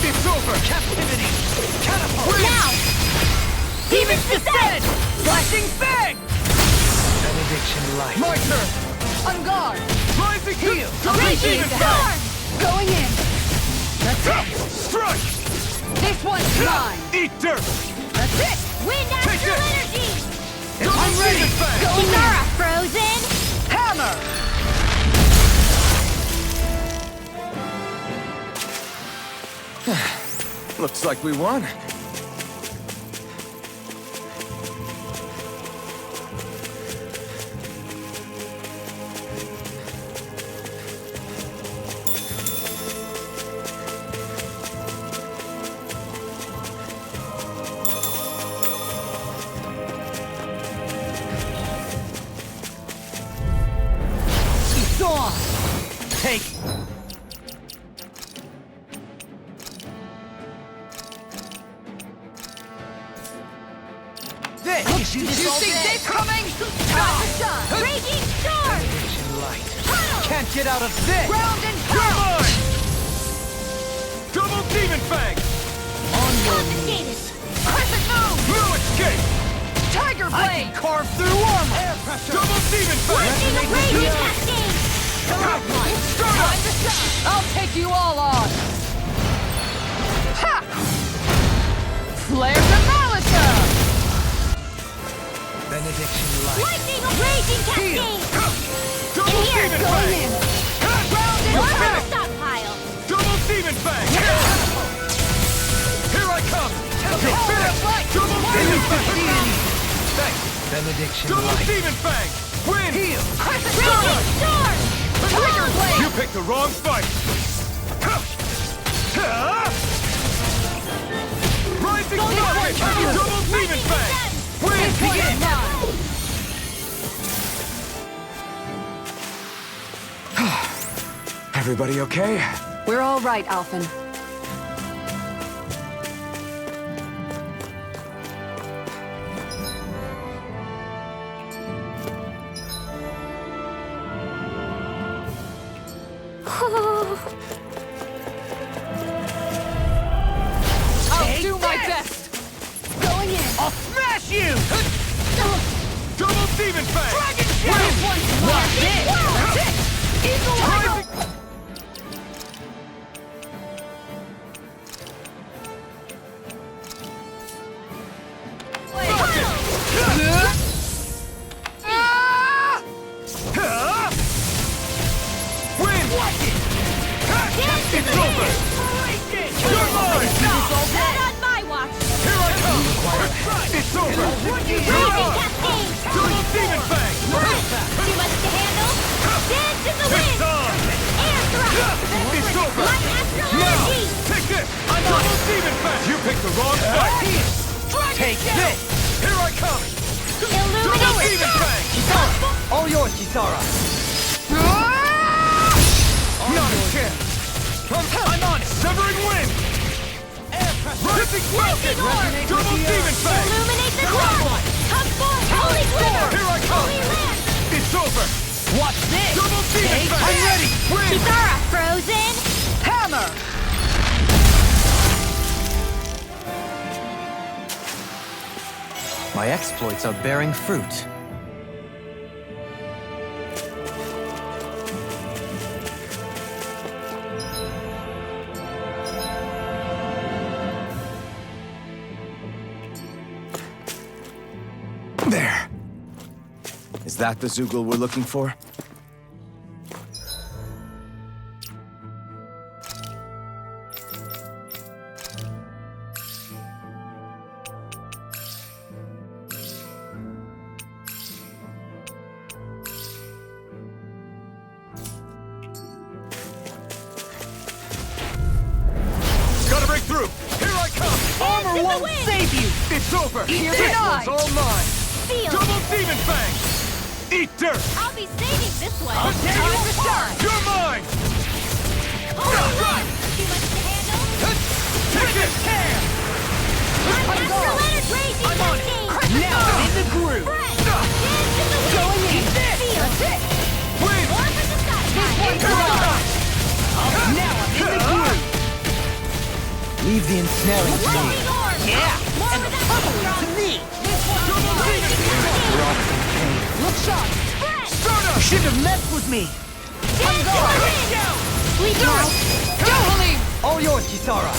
It's over! Captivity! Catapult! Now! Demons descend! Flashing Fang! Benediction Light! My turn! On guard. Rising Heal! Double Raging Demon Fang! storm! Going in. That's it. Strike! This one's mine. Eat dirt! That's it. Wind Take astral this! energy! I'm ready! Going Kimura frozen! Hammer. Looks like we won. Take! this? Did you see this coming? Raging storm! Benediction light. Tunnel! Can't get out of this! Ground and You're pound! mine! Double Demon Fang! On your Confiscated! knees. Crescent moon! No escape! Tiger I blade! can carve through armor! Air pressure! Double Demon Fang! Lightning of raging cascade! Time to shine! I'll take you all on! Ha! Flare to Malisa! Benediction light. Lightning of raging cascade! Double In here, Demon going Fang! in! Ground Water stockpile! Double Demon Fang! Here I come! You're finished! Double Demon Fang! Thanks! Benediction Double light. Demon Fang! Win! Heal! Raging storm! Tiger blade! You picked the wrong fight! Rising Rocket! Double Demon Fang! Win! Begin now! Everybody okay? We're all right, Alphen. I'll do my best! Going in! I'll smash you! Double Demon Fang! Dragon Win! Watch this! That's it! Eagle Tiger! Win! It's over! You're mine! Not on my watch! Here I come! It's over! Raging You're on! cascade! Double Demon Fang! Too much to handle? Dance in the It's wind! on! Air thrust! It's over! Light astral Now! energy! Take this! Double Demon Fang! You picked the wrong fight! Take this! Here I come! Double Illuminate Demon Fang! All yours, Kisara! Not a chance! I'm on it! Severing Wind! Air pressure! Rising Rocket! Orb! Double Demon Fang! Illuminate the ground! Come forth, holy glitter! Here I come! Holy land! It's over! Watch this! Double Demon Fang! I'm ready! Win! Kisara, frozen! Hammer! My exploits are bearing fruit. There! Is that the Zoogle we're looking for? Gotta break through! Here I come! Armor in the won't wind! save you! It's over! Here This denied! one's all mine! Feel! Double Demon Fang! Eat dirt! I'll be saving this one! I'll tear you apart! You're mine! Right! Too much to handle? Take this! Light astral energy! Raging I'm on it! cascade! Now in the groove! Fresh! Dance in the wind! Going in! Feel! That's it! Win! Orb in the sky! Now I'm in the groove! Leave the ensnaring to me. Lightning orb! Yeah! More And the of that purple from- to me! Raging cascade! Look sharp! Fresh! You shouldn't have messed with me! Dance in the wind! We do it! Go, Halim! All yours, Kisara!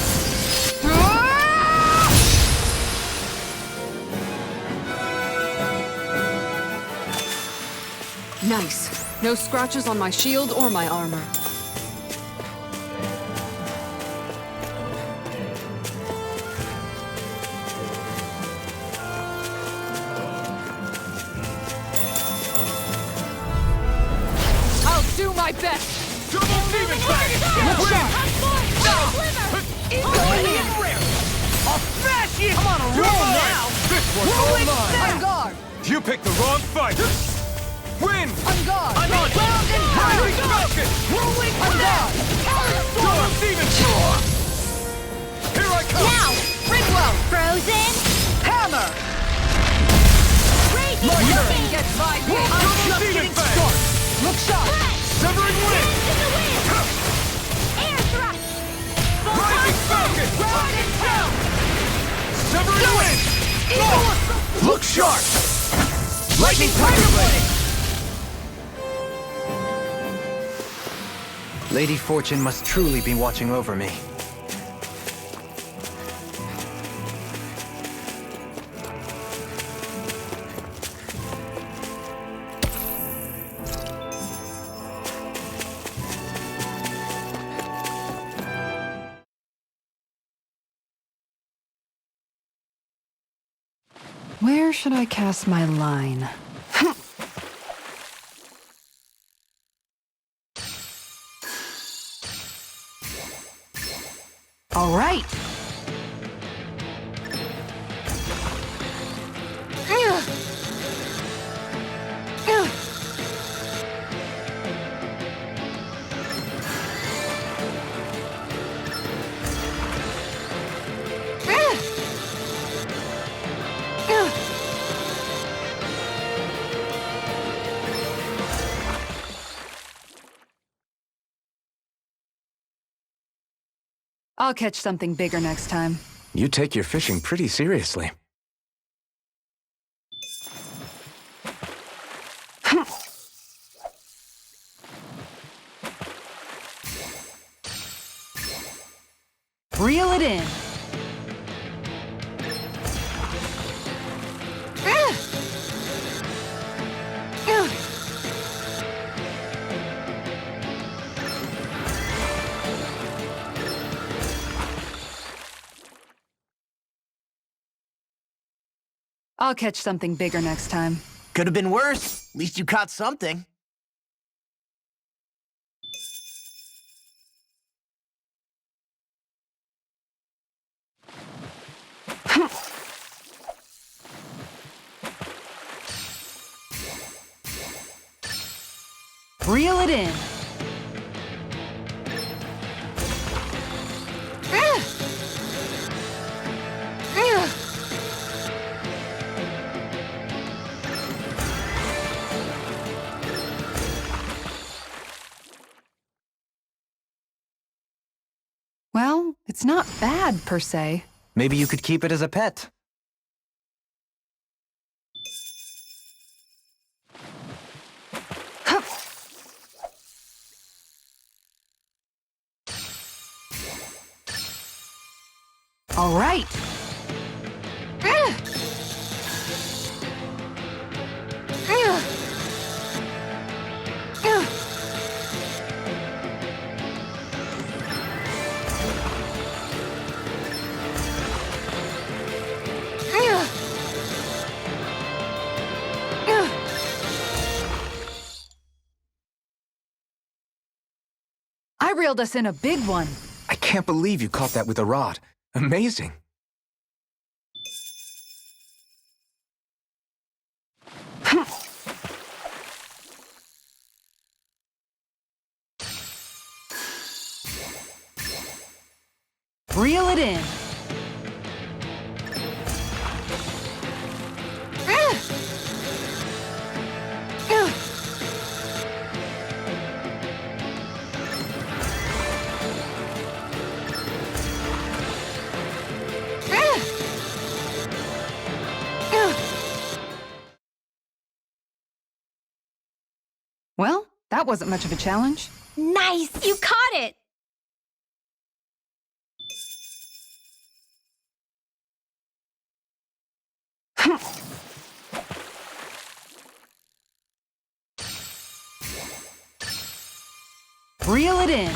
Nice. No scratches on my shield or my armor. I'll do my best! Double Demon Fang! Look Win! Come forth! Holy glitter! Going in rare! I'll smash you! I'm on a You're roll mine! now! This one's all Rolling mine! snap! On guard! You picked the wrong fight! Win! On guard! I'm on Ground and pound! Rising Rocket! rolling On guard! Double Demon Fang! Here I come! Now! Ridwell! Frozen! Hammer! Looking! Get by me! I'm just getting started! Look sharp! Severing wind! To the wind! Air thrust! Rising falcon! Round and down! Severing wind! Look sharp! Lightning tiger blade! Lady Fortune must truly be watching over me. Where should I cast my line? All right. I'll catch something bigger next time. You take your fishing pretty seriously. Reel it in. I'll catch something bigger next time. Could have been worse. At least you caught something. Reel it in. Well, it's not bad, per se. Maybe you could keep it as a pet. All right. I reeled us in a big one. I can't believe you caught that with a rod. Amazing. Reel it in. Well, that wasn't much of a challenge. Nice! You caught it! Reel it in.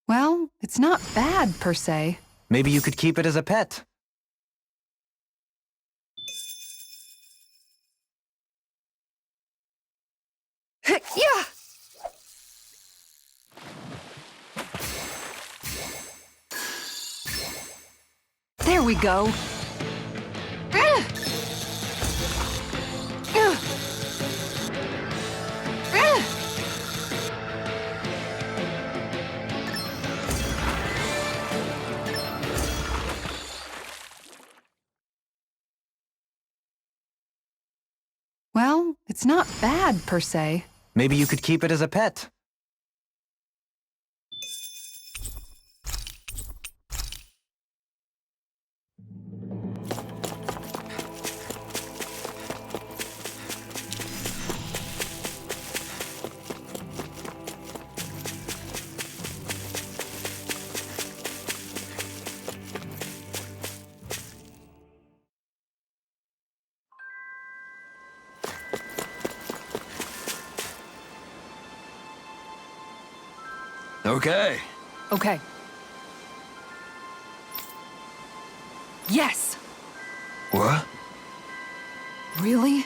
Well, it's not bad, per se. Maybe you could keep it as a pet. Yeah! There we go. Well, it's not bad, per se. Maybe you could keep it as a pet. Okay. Okay. Yes! What? Really?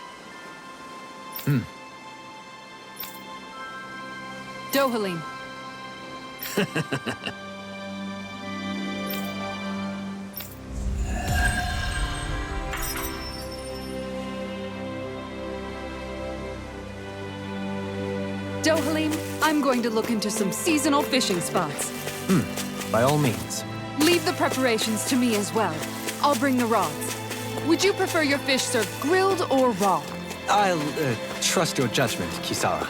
Dohalim. Dohalim, I'm going to look into some seasonal fishing spots. By all means. Leave the preparations to me as well. I'll bring the rods. Would you prefer your fish served grilled or raw? I'll trust your judgment, Kisara.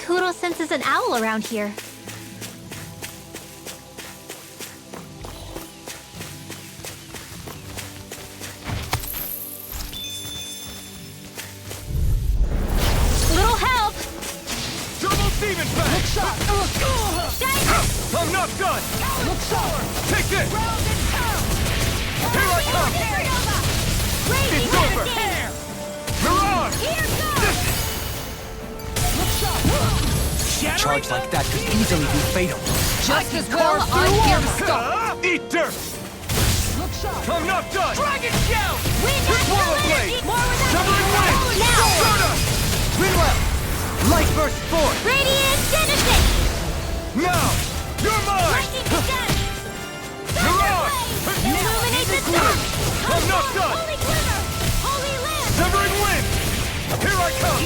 Poodle senses an owl around here. Little help! Double demon fang! Look sharp! I'm not done! Look sharp! Take this! Round and pound! Here I come! Raging It's over! Hurricane! Mirage! Here goes! Look sharp! A charge like that could easily be fatal. Just as well I'm here to stop. Eat dirt! Look sharp! I'm not done! Dragon Shell! Wind Swallow natural blade! energy! More with Severing wind! Now! Soda! Winwell! Light burst forth! Radiant Genesis! Now! You're mine! Lightning descent! Mirage! Illuminate the dark! I'm not done! Holy Glimmer! Holy Lamp! Severing wind! Here I come!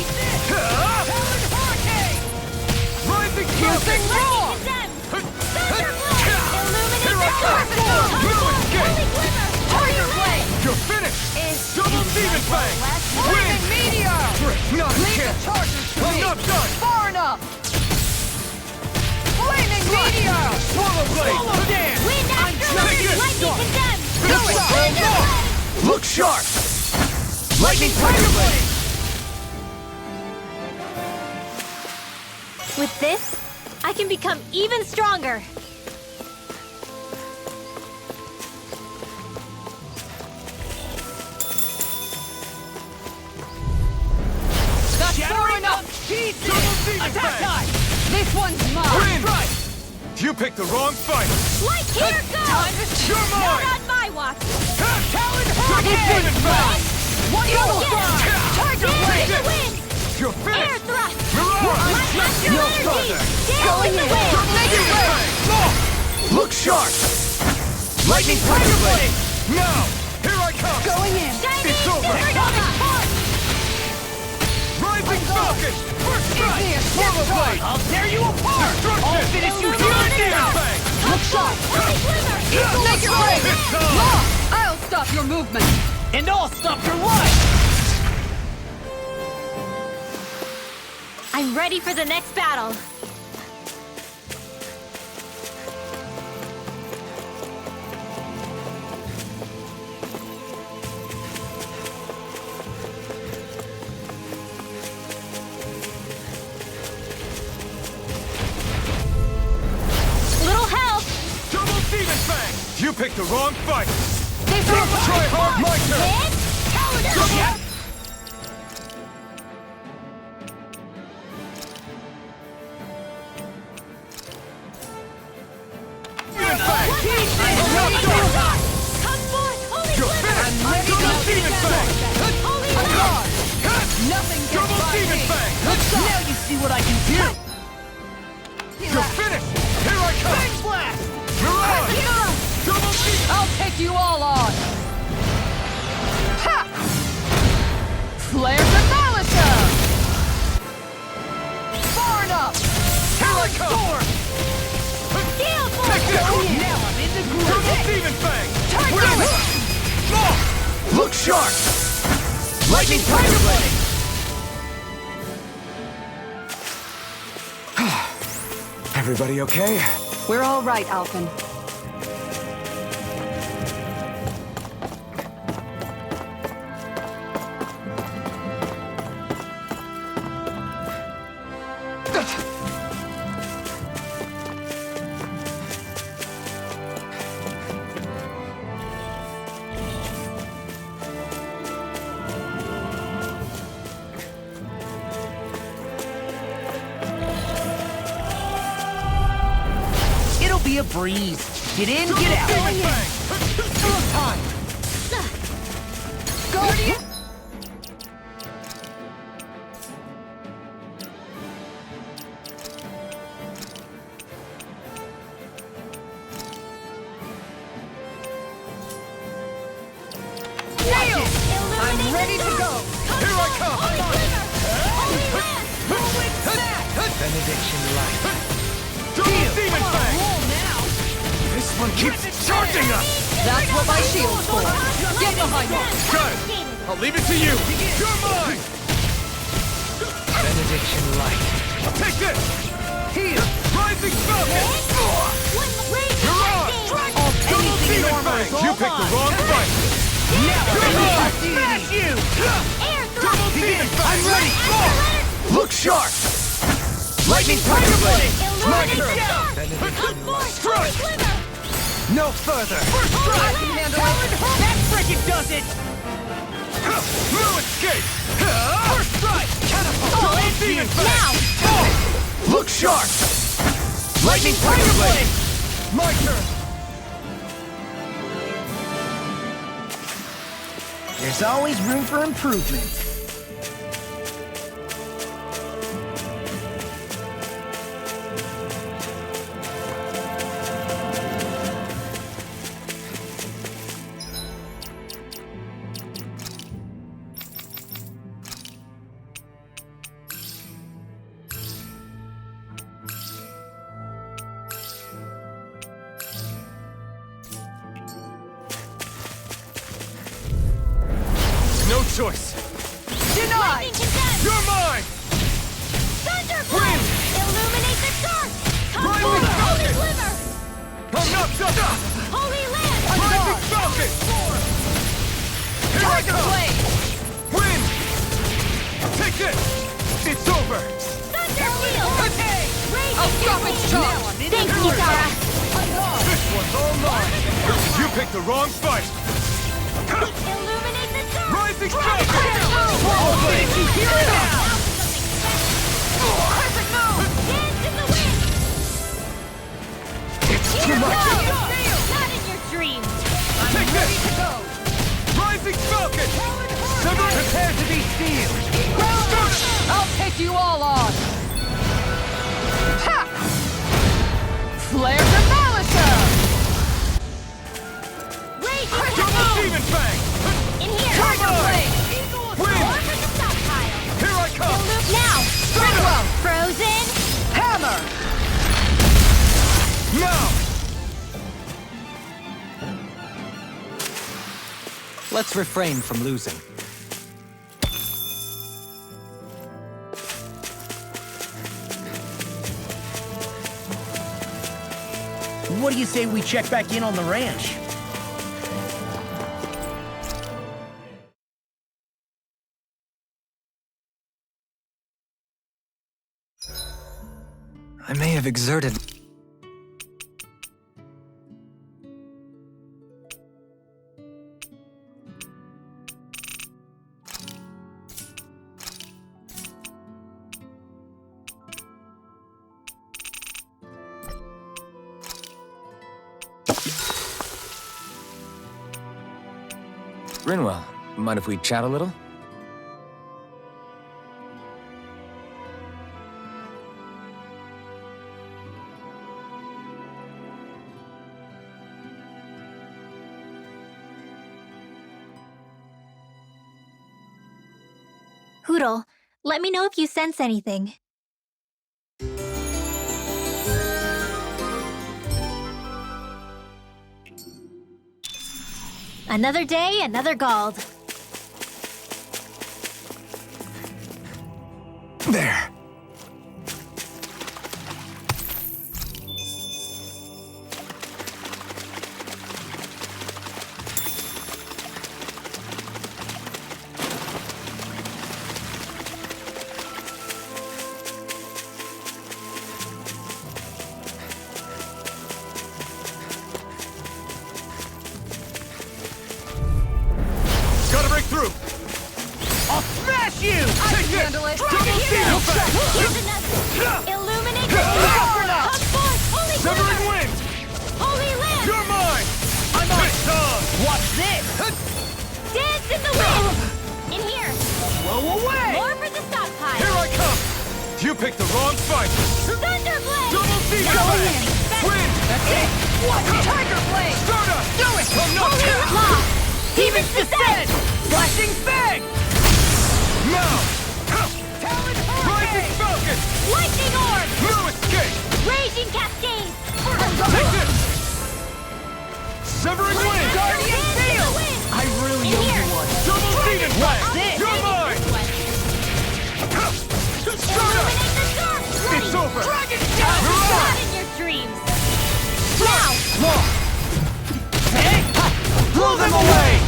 Powered hurricane! Rising Lightning falcon! descent! Thunderblade! Illuminate Here the I dark! come! No escape! Holy Glimmer! Tiger Blade! You're finished! Double demon fang! Flaming meteor! Not a Leave the chance! charges to I'm me! not done! Far enough! Flaming meteor! Swallow blade! Wind natural Take energy! it! Lightning condemned! Finish it! Thunder Blade! Look sharp! Lightning tiger blade! With this, I can become even stronger. That's far enough! Double demon fang! This one's mine! Wind! You picked the wrong fight! Light here goes! You're Not mine! on my watch! Talon demon fang! One double strike! Tiger Dance blade! in the wind! You're Air finished! thrust! Mirage! Light natural No energy! further! Dance in the wind! Demon fang! Look sharp! Lightning tiger blade! Now! Here I come! Going in! Shining It's over! supernova! Rising falcon! First strike! Easy as Swallow blade! I'll tear you apart! Destruction! I'll finish you Demon here and now! fang! Look sharp! Holy Glimmer! Make it rain! It's time! Law! I'll stop your movement! And I'll stop your life! I'm ready for the next battle. Little help! Double demon fang! You picked the wrong fight! This is Try hard, my turn! Hit! Demon fang! Holy Not done! Glimmer! Come forth! Holy You're Glimmer! finished! Double demon fang! Holy Lamp! nothing gets Double by demon me! fang! Now you see what I can do! You're finished! Here I come! Bang blast! Mirage! Double demon! I'll take you all on! Ha! Flare the Malisa! Far enough! Here I come! Steel Take this! Now I'm in the groove! Double demon fang! Tiger! Look sharp! Lightning tiger blade! Everybody okay? We're all right, Alphen. It'll be a breeze. Get in, get out. Demon fang! Still time! Guardian! Nailed! I'm ready to go! Here I come! Holy Lamp! Benediction light. Double demon fang! now! This one keeps charging us! That's what my shield's for! Get behind me! Got it! I'll leave it to you! You're mine! Benediction light. Take this! Here! Rising Falcon! You're on! Anything in armor is all you picked the wrong fight! Smash you! Double demon I'm ready! Look sharp! Lightning Tiger Blade! My turn! Strike! No further! That frickin' does it! No escape! First strike! Catapult! Double demon Now! Look sharp! Lightning Tiger Blade! My turn! There's always room for improvement. No choice! Denied! You're mine! Thunderblade! Illuminate the dark! Come Rising forth, Holy Falcon! Glimmer! I'm not done! Holy Land! Rising Falcon! Here I Tiger come! Blade! Wind! Take this! It's over! Thunder Wheel! Okay! I'll stop its charge! Thank you, Zara! This one's all mine! You picked the wrong fight! Illuminate the dark! Rising Dragon Falcon! Blade! All blade! Here it now! Perfect move! Dance in the wind! It's too Here much! goes! Not in your dreams! Take this! Rising Falcon! Sever! Prepare to be sealed! I'll take you all on! Ha! Flare Demolisher! Raging Double Kaboom! Demon Fang! In here! Tiger Blade! Wind! More for the stockpile! Here I come! Now! Stunner! Frozen! Hammer! Now! Let's refrain from losing. What do you say we check back in on the ranch? I may have exerted... Rinwell, mind if we chat a little? Hoodle, let me know if you sense anything. Another day, another Gald. There! Gotta break through! I'll smash you! Take this! handle it. Double Demon Fang! Here's another! Illuminate the Ah! dark! Come forth, Holy Severing Glimmer! Wind! Holy Land! You're mine! I'm on Piss on! What's this? Dance in the wind! In here! Blow away! More for the stockpile! Here I come! You picked the wrong fight! Thunderblade! Double Demon Now Fang! in! Wind! That's it! What? Tiger Blade! Stardust! Do it! I'm not Law! Demon's Descent! Flashing Fang! Now! Talon Rising Hurricane! Falcon! Lightning Orb! No escape! Raging Cascade! Take this! Severing Wind! Guardian Dance in Field! the wind! I really In owe here! you one. Double Demon Fang! this? You're mine! Illuminate Stardust! the dark! Dragon Not in your dreams! Now! Hey! Blow them away!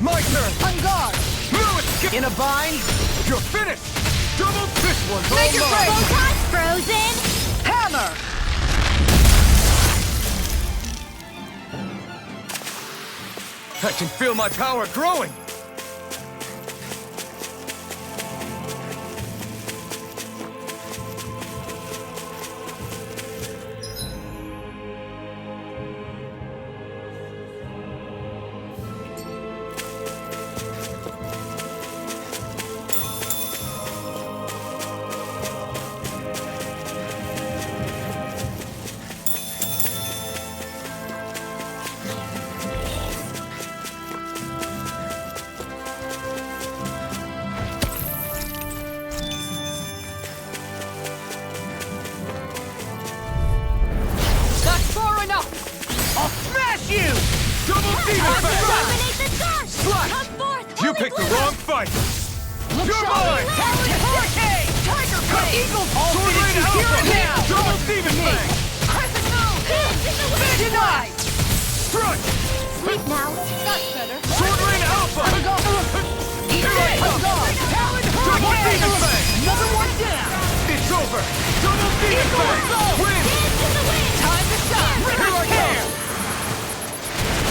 My turn! On guard! In a bind? You're finished! Double this one's all Make your mine! break! Photon frozen! Hammer! I can feel my power growing! That's far enough! I'll smash you! Double demon fang! Illuminate the dark! Slash! Come forth! You Holy picked the Glimmer! wrong fight! Look You're sharp! mine! Hurricane! Tiger Cut! Eagle! All Sword Rain finish you here Alpha! and now! Double demon fang! Crescent Moon! Denied! Strike! Sleep now. That's better. Sword Rain Alpha! Eat Here I it! come! Talon Double Hurricane! demon fang! Another one down! It's over! Double demon fang! Win! Dance in the wind! Time to shine! Here I come!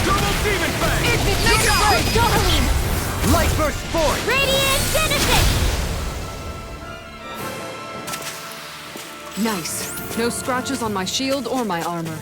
Double demon fang! Make it break! Dohalim! Light burst forth! Radiant Genesis! Nice. No scratches on my shield or my armor.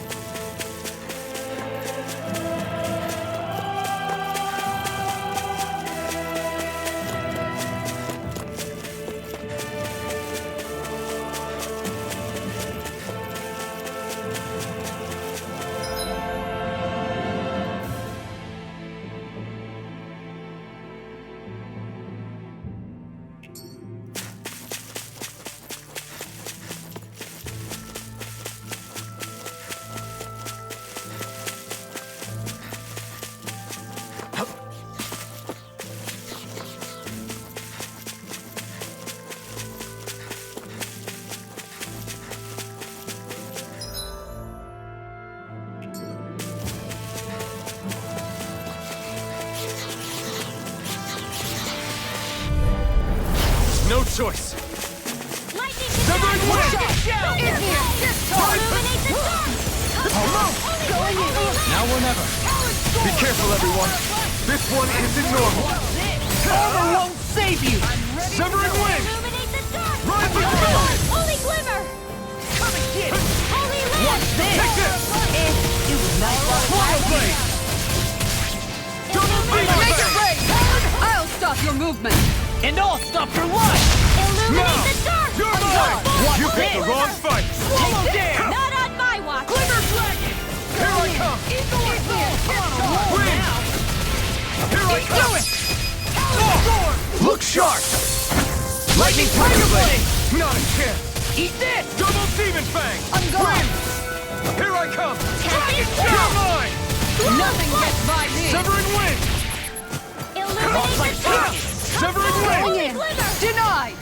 No choice! Lightning Severing wind! Illuminate the dark! Going in! Now or never! Be careful, everyone! This one isn't normal! Armor won't save you! Severing wind! Illuminate the dark! Rise the glimmer! Holy Glimmer! Come and get it! Holy Lamp! What's this? Take this! It was nice. Fire blade! Double demon Make it fang! break! I'll stop your movement! And I'll stop your life! Illuminate Now! the dark! You're On mine! guard! You picked the wrong fight! Swallow dare! Not on my watch! Glimmer Dragon! Here I come! Eagle is Win! Here I come! Do it! Sword! Look sharp! Lightning Tiger Blade! Not a chance! Eat this! Double demon fang! On guard! Here I come! Dragon You're mine! Nothing gets by me! Severing wind! Illuminate the dark! Severing wind! Glimmer! Denied!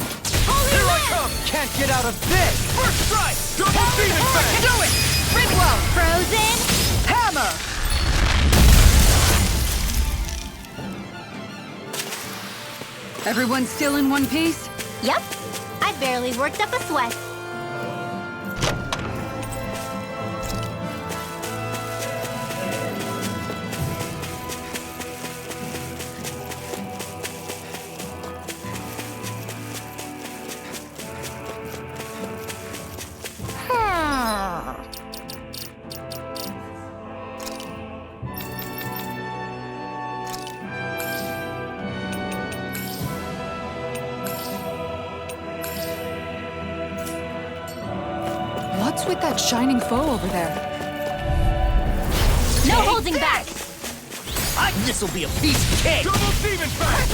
Holy Here I Lamp! come! Can't get out of this! First strike! Double demon fang! Do it! Ridwell! Frozen! Hammer! Everyone still in one piece? Yep. I barely worked up a sweat. What's with that shining foe over there? No holding back! This'll be a piece of cake! Double demon fang!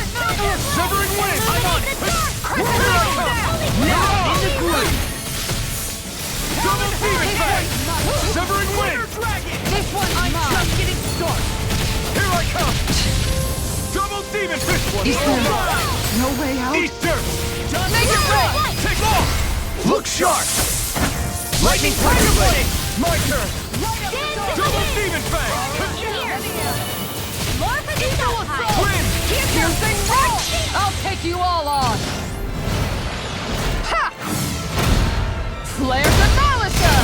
Severing wind! I'm on it! Here I come! Now in the groove! Double demon fang! Severing wind! This one's I'm mine! just getting started! Here I come! Double demon! This one! Is there no way out? Eat dirt! Make it break! Take off! Look sharp! Lightning Tiger Blade! My turn! Double Demon Fang! More for the South Win! Piercing roll! I'll take you all on! Ha! Flares and Malicia!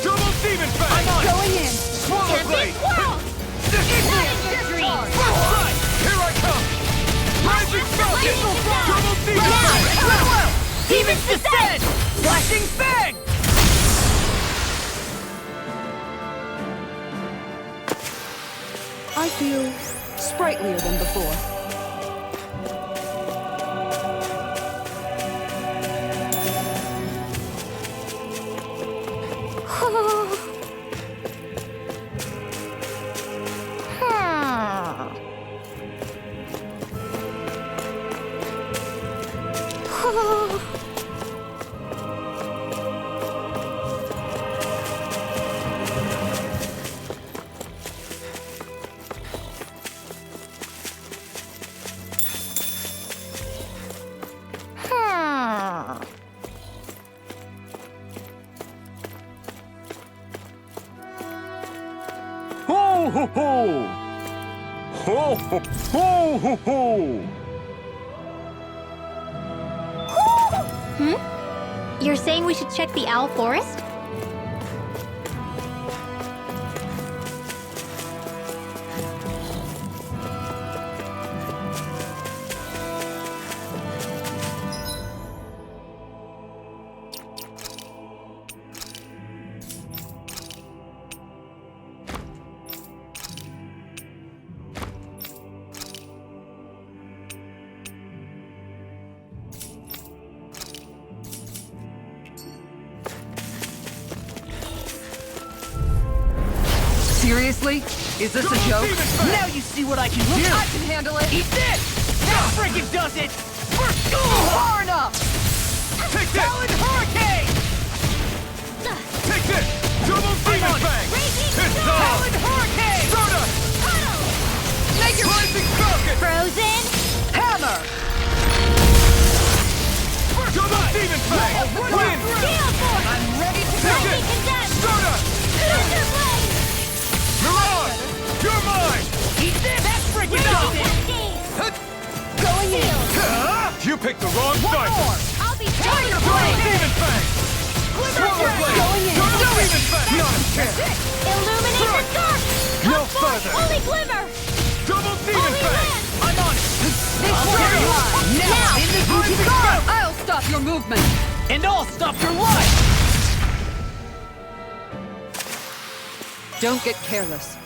Double Demon Fang! I'm on it! Going in! Swallow Blade! Igneous Charge! Here I come! Rising Falcon! Double Demon Now! Fang! Farewell! Demon's Descent! Flashing Fang! I feel sprightlier than before. Ho ho ho! Ho ho ho ho ho! You're saying we should check the Owl Forest? Seriously? Is this a joke? Now you see what I can do! I can handle it! Eat this! That freaking does it! Far enough! Take this! Talon Hurricane! Take this! Double Demon Fang! It's on! Talon Hurricane! Stardust! Make your Rising Falcon! Frozen. hammer! Double Demon Fang! Win! Steel Force. I'm ready to Take Lightning it! Condensed. Stardust! Thunder Blade. Mirage! You're mine! Eat this! That freaking does it! Cascade. going in! You picked the wrong fight! I'll be Tiger Double Blade! Demon Fang! Swallow Blade! Going in! Double Demon Fang! Not a chance! Illuminate the dark. No Come forth, further. Holy Glimmer. Double Demon Holy Fang! Land. I'm on it! This Okay. line! Now, in the group Go! I'll stop your movement! and I'll stop your life! Don't get careless.